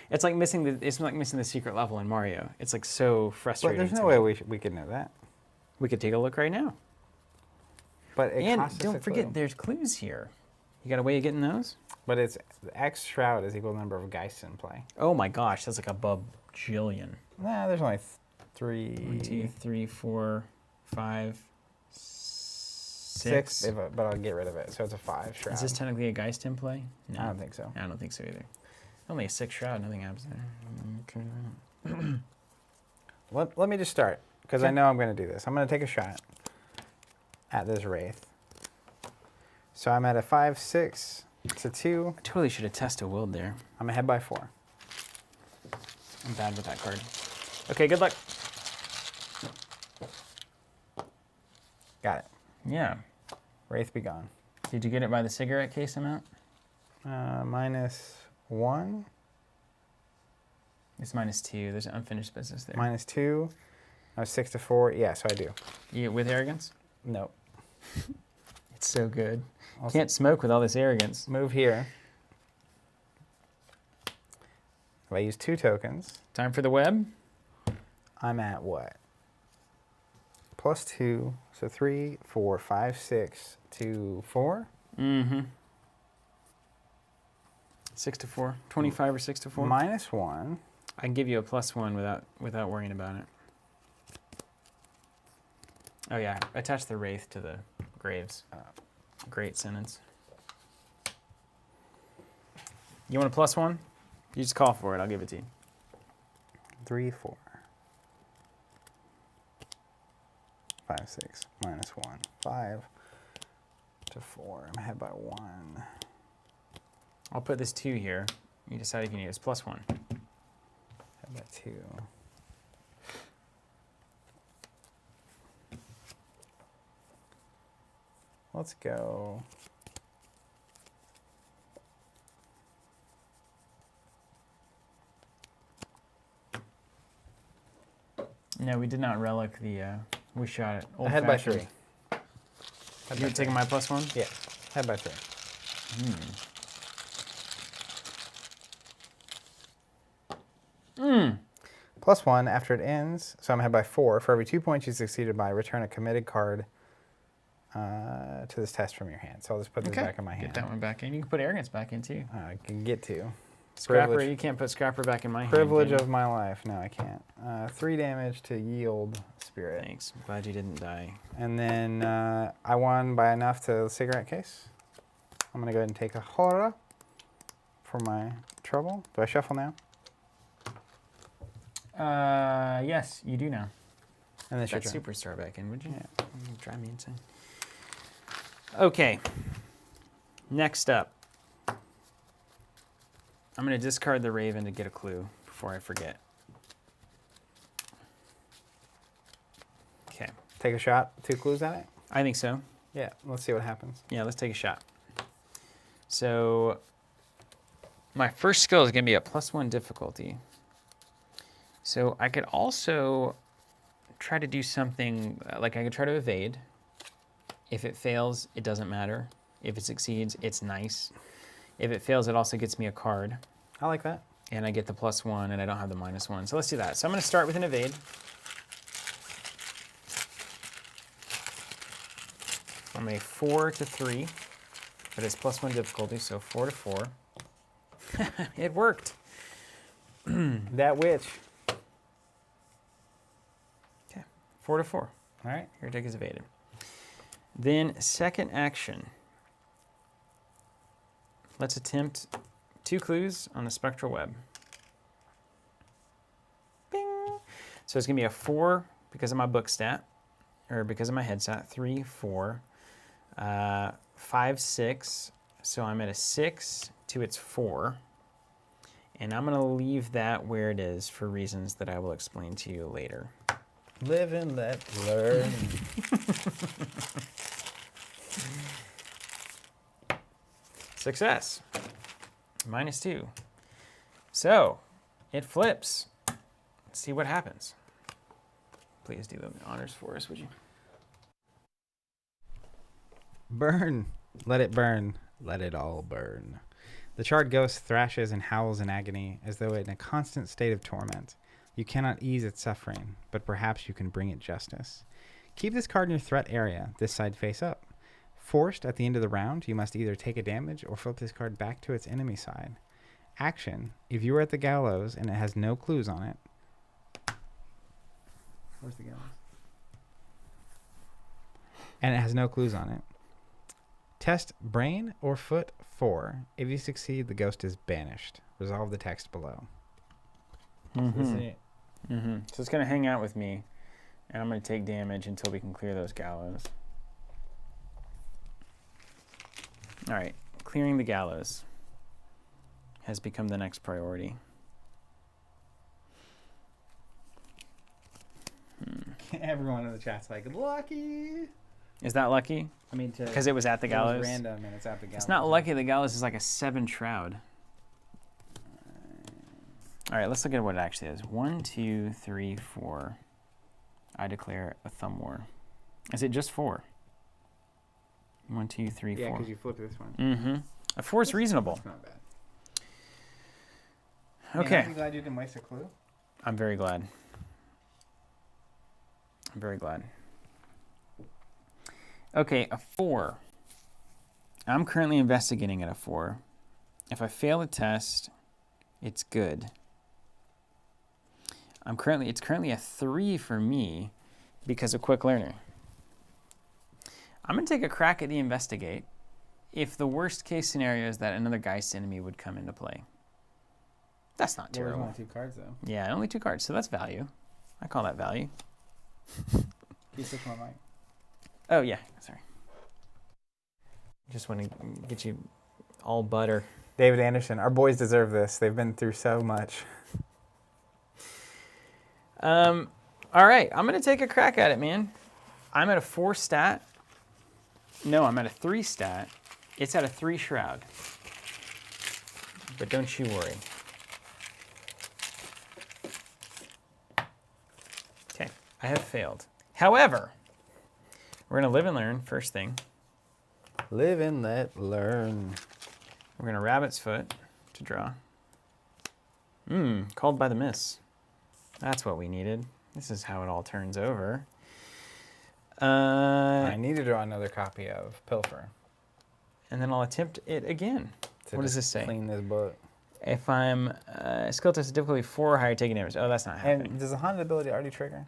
It's like missing the secret level in Mario. It's like so But frustrating. there's to no me. way we could know that. We could take a look right now. But it And costs us don't a forget, clue. there's clues here. You got a way of getting those? But it's the X shroud is equal to the number of Geists in play. Oh my gosh, that's like a bajillion. Nah, there's only 3. 1, 2, 3, 4, 5, 6. But I'll get rid of it. So it's a 5 shroud. Is this technically a Geist in play? No. I don't think so. I don't think so either. Only a 6 shroud, nothing happens there. Let me just start, because I know I'm going to do this. I'm going to take a shot at this Wraith. So I'm at a 5, 6 to 2. I totally should have tested a willed there. I'm ahead by 4. I'm bad with that card. Okay, good luck. Got it. Yeah. Wraith be gone. Did you get it by the cigarette case amount? -1, It's -2. There's unfinished business there. -2. I was 6 to 4. Yeah, so I do. You with arrogance? Nope. It's so good. I'll Can't smoke with all this arrogance. move here. If I use 2 tokens, Time for the web. I'm at what? +2, so 3, 4, 5, 6 to 4. Mm-hmm. 6 to 4. 25 or 6 to 4. -1. I can give you a +1 without worrying about it. Oh yeah, attach the wraith to the graves. Great sentence. You want a +1? You just call for it. I'll give it to you. 3, 4. 5, 6, -1. 5 to 4. I'm ahead by 1. I'll put this 2 here. You decide if you need it. It's +1. Ahead by 2. Let's go. No, we did not relic the. We shot it. Ahead by 3. You're taking my +1? Yeah, ahead by 3. +1 after it ends, so I'm ahead by 4. For every 2 points you succeeded by, return a committed card to this test from your hand. So I'll just put this back in my hand. Get that one back in. You can put arrogance back in too. I can get to. Scrapper, Privilege. you can't put Scrapper back in my hand. Privilege can you? of my life. No, I can't. 3 damage to yield spirit. Thanks. I'm glad you didn't die. And then I won by enough to the cigarette case. I'm going to go ahead and take a horror for my trouble. Do I shuffle now? Yes, you do now. And then That your turn. superstar back in, would you? Yeah. Drive me insane. Okay. Next up. I'm going to discard the Raven to get a clue before I forget. Okay. Take a shot. 2 clues at it? I think so. Yeah, let's see what happens. Yeah, let's take a shot. So my first skill is going to be a +1 difficulty. So I could also try to do something, like I could try to evade, If it fails, it doesn't matter. If it succeeds, it's nice. If it fails, it also gets me a card. I like that. And I get the +1, and I don't have the -1. So let's do that. So I'm going to start with an evade. From a 4 to 3, but it's +1 difficulty, so 4 to 4. It worked. That witch. Okay, 4 to 4. All right. Your deck is evaded. Then second action. Let's attempt 2 clues on the spectral web. Bing. So it's going to be a 4 because of my book stat, or because of my head stat. 3, 4, 5, 6. So I'm at a 6 to its 4. And I'm going to leave that where it is for reasons that I will explain to you later. Live and let learn. Success. -2. So it flips. Let's see what happens. Please do the honors for us, would you? Burn. Let it burn. Let it all burn. The charred ghost thrashes and howls in agony as though in a constant state of torment. You cannot ease its suffering, but perhaps you can bring it justice. Keep this card in your threat area, this side face up. Forced at the end of the round, you must either take a damage or flip this card back to its enemy side. Action. If you are at the gallows and it has no clues on it. Where's the gallows? And it has no clues on it. Test brain or foot 4. If you succeed, the ghost is banished. Resolve the text below. So it's going to hang out with me, and I'm going to take damage until we can clear those gallows. All right, clearing the gallows has become the next priority. Everyone in the chat's like, lucky. Is that lucky? I mean, Because it was at the gallows? random and it's at the gallows. It's not lucky. The gallows is like a 7 shroud. All right, let's look at what it actually is. 1, 2, 3, 4. I declare a thumb war. Is it just 4? 1, 2, 3, 4. Yeah, because you flipped this one. A 4 is reasonable. That's not bad. Okay. Man, I'm glad you didn't waste a clue. I'm very glad. I'm very glad. Okay, a 4. I'm currently investigating at a 4. If I fail the test, it's good. It's currently a 3 for me because of Quick Learner. I'm going to take a crack at the investigate if the worst case scenario is that another Geist enemy would come into play. That's not Well, terrible. there's only 2 cards, though. Yeah, only 2 cards, so that's value. I call that value. You switch my mic. Oh, yeah, sorry. Just want to get you all butter. David Anderson, our boys deserve this. They've been through so much. All right, I'm going to take a crack at it, man. I'm at a 4 stat. No, I'm at a 3 stat. It's at a 3 shroud. But don't you worry. Okay, I have failed. However, we're going to live and learn, first thing. Live and let learn. We're going to Rabbit's Foot to draw. Called by the miss. That's what we needed. This is how it all turns over. I need to draw another copy of Pilfer. And then I'll attempt it again. What does this say? Clean this book. If I'm skill test difficulty 4 or higher, taking damage. Oh, that's not happening. And does the haunted ability already trigger?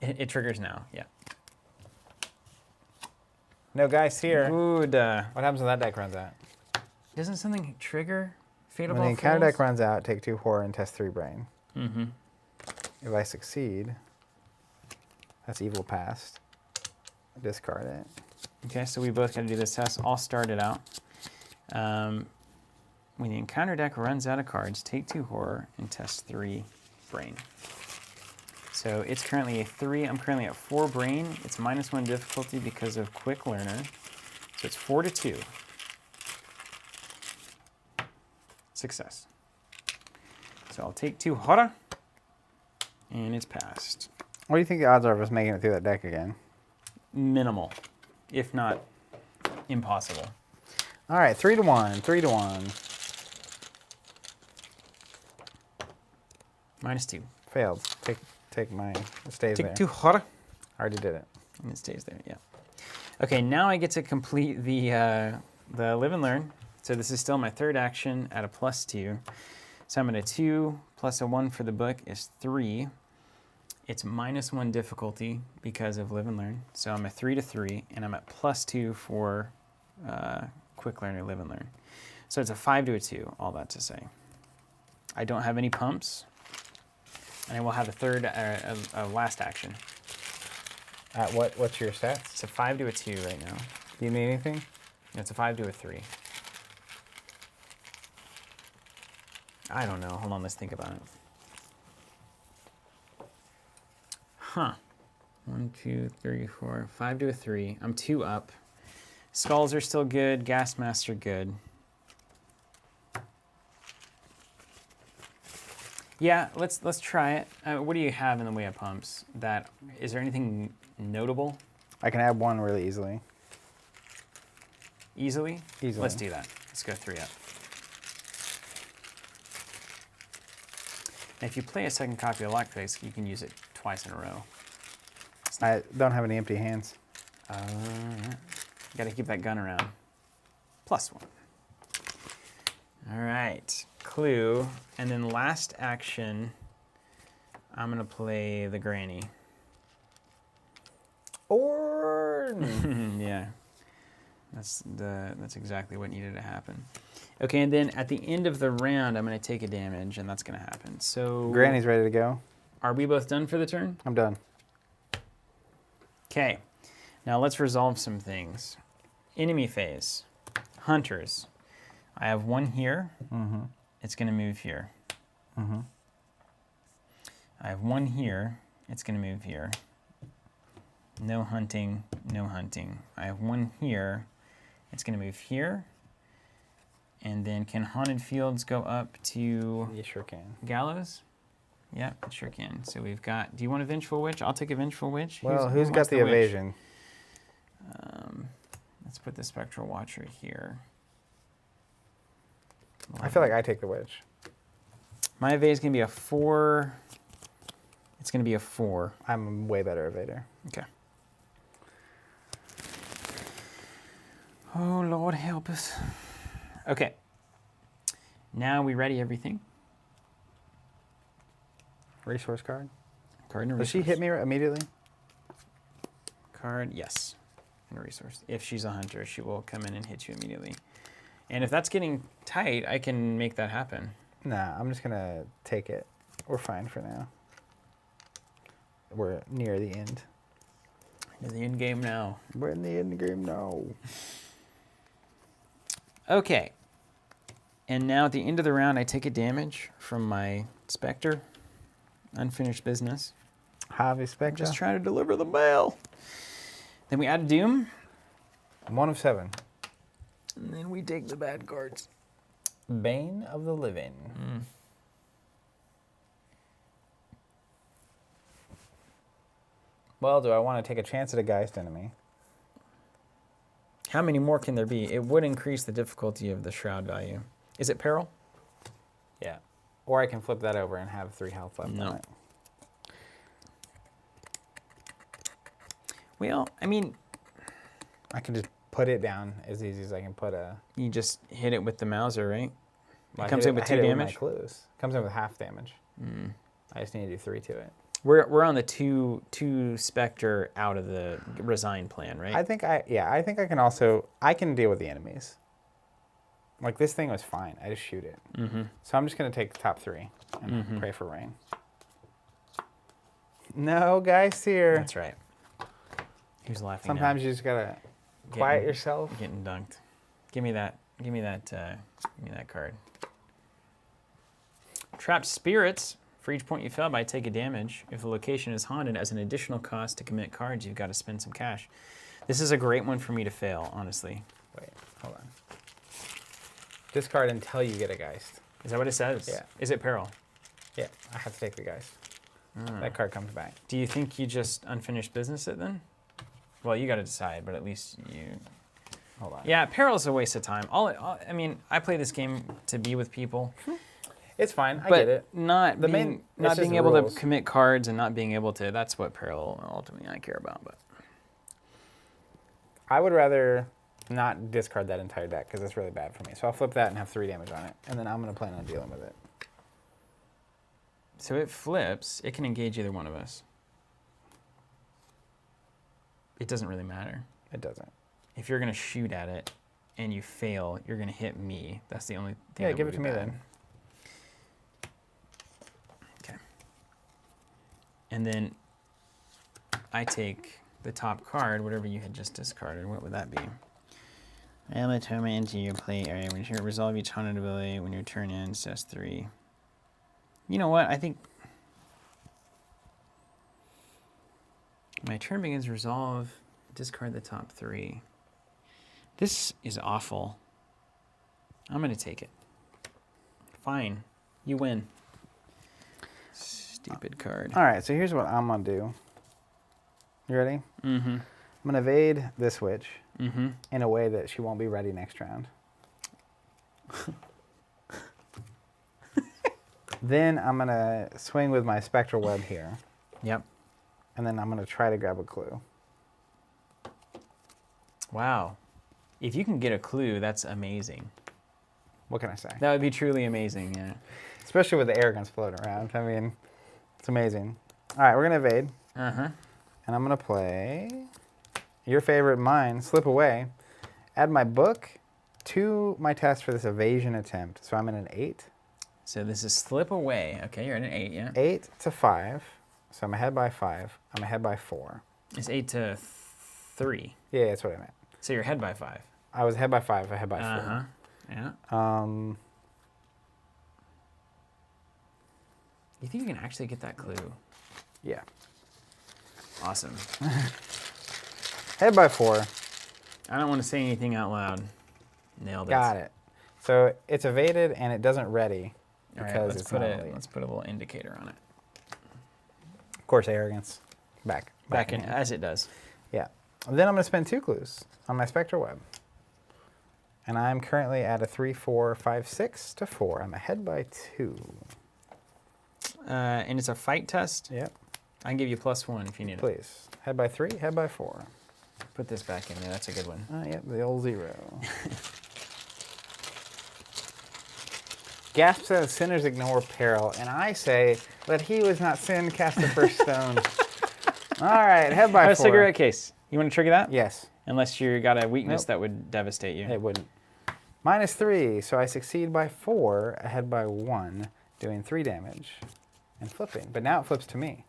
It triggers now, yeah. No, guys, here. Good. What happens when that deck runs out? Doesn't something trigger Fatal When Ball the encounter Falls? deck runs out, take 2 horror and test 3 brain. Mm-hmm. If I succeed, that's evil past. Discard it. Okay, so we both got to do this test. I'll start it out. When the encounter deck runs out of cards, take 2 horror and test 3 brain. So it's currently a 3. I'm currently at 4 brain. It's -1 difficulty because of Quick Learner. So it's 4 to 2. Success. So I'll take 2 horror, and it's passed. What do you think the odds are of us making it through that deck again? Minimal. if not impossible. All right, 3 to 1, 3 to 1. -2. Failed. Take mine. It stays there. Take 2 hot. Already did it. And it stays there, yeah. Okay, now I get to complete the live and learn. So this is still my third action at a +2. So I'm at a 2 plus a 1 for the book is 3. It's -1 difficulty because of live and learn. So I'm a 3 to 3, and I'm at +2 for quick learn or live and learn. So it's a 5 to a 2, all that to say. I don't have any pumps, and I will have a third, a last action. What's your stats? It's a 5 to a 2 right now. Do you need anything? It's a 5 to a 3. I don't know. Hold on, let's think about it. Huh. 1, 2, 3, 4, 5 to a 3. I'm 2 up. Skulls are still good. Gas masks are good. Yeah, let's try it. What do you have in the way of pumps? Is there anything notable? I can add 1 really easily. Easily? Easily. Let's do that. Let's go 3 up. And if you play a second copy of Lockpicks, you can use it twice in a row. I don't have any empty hands. Got to keep that gun around. +1. All right. Clue. And then last action, I'm going to play the granny. Or Yeah. That's exactly what needed to happen. Okay, and then at the end of the round, I'm going to take a damage, and that's going to happen. So Granny's ready to go. Are we both done for the turn? I'm done. Okay. Now let's resolve some things. Enemy phase. Hunters. I have 1 here. Mm-hmm. It's going to move here. Mm-hmm. I have 1 here. It's going to move here. No hunting, no hunting. I have 1 here. It's going to move here. And then can Haunted Fields go up to You sure can. Gallows? Yeah, it sure can. So we've got, do you want a Vengeful Witch? I'll take a Vengeful Witch. Well, Who who's got wants the witch? evasion? Let's put the Spectral Watcher here. I feel like I take the witch. My evade is going to be a 4. It's going to be a 4. I'm a way better evader. Okay. Oh, Lord, help us. Okay. Now we ready everything. Resource card. Card and a Does she resource. hit me immediately? Card, yes. And a resource. If she's a hunter, she will come in and hit you immediately. And if that's getting tight, I can make that happen. Nah, I'm just going to take it. We're fine for now. We're near the end. To the end game now. We're in the end game now. Okay. And now at the end of the round, I take a damage from my Spectre. Unfinished business. Harvey Spectre. Just trying to deliver the mail. Then we add a Doom. 1 of 7. And then we take the bad cards. Bane of the Living. Well, do I want to take a chance at a Geist enemy? How many more can there be? It would increase the difficulty of the Shroud value. Is it Peril? Yeah. Or I can flip that over and have 3 health left No. on it. Well, I mean, I can just put it down as easy as I can put a... you just hit it with the Mauser, right? Well, It comes in with 2 I hit it damage? with my clues. Comes in with half damage. I just need to do 3 to it. We're on the two Spectre out of the Resign plan, right? I think I can also... I can deal with the enemies. Like, this thing was fine. I just shoot it. So I'm just going to take the top 3 and pray for rain. No Geist here. That's right. Who's laughing Sometimes now? you just got to quiet yourself. Getting dunked. Give me that card. Trapped Spirits. For each point you fell by, take a damage. If the location is haunted, as an additional cost to commit cards, you've got to spend some cash. This is a great one for me to fail, honestly. Wait, hold on. Discard until you get a Geist. Is that what it says? Yeah. Is it Peril? Yeah, I have to take the Geist. That card comes back. Do you think you just unfinished business it then? Well, you got to decide, but at least you. Hold on. Yeah, Peril's a waste of time. I mean, I play this game to be with people, It's fine. I but get it. not The being main- it's not just being the able rules. to commit cards and not being able to. That's what Peril ultimately I care about. But I would rather not discard that entire deck because it's really bad for me. So I'll flip that and have 3 damage on it, and then I'm going to plan on dealing with it. so it flips. It can engage either one of us. It doesn't really matter. It doesn't. If you're gonna shoot at it and you fail, you're gonna hit me. That's the only thing. Yeah, that give would it to be me bad. then. Okay. And then I take the top card, whatever you had just discarded. What would that be? I am a tournament into your play area. When you resolve each haunted ability, when your turn ends, that's 3. You know what? I think my turn begins. Resolve. Discard the top 3. This is awful. I'm going to take it. Fine. You win. Stupid card. All right, so here's what I'm going to do. You ready? Mm-hmm. I'm going to evade this witch Mm-hmm. in a way that she won't be ready next round. Then I'm going to swing with my Spectral Web here, Yep. and then I'm going to try to grab a clue. Wow. If you can get a clue, that's amazing. What can I say? That would be truly amazing, yeah. Especially with the arrogance floating around. I mean, it's amazing. All right, we're going to evade, Uh-huh. and I'm going to play your favorite, mine, Slip Away. Add my book to my test for this evasion attempt. So I'm in an 8. So this is Slip Away. Okay, you're at an 8, yeah? 8 to 5. So I'm ahead by 5. I'm ahead by 4. It's 8 to 3. Yeah, that's what I meant. So you're ahead by 5. I was ahead by 5, ahead by 4. Uh-huh. Yeah. You think you can actually get that clue? Yeah. Awesome. Head by 4. I don't want to say anything out loud. Nailed it. Got it. So it's evaded and it doesn't ready All because right, let's it's put not a elite. let's put a little indicator on it. Of course, arrogance. Back in hand. as it does. Yeah. Then I'm going to spend 2 clues on my Spectral Web. And I'm currently at a 3, 4, 5, 6 to 4. I'm ahead by 2. And it's a fight test. Yep. I can give you +1 if you need it. Please. Head by 3, head by 4. Put this back in there. That's a good one. Yep, the old 0. Gasps as sinners ignore peril, and I say, let he who has not sinned cast the first stone. All right, head by 4. A cigarette case. You want to trigger that? Yes, Unless you got a weakness Nope. that would devastate you. it wouldn't. -3, so I succeed by 4, ahead by 1, doing 3 damage and flipping. But now it flips to me,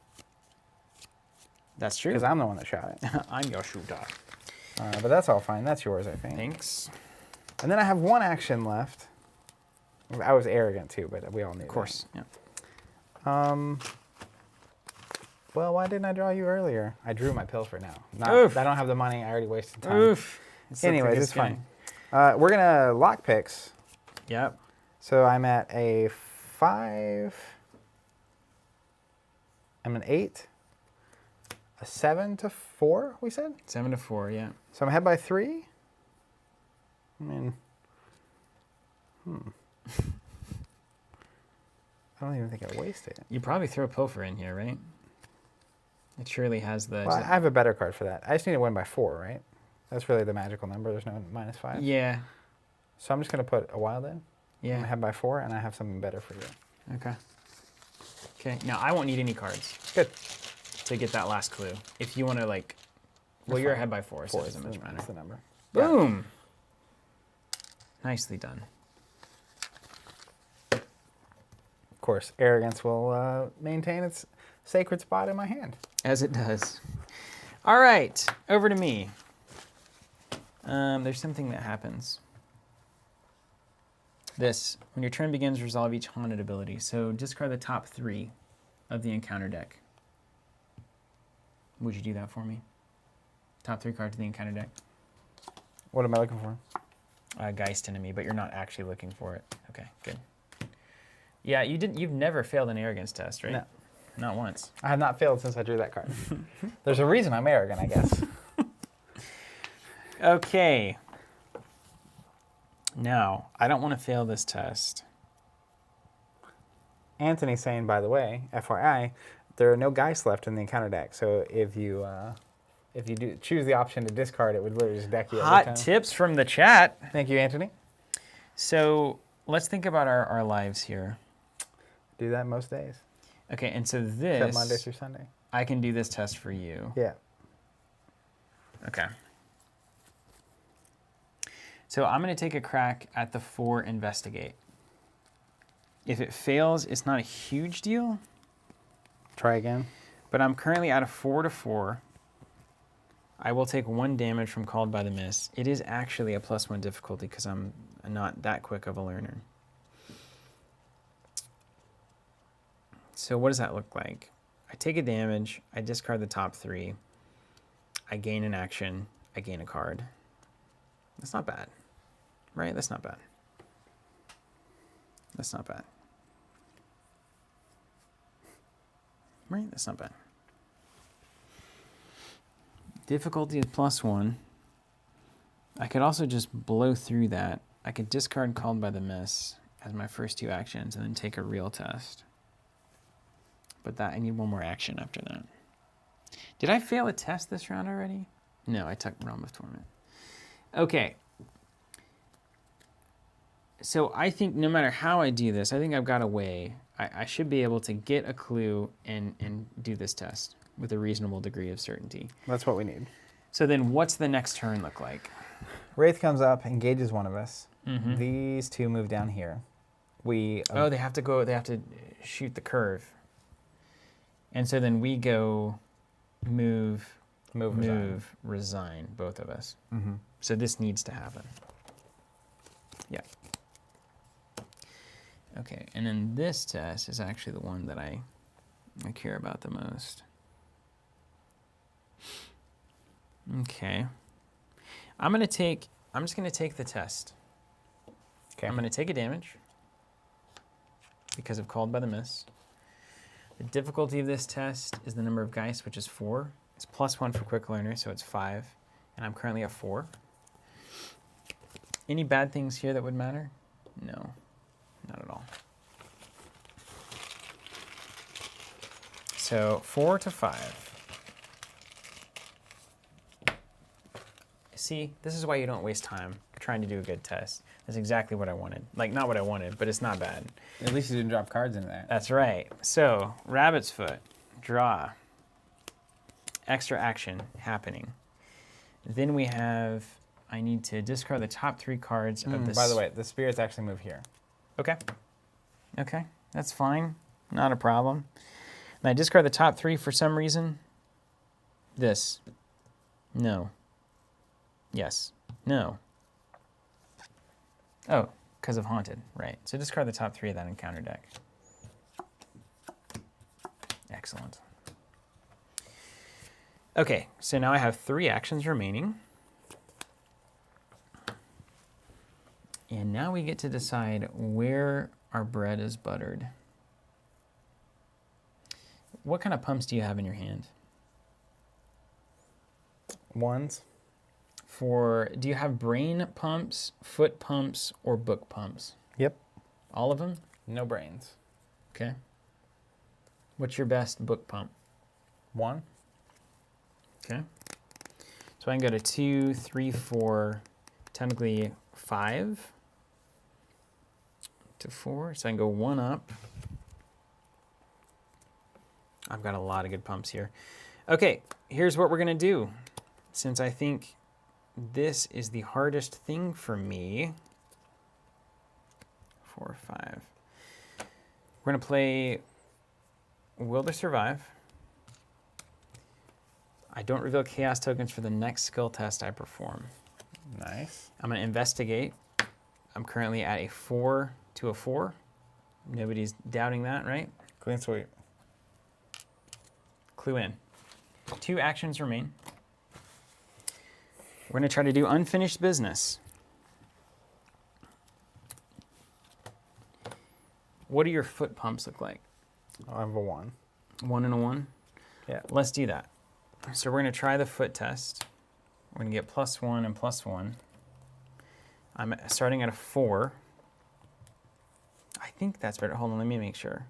That's true. because I'm the one that shot it. I'm your shooter. But that's all fine. That's yours, I think. Thanks. And then I have 1 action left. I was arrogant too, but we all knew Of course. Yeah. Well, why didn't I draw you earlier? I drew my pilfer now. Oof. I don't have the money. I already wasted time. Oof. Anyways, it's fine. We're going to lock picks. Yep. So I'm at a 5. I'm an 8. A 7 to 4, we said? 7 to 4, yeah. So I'm ahead by 3. I mean, I don't even think I wasted it. You probably throw a pilfer in here, right? It surely has the... Well, I have a better card for that. I just need to win by 4, right? That's really the magical number. There's no -5. Yeah. So I'm just going to put a wild in. I'm Yeah. ahead by 4, and I have something better for you. Okay. Okay. Now, I won't need any cards Good. to get that last clue. If you want to, like... Well, That's you're fine. ahead by 4, so 4 it is doesn't much matter. That's the number. Got it. Boom! Nicely done. Of course, arrogance will maintain its sacred spot in my hand. As it does. All right, over to me. There's something that happens. This, when your turn begins, resolve each haunted ability. So discard the top 3 of the encounter deck. Would you do that for me? Top 3 cards of the encounter deck. What am I looking for? Geist enemy, but you're not actually looking for it. Okay, good. Yeah, you've never failed an arrogance test, right? No. Not once. I have not failed since I drew that card. There's a reason I'm arrogant, I guess. Okay. Now, I don't want to fail this test. Anthony's saying, by the way, FYI, there are no Geist left in the encounter deck. So if you do choose the option to discard, it would literally just deck you every Hot time. tips from the chat. Thank you, Anthony. So let's think about our lives here. Do that most days. Okay, and so Except this, Monday through Sunday. I can do this test for you. Yeah. Okay. So I'm going to take a crack at the 4 investigate. If it fails, it's not a huge deal, Try again. but I'm currently at a 4 to 4. I will take 1 damage from Called by the Mist. It is actually a +1 difficulty because I'm not that quick of a learner. So what does that look like? I take a damage, I discard the top 3, I gain an action, I gain a card. That's not bad, right? That's not bad. That's not bad. Right? That's not bad. Difficulty is +1. I could also just blow through that. I could discard Called by the Mist as my first 2 actions and then take a real test. But that I need 1 more action after that. Did I fail a test this round already? No, I took Realm of Torment. Okay. So I think no matter how I do this, I think I've got a way. I should be able to get a clue and do this test with a reasonable degree of certainty. That's what we need. So then what's the next turn look like? Wraith comes up, engages one of us. Mm-hmm. These 2 move down here. We Oh, they have to shoot the curve. And so then we go move, resign, both of us. Mm-hmm. So this needs to happen. Yeah. Okay, and then this test is actually the one that I care about the most. Okay. I'm just gonna take the test. Okay. I'm gonna take a damage because of Called by the Mist. The difficulty of this test is the number of Geist, which is 4. It's +1 for Quick Learner, so it's 5. And I'm currently at 4. Any bad things here that would matter? No, not at all. So 4 to 5. See, this is why you don't waste time trying to do a good test. That's exactly what I wanted. Like, not what I wanted, but it's not bad. At least you didn't drop cards into that. That's right. So, Rabbit's Foot, draw, extra action happening. Then we have, I need to discard the top 3 cards of this. By the way, the spirits actually move here. Okay. Okay, that's fine. Not a problem. And I discard the top 3 for some reason. This. No. Yes. No. Oh, because of Haunted. Right. So discard the top 3 of that encounter deck. Excellent. Okay, so now I have 3 actions remaining. And now we get to decide where our bread is buttered. What kind of pumps do you have in your hand? 1s. Do you have brain pumps, foot pumps, or book pumps? Yep. All of them? No brains. Okay. What's your best book pump? 1. Okay. So I can go to 2, 3, 4, technically 5 to 4. So I can go 1 up. I've got a lot of good pumps here. Okay, here's what we're going to do. Since I think this is the hardest thing for me. 4, 5. We're going to play Will to Survive. I don't reveal chaos tokens for the next skill test I perform. Nice. I'm going to investigate. I'm currently at a 4 to a 4. Nobody's doubting that, right? Clean sweep. Clue in. 2 actions remain. We're going to try to do unfinished business. What do your foot pumps look like? I have a 1. 1 and a 1? Yeah. Let's do that. So we're going to try the foot test. We're going to get +1 and +1. I'm starting at a 4. I think that's better. Hold on, let me make sure.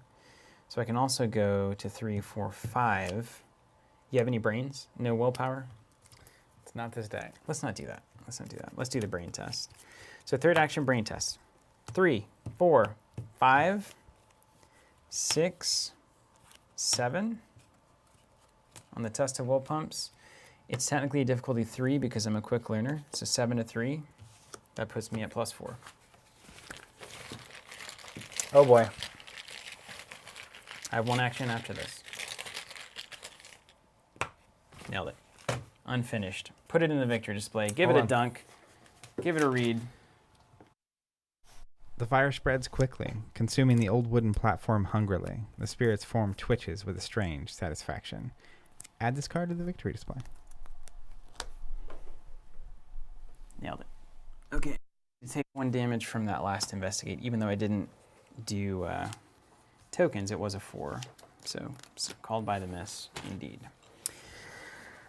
So I can also go to 3, 4, 5. You have any brains? No willpower? It's not this deck. Let's not do that. Let's not do that. Let's do the brain test. So third action, brain test. 3, 4, 5, 6, 7. On the test of will pumps, it's technically a difficulty 3 because I'm a quick learner. So 7 to 3. That puts me at +4. Oh boy. I have one action after this. Nailed it. Unfinished. Put it in the victory display. Give it a dunk. Give it a read. The fire spreads quickly, consuming the old wooden platform hungrily. The spirit's form twitches with a strange satisfaction. Add this card to the victory display. Nailed it. Okay. Take 1 damage from that last investigate, even though I didn't do tokens, it was a 4. So called by the miss, indeed.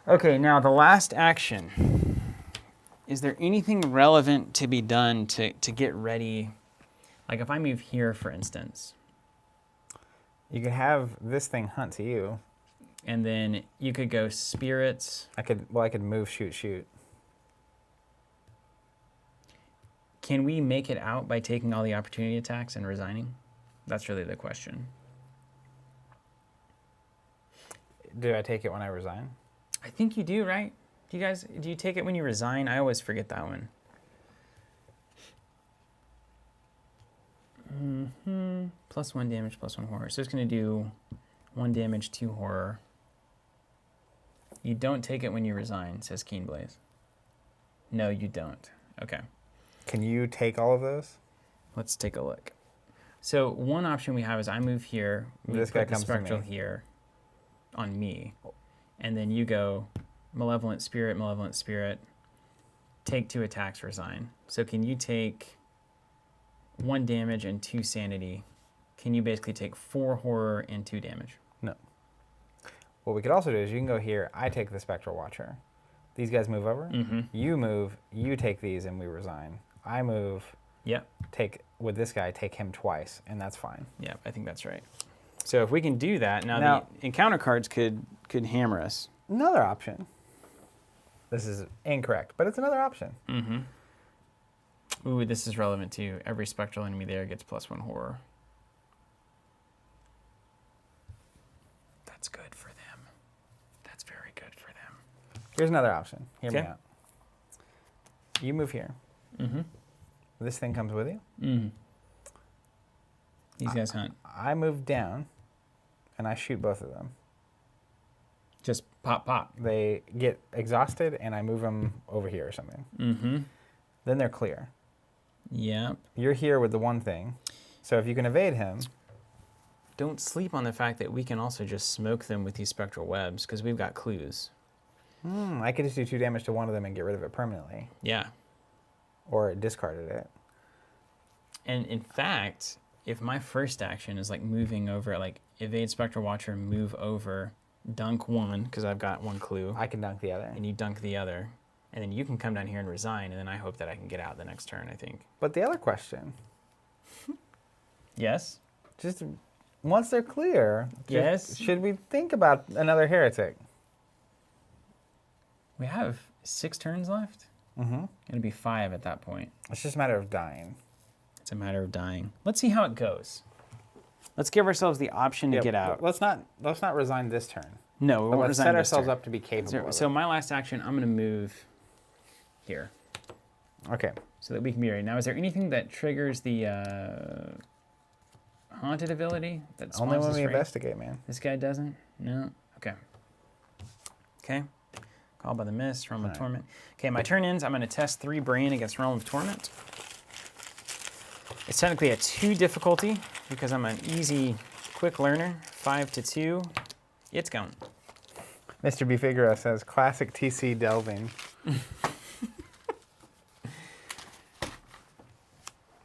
Okay, now the last action. Is there anything relevant to be done to get ready? Like if I move here, for instance. You could have this thing hunt to you. And then you could go spirits. I could move, shoot. Can we make it out by taking all the opportunity attacks and resigning? That's really the question. Do I take it when I resign? I think you do, right? Do you take it when you resign? I always forget that one. +1 damage, +1 horror. So it's going to do 1 damage, 2 horror. You don't take it when you resign, says Keen Blaze. No, you don't. Okay. Can you take all of those? Let's take a look. So one option we have is I move here. This guy comes to spectral me. here on me. And then you go Malevolent Spirit, take 2 attacks, resign. So can you take 1 damage and 2 sanity? Can you basically take 4 horror and 2 damage? No. What we could also do is you can go here, I take the Spectral Watcher. These guys move over. You move, you take these, and we resign. I move, Yep. with this guy, take him twice, and that's fine. Yeah, I think that's right. So if we can do that, now Now- the encounter cards could hammer us. Another option. This is incorrect, but it's another option. Ooh, this is relevant too. Every spectral enemy there gets +1 horror. That's good for them. That's very good for them. Here's another option. Hear me Okay. out. You move here. This thing comes with you. These guys hunt. I move down, and I shoot both of them. Just pop, pop. They get exhausted, and I move them over here or something. Then they're clear. Yep. You're here with the one thing. So if you can evade him, Don't sleep on the fact that we can also just smoke them with these spectral webs because we've got clues. I could just do 2 damage to one of them and get rid of it permanently. Yeah. Or discarded it. And in fact, if my first action is like moving over, like evade Spectral Watcher, move over, dunk 1, because I've got 1 clue, I can dunk the other. and you dunk the other, and then you can come down here and resign, and then I hope that I can get out the next turn, I think. But the other question, Yes? just once they're clear, Yes? should we think about another heretic? We have 6 turns left? It'll be 5 at that point. It's just a matter of dying. It's a matter of dying. Let's see how it goes. Let's give ourselves the option to get out. Let's not resign this turn. No, we won't Let's resign set this ourselves turn. up to be capable. So my last action, I'm going to move here Okay. so that we can be ready. Now, is there anything that triggers the haunted ability? That Only spawns when this we raid? investigate, man. This guy doesn't? No? Okay. Okay. Called by the Mist, Realm of Torment. Okay, my turn ends. I'm going to test 3 Brain against Realm of Torment. It's technically a 2 difficulty because I'm an easy, quick learner. 5 to 2. It's gone. Mr. B. Figueroa says, classic TC delving.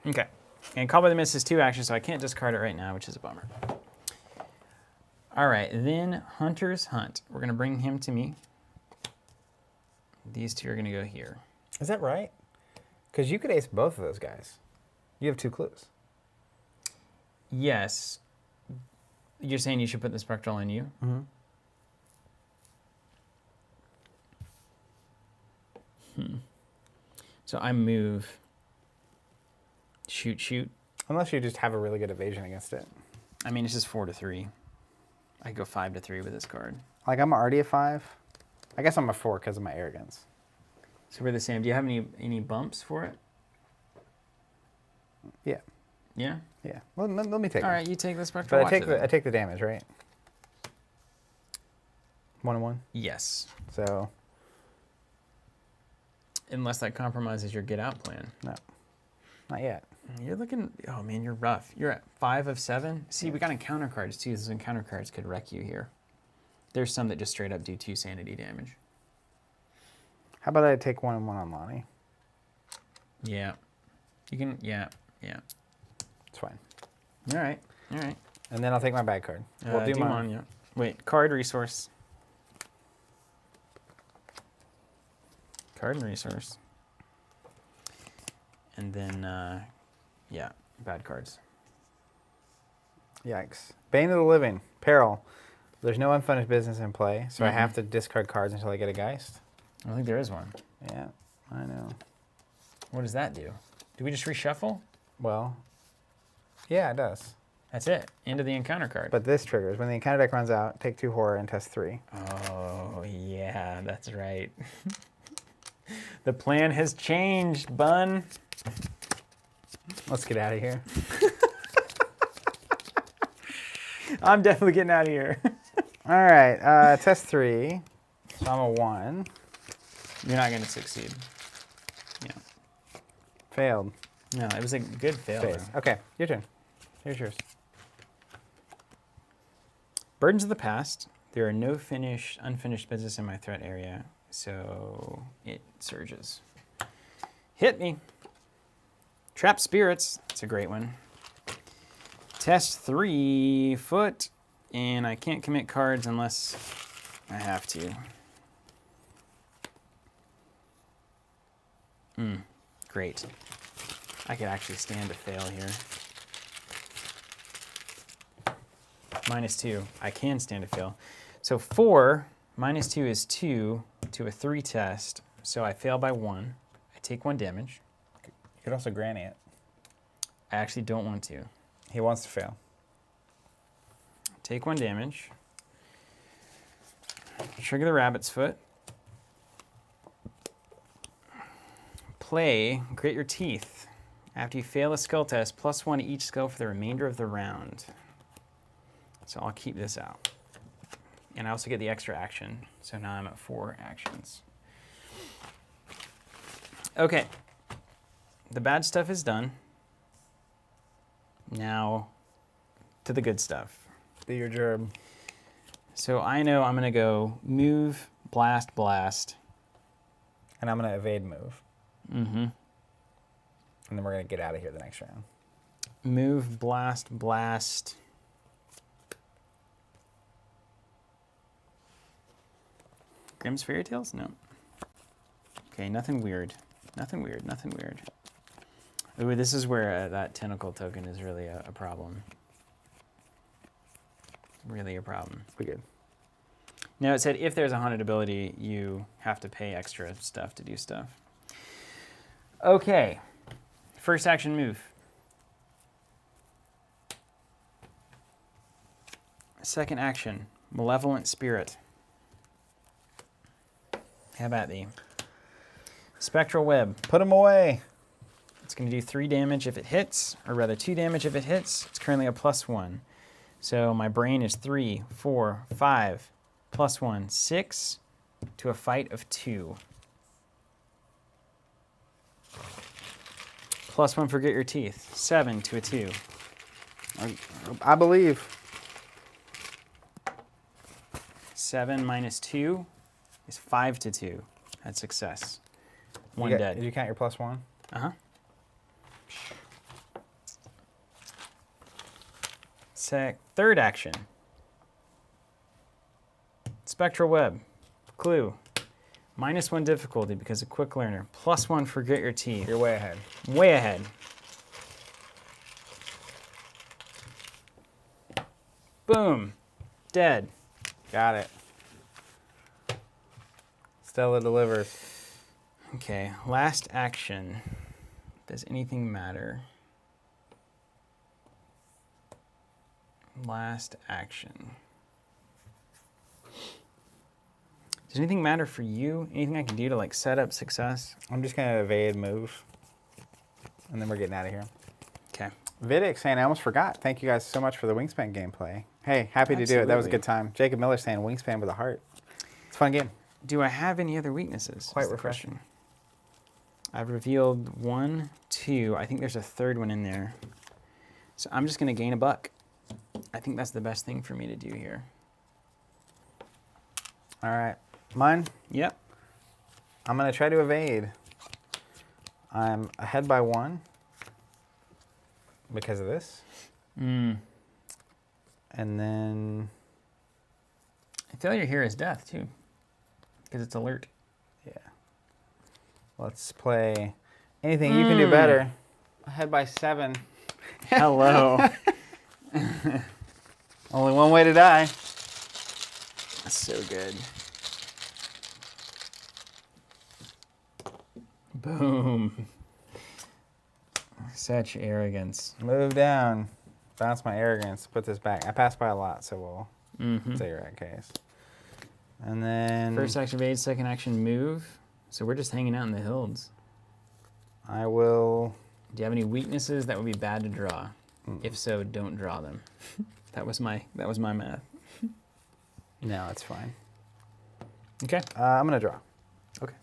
Okay. And Call by the Mist is 2 actions, so I can't discard it right now, which is a bummer. All right, then Hunter's Hunt. We're going to bring him to me. these two are going to go here. Is that right? Because you could ace both of those guys. You have 2 clues. Yes. You're saying you should put the spectral on you? Mm-hmm. So I move. Shoot, shoot. Unless you just have a really good evasion against it. I mean, it's just 4 to 3. I go 5 to 3 with this card. Like, I'm already a 5. I guess I'm a 4 because of my arrogance. So we're the same. Do you have any bumps for it? Yeah. Yeah? Yeah. Well, let me take it. All right, you take the spectral. But I take the damage, right? 1 and 1. Yes. So Unless that compromises your get out plan. no, not yet. You're looking, oh man, you're rough. You're at 5 of 7. See, we got encounter cards too. Those encounter cards could wreck you here. There's some that just straight up do 2 sanity damage. How about I take 1 and 1 on Lonnie? Yeah. You can, yeah. It's fine. All right. And then I'll take my bad card. We'll do mine. mine, yeah. Wait, card resource. Card and resource. And then, yeah, bad cards. Yikes. Bane of the Living. Peril. There's no unfinished business in play, so I have to discard cards until I get a Geist. I don't think there is one. Yeah, I know. What does that do? Do we just reshuffle? Well, yeah, it does. That's it. End of the encounter card. But this triggers. When the encounter deck runs out, take 2 horror and test 3. Oh, yeah, that's right. The plan has changed, Bun. Let's get out of here. I'm definitely getting out of here. All right, test 3. So I'm a 1. You're not going to succeed. Yeah. Failed. No, it was a good fail. Phase. though. Okay, your turn. Here's yours. Burdens of the past. There are no unfinished business in my threat area, so it surges. Hit me. Trap spirits. It's a great one. Test 3 foot, and I can't commit cards unless I have to. Great. I could actually stand to fail here. -2. I can stand to fail. So 4 minus 2 is 2 to a 3 test. So I fail by 1. I take 1 damage. You could also granny it. I actually don't want to. He wants to fail. Take 1 damage. Trigger the rabbit's foot. Play Grit Your Teeth. After you fail a skill test, +1 to each skill for the remainder of the round. So I'll keep this out. And I also get the extra action. So now I'm at 4 actions. Okay. The bad stuff is done. Now to the good stuff. Do your gerb. So I know I'm going to go move, blast, blast. And I'm going to evade move. Mm-hmm. And then we're going to get out of here the next round. Move, blast, blast. Grimm's Fairy Tales? No. Okay, nothing weird. Nothing weird, nothing weird. Ooh, this is where that tentacle token is really a problem. Really a problem. We good. Now it said if there's a haunted ability, you have to pay extra stuff to do stuff. Okay. First action move. Second action, Malevolent Spirit. How about thee? Spectral Web. Put him away. It's going to do 3 damage if it hits, or rather 2 damage if it hits. It's currently a +1. So my brain is 3, 4, 5, +1, 6 to a fight of 2. +1 for Grit Your Teeth, 7 to a 2. I believe. 7 minus 2 is 5 to 2. That's success. 1 Did dead. you count your +1? Uh-huh. Third action. Spectral Web. Clue. -1 difficulty because of quick learner. +1 for grit your teeth. You're way ahead. Way ahead. Boom. Dead. Got it. Stella delivers. Okay, last action. Does anything matter? Last action. Does anything matter for you? Anything I can do to like set up success? I'm just gonna evade move, and then we're getting out of here. Okay. Vidic saying, I almost forgot. Thank you guys so much for the Wingspan gameplay. Hey, happy to do it. That was a Absolutely. good time. Jacob Miller saying, Wingspan with a heart. It's a fun game. Do I have any other weaknesses? Quite is the refreshing. question. I've revealed 1, 2. I think there's a third one in there. So I'm just going to gain a buck. I think that's the best thing for me to do here. All right. Mine, Yep. I'm going to try to evade. I'm ahead by 1 because of this. Mm. And then, Failure here is death, too. Because it's alert. yeah. Let's play anything you can do better. Ahead by 7. Hello. Only one way to die. That's so good. Boom. Such arrogance. Move down. Bounce my arrogance. Put this back. I passed by a lot, so we'll Mm-hmm. say you're at case. And then First action evade, second action move. So we're just hanging out in the hills. I will. Do you have any weaknesses that would be bad to draw? If so, don't draw them. That was my math. No, it's fine. Okay. I'm gonna draw. Okay.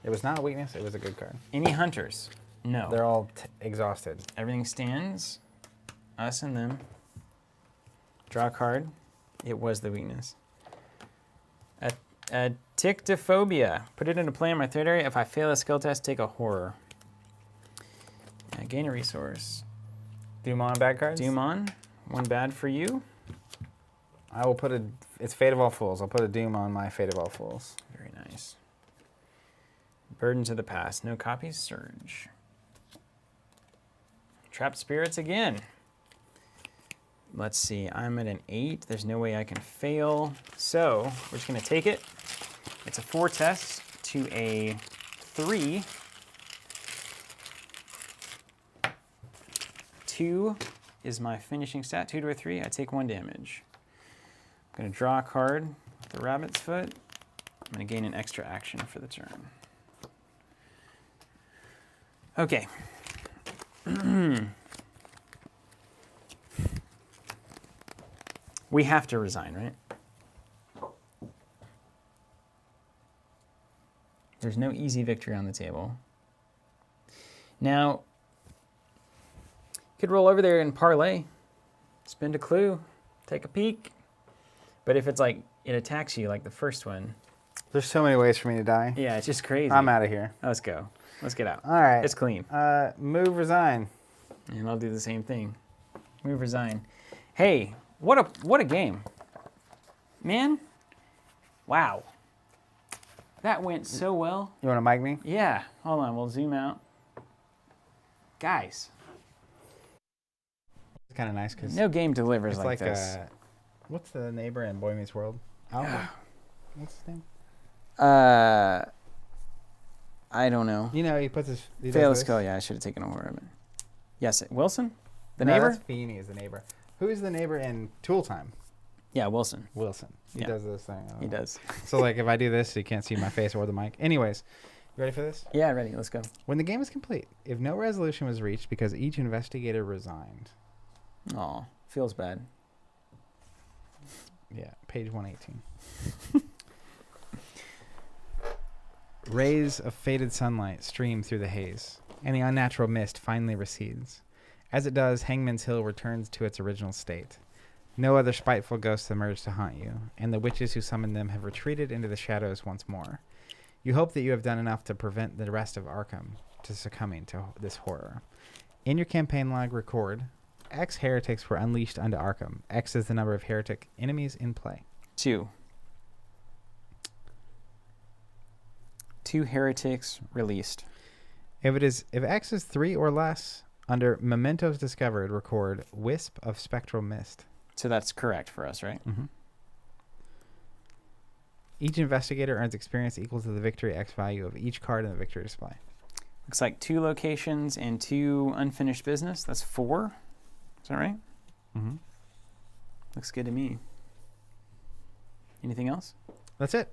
It was not a weakness. It was a good card. Any hunters? No. They're all exhausted. Everything stands. Us and them. Draw a card. It was the weakness. A Tictophobia. Put it into play in my third area. If I fail a skill test, take a horror. Gain a resource. Doom on bad cards. Doom on. 1 bad for you. I will put a. It's Fate of All Fools. I'll put a Doom on my Fate of All Fools. Very nice. Burden to the past. No copies. Surge. Trapped spirits again. Let's see. I'm at an 8. There's no way I can fail. So we're just going to take it. It's a 4 test to a 3. 2 is my finishing stat. 2 to a 3. I take 1 damage. I'm going to draw a card with the rabbit's foot. I'm going to gain an extra action for the turn. Okay. We have to resign, right? There's no easy victory on the table. Now, you could roll over there and parlay, spend a clue, take a peek. But if it's like, it attacks you like the first one, There's so many ways for me to die. yeah, it's just crazy. I'm out of here. Let's go. Let's get out. All right. It's clean. Move, resign. And I'll do the same thing. Move, resign. Hey, what a game. Man, wow. That went so well. You want to mic me? Yeah, hold on, we'll zoom out. Guys, It's kind of nice because no game delivers it's like like this. what's the neighbor in Boy Meets World? Albert. What's his name? I don't know. You know, he puts his. He Fail does to skill, this. yeah, I should have taken a horror of it. Yes, Wilson? The No, neighbor? That's Feeney is the neighbor. Who is the neighbor in Tool Time? Yeah, Wilson. Wilson. He Yeah. does this thing. He does. So like if I do this, you can't see my face or the mic. Anyways, you ready for this? Yeah, ready, let's go. When the game is complete, if no resolution was reached because each investigator resigned. Aw, feels bad. Yeah, page 118. Rays of faded sunlight stream through the haze, and the unnatural mist finally recedes. As it does, Hangman's Hill returns to its original state. No other spiteful ghosts emerge to haunt you, and the witches who summoned them have retreated into the shadows once more. You hope that you have done enough to prevent the rest of Arkham to succumbing to this horror. In your campaign log, record, X heretics were unleashed unto Arkham. X is the number of heretic enemies in play. 2. 2 heretics released. If X is 3 or less, under mementos discovered, record wisp of spectral mist. So that's correct for us, right? Mm-hmm. Each investigator earns experience equal to the victory X value of each card in the victory display. Looks like 2 locations and 2 unfinished business. That's 4. Is that right? Mm-hmm. Looks good to me. Anything else? That's it.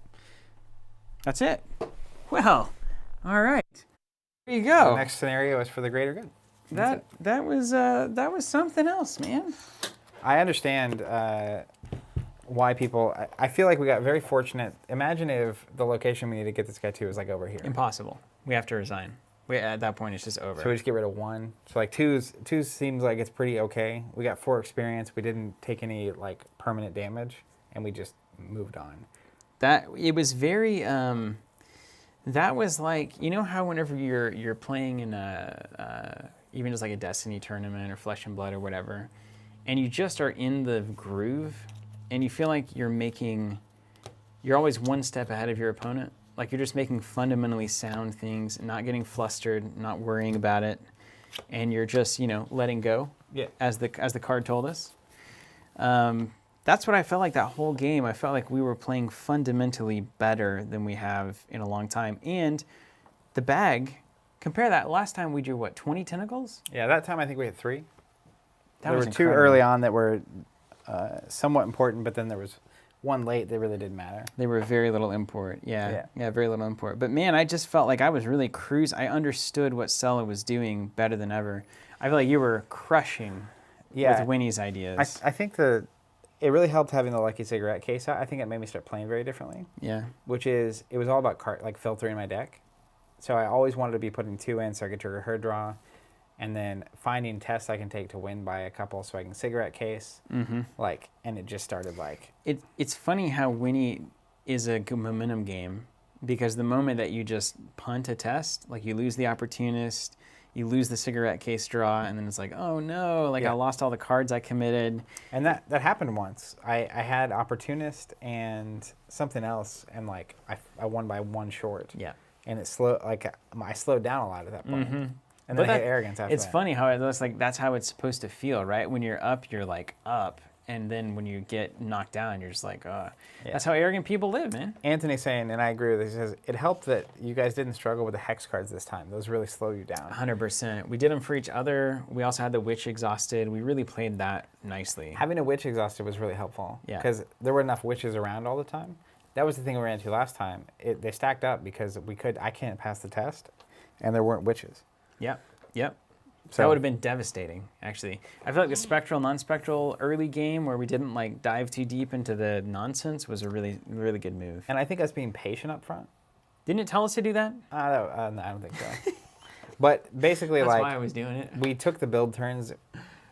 That's it. Well, all right. There you go. The next scenario is for the greater good. That was something else, man. I understand why people. I feel like we got very fortunate. Imagine if the location we need to get this guy to is like over here. Impossible. We have to resign. At that point, it's just over. So we just get rid of 1. So like two seems like it's pretty okay. We got 4 experience. We didn't take any like permanent damage, and we just moved on. That it was very. That was like, you know how whenever you're playing in a even just like a Destiny tournament or Flesh and Blood or whatever, and you just are in the groove, and you feel like you're always one step ahead of your opponent. Like you're just making fundamentally sound things, not getting flustered, not worrying about it, and you're just letting go. Yeah. As the card told us. That's what I felt like that whole game. I felt like we were playing fundamentally better than we have in a long time. And the bag, compare that. Last time we drew, 20 tentacles? Yeah, that time I think we had 3. That there was were 2 incredible. early on that were somewhat important, but then there was 1 late that really didn't matter. They were very little import. Yeah, very little import. But man, I just felt like I was really cruising. I understood what Sella was doing better than ever. I feel like you were crushing with Winnie's ideas. I think it really helped having the Lucky Cigarette case out. I think it made me start playing very differently. Yeah. Which is, it was all about filtering my deck. So I always wanted to be putting 2 in so I could trigger her draw, and then finding tests I can take to win by a couple so I can cigarette case. Mm-hmm. And it just started like... It's funny how Winnie is a good momentum game, because the moment that you just punt a test, like you lose the opportunist, you lose the cigarette case draw, and then it's like, oh no, I lost all the cards I committed. And that happened once. I had opportunist and something else, and like I won by 1 short. Yeah. And it slowed, I slowed down a lot at that point. Mm-hmm. And then I hit arrogance after It's that. funny how it looks like that's how it's supposed to feel, right? When you're up, you're like up. And then when you get knocked down, you're just like, That's how arrogant people live, man. Anthony's saying, and I agree with this, he says, it helped that you guys didn't struggle with the hex cards this time. Those really slow you down. 100%. We did them for each other. We also had the Witch exhausted. We really played that nicely. Having a witch exhausted was really helpful. Yeah. Because there were enough witches around all the time. That was the thing we ran into last time. They stacked up because I can't pass the test, and there weren't witches. Yep. So that would have been devastating, actually. I feel like the spectral, non-spectral early game where we didn't dive too deep into the nonsense was a really, really good move. And I think us being patient up front. Didn't it tell us to do that? No, I don't think so. But basically, That's why I was doing it. we took the build turns,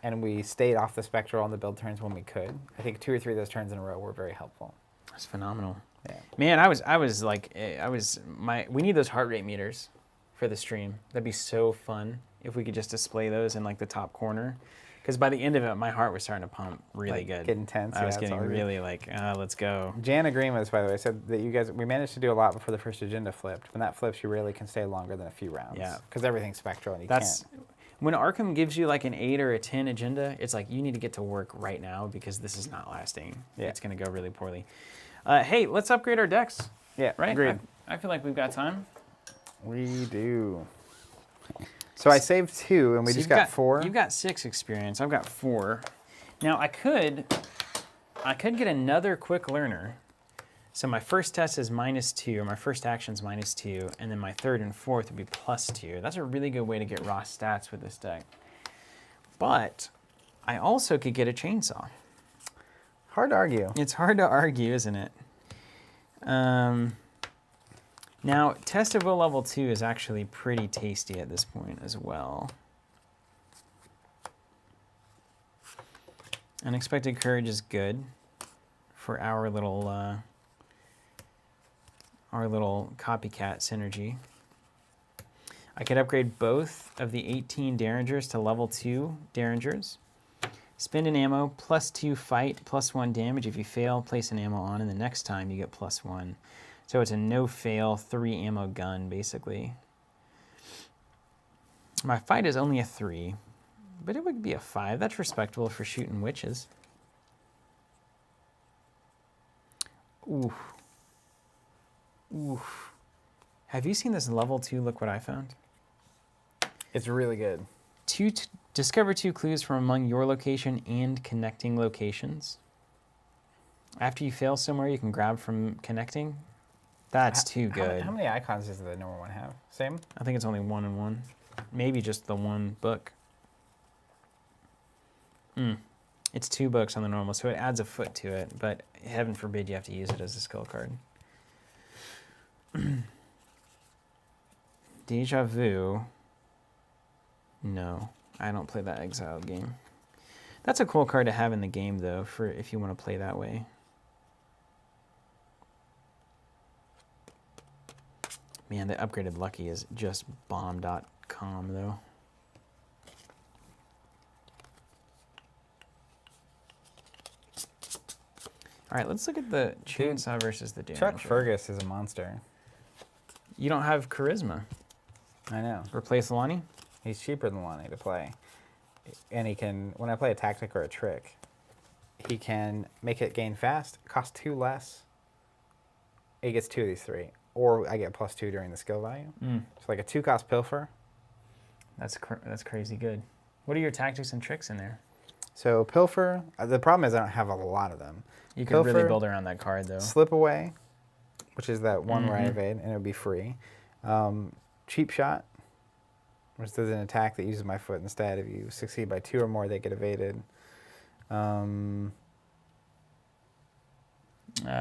and we stayed off the spectral on the build turns when we could. I think 2 or 3 of those turns in a row were very helpful. That's phenomenal. Yeah. Man, we need those heart rate meters for the stream. That'd be so fun if we could just display those in the top corner. Because by the end of it, my heart was starting to pump really good. Get intense. I was getting really let's go. Jan Agreements, by the way, said that we managed to do a lot before the first agenda flipped. When that flips, you really can stay longer than a few rounds. Yeah. Because everything's spectral and you can't. When Arkham gives you an 8 or a 10 agenda, it's like you need to get to work right now because this is not lasting. Yeah. It's going to go really poorly. Hey, let's upgrade our decks. Yeah, Right? agreed. I feel like we've got time. We do. So I saved 2, and we just got 4. You've got 6 experience. I've got 4. Now I could get another quick learner. So my first test is -2, or my first action's -2, and then my third and fourth would be +2. That's a really good way to get raw stats with this deck. But I also could get a chainsaw. Hard to argue. It's hard to argue, isn't it? Now, Test of Will level 2 is actually pretty tasty at this point as well. Unexpected Courage is good for our little copycat synergy. I could upgrade both of the 18 Derringers to level 2 Derringers. Spend an ammo, +2 fight, +1 damage. If you fail, place an ammo on, and the next time you get +1. So it's a no-fail 3 ammo gun, basically. My fight is only a 3, but it would be a 5. That's respectable for shooting witches. Ooh. Ooh. Have you seen this level 2? Look what I found. It's really good. Discover 2 clues from among your location and connecting locations. After you fail somewhere, you can grab from connecting. That's too good. How many icons does the normal one have? Same? I think it's only 1 and 1. Maybe just the one book. It's 2 books on the normal, so it adds a foot to it, but heaven forbid you have to use it as a skill card. Deja Vu. No, I don't play that exiled game. That's a cool card to have in the game, though, for if you want to play that way. Man, the upgraded Lucky is just bomb.com, though. All right, let's look at the chainsaw versus the Derringer. Chuck Fergus is a monster. You don't have charisma. I know. Replace Lonnie? He's cheaper than Lonnie to play. And he can, when I play a tactic or a trick, he can make it gain fast, cost 2 less. He gets 2 of these 3. Or I get +2 during the skill value. So like a 2-cost pilfer. That's crazy good. What are your tactics and tricks in there? So pilfer, the problem is I don't have a lot of them. You can really build around that card, though. Slip away, which is that one where I evade, and it would be free. Cheap shot, which does an attack that uses my foot instead. If you succeed by 2 or more, they get evaded.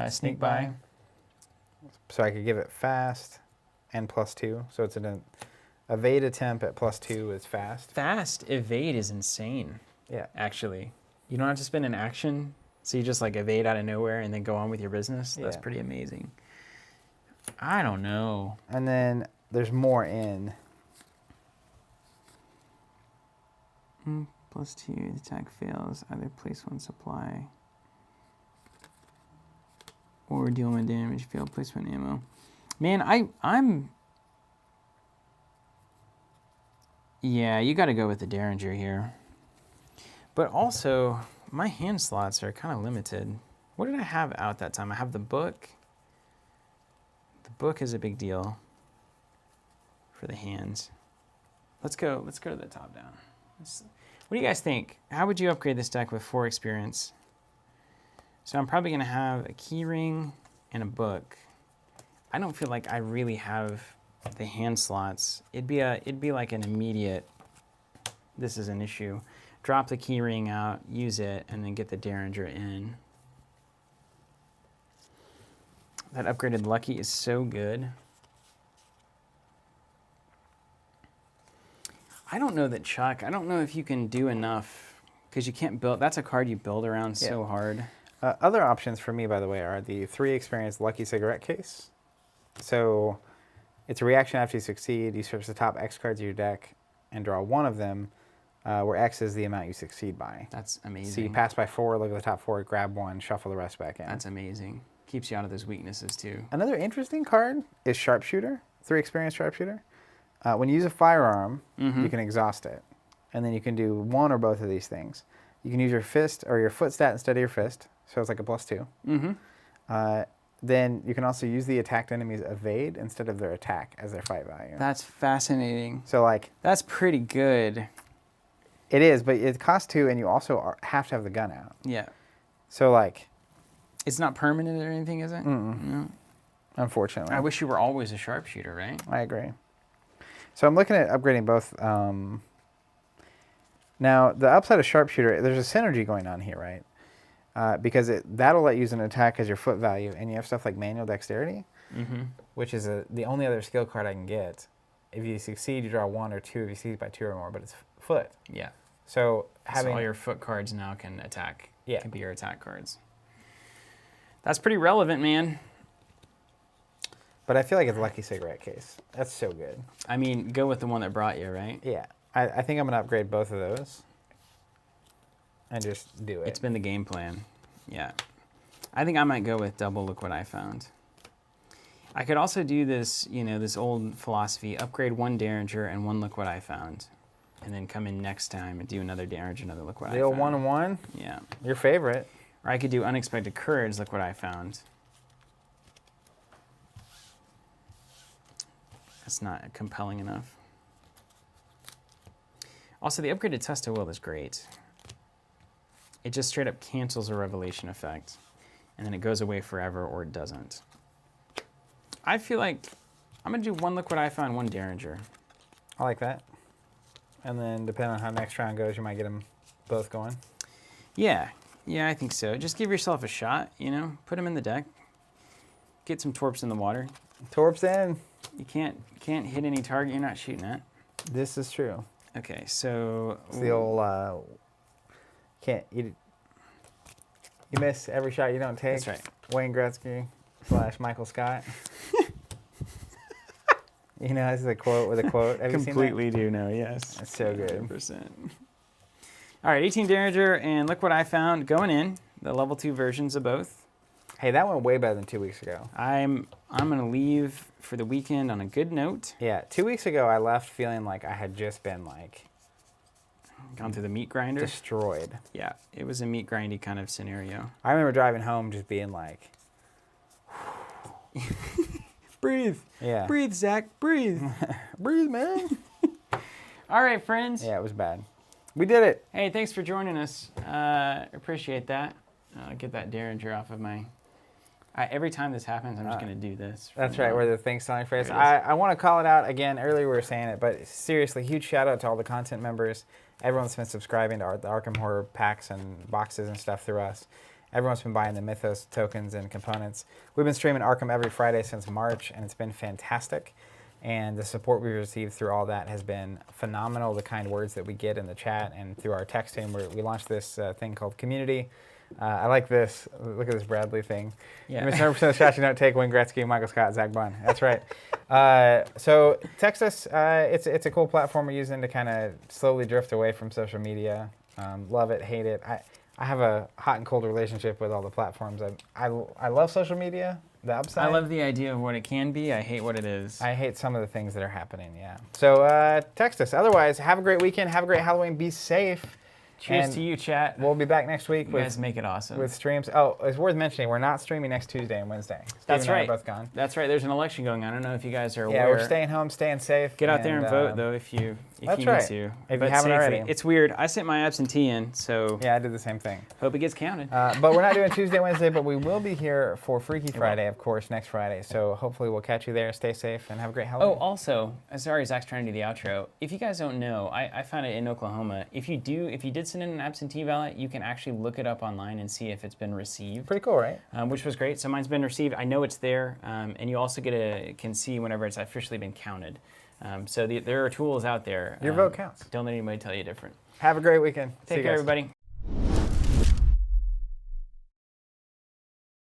Sneak by. So I could give it fast and +2. So it's an evade attempt at +2 is fast. Fast evade is insane. Yeah. Actually, you don't have to spend an action, so you just like evade out of nowhere and then go on with your business. That's pretty amazing. I don't know. And then there's more in. +2, the attack fails. Either place 1 supply or deal 1 damage. Fail, place 1 ammo. Man, I'm. Yeah, you got to go with the Derringer here. But also, my hand slots are kind of limited. What did I have out that time? I have the book. The book is a big deal for the hands. Let's go to the top down. What do you guys think? How would you upgrade this deck with 4 experience? So I'm probably going to have a key ring and a book. I don't feel like I really have the hand slots. It'd be like an immediate, this is an issue. Drop the key ring out, use it, and then get the Derringer in. That upgraded Lucky is so good. I don't know that Chuck, I don't know if you can do enough, because you can't build, that's a card you build around so hard. Other options for me, by the way, are the 3 experience Lucky Cigarette Case. So it's a reaction after you succeed. You search the top X cards of your deck and draw 1 of them, where X is the amount you succeed by. That's amazing. So you pass by 4, look at the top 4, grab 1, shuffle the rest back in. That's amazing. Keeps you out of those weaknesses, too. Another interesting card is Sharpshooter, 3 experience Sharpshooter. When you use a firearm, you can exhaust it. And then you can do 1 or both of these things. You can use your fist or your foot stat instead of your fist. So it's like a +2. Then you can also use the attacked enemy's evade instead of their attack as their fight value. That's fascinating. So like... That's pretty good. It is, but it costs 2 and you also have to have the gun out. Yeah. So like... It's not permanent or anything, is it? No. Unfortunately. I wish you were always a sharpshooter, right? I agree. So I'm looking at upgrading both. Now, the upside of Sharpshooter, there's a synergy going on here, right? Because that'll let you use an attack as your foot value, and you have stuff like Manual Dexterity, which is the only other skill card I can get. If you succeed, you draw 1 or 2. If you succeed by 2 or more, but it's foot. Yeah. So having all your foot cards now can attack. Yeah. Can be your attack cards. That's pretty relevant, man. But I feel like it's Lucky Cigarette Case. That's so good. I mean, go with the one that brought you, right? Yeah. I think I'm going to upgrade both of those and just do it. It's been the game plan. Yeah. I think I might go with double Look What I Found. I could also do this, this old philosophy, upgrade 1 Derringer and 1 Look What I Found. And then come in next time and do another Derringer, another Look What I The Found. old 1-1? Yeah. Your favorite. Or I could do Unexpected Courage, Look What I Found. That's not compelling enough. Also, the upgraded Test of Will is great. It just straight up cancels a Revelation effect. And then it goes away forever, or it doesn't. I feel like I'm going to do 1 Look What I Found, 1 Derringer. I like that. And then depending on how next round goes, you might get them both going. Yeah, I think so. Just give yourself a shot, Put them in the deck. Get some torps in the water. Torps in. You can't hit any target you're not shooting at. This is true. Okay, so... It's the old, you miss every shot you don't take. That's right. Wayne Gretzky / Michael Scott. This is a quote with a quote. Have you seen that? Completely do know, yes. That's so good. 100%. All right, 18 Derringer, and look what I found going in, the level 2 versions of both. Hey, that went way better than 2 weeks ago. I'm going to leave for the weekend on a good note. Yeah, 2 weeks ago I left feeling like I had just been Gone through the meat grinder. destroyed. Yeah, it was a meat grindy kind of scenario. I remember driving home just being like, Breathe. yeah. Breathe, Zach. Breathe. Breathe, man. All right, friends. Yeah, it was bad. We did it. Hey, thanks for joining us. Appreciate that. Get that Derringer off of my... every time this happens, I'm just going to do this. That's right, where the thing's on your face. There it is. I want to call it out again. Earlier we were saying it, but seriously, huge shout out to all the content members. Everyone's been subscribing to the Arkham Horror packs and boxes and stuff through us. Everyone's been buying the Mythos tokens and components. We've been streaming Arkham every Friday since March, and it's been fantastic. And the support we've received through all that has been phenomenal. The kind words that we get in the chat and through our text team. We launched this thing called Community. I like this. Look at this Bradley thing. Yeah. You miss 100% of the shots you don't take. Wayne Gretzky, Michael Scott, Zach Bunn. That's right. So text us. It's a cool platform we're using to kind of slowly drift away from social media. Love it, hate it. I have a hot and cold relationship with all the platforms. I love social media, the upside. I love the idea of what it can be. I hate what it is. I hate some of the things that are happening, yeah. So text us. Otherwise, have a great weekend. Have a great Halloween. Be safe. Cheers And to you, chat. We'll be back next week You guys make it awesome. with streams. Oh, it's worth mentioning, we're not streaming next Tuesday and Wednesday. That's Steve and I right. are both gone. That's right. There's an election going on. I don't know if you guys are Yeah, aware. we're staying home, staying safe. Get out there and vote, though, if you That's need right. to. If you But haven't safely. already. It's weird. I sent my absentee in, so Yeah, I did the same thing. hope it gets counted. But we're not doing Tuesday, Wednesday, but we will be here for Freaky Friday, of course, next Friday. So hopefully we'll catch you there. Stay safe and have a great Halloween. Oh, also, sorry, Zach's trying to do the outro. If you guys don't know, I found it in Oklahoma. If you did send in an absentee ballot, you can actually look it up online and see if it's been received. Pretty cool, right? Which was great. So mine's been received. I know it's there, and you also can see whenever it's officially been counted. So there are tools out there. Your vote counts. Don't let anybody tell you different. Have a great weekend. See Take you care, guys. everybody.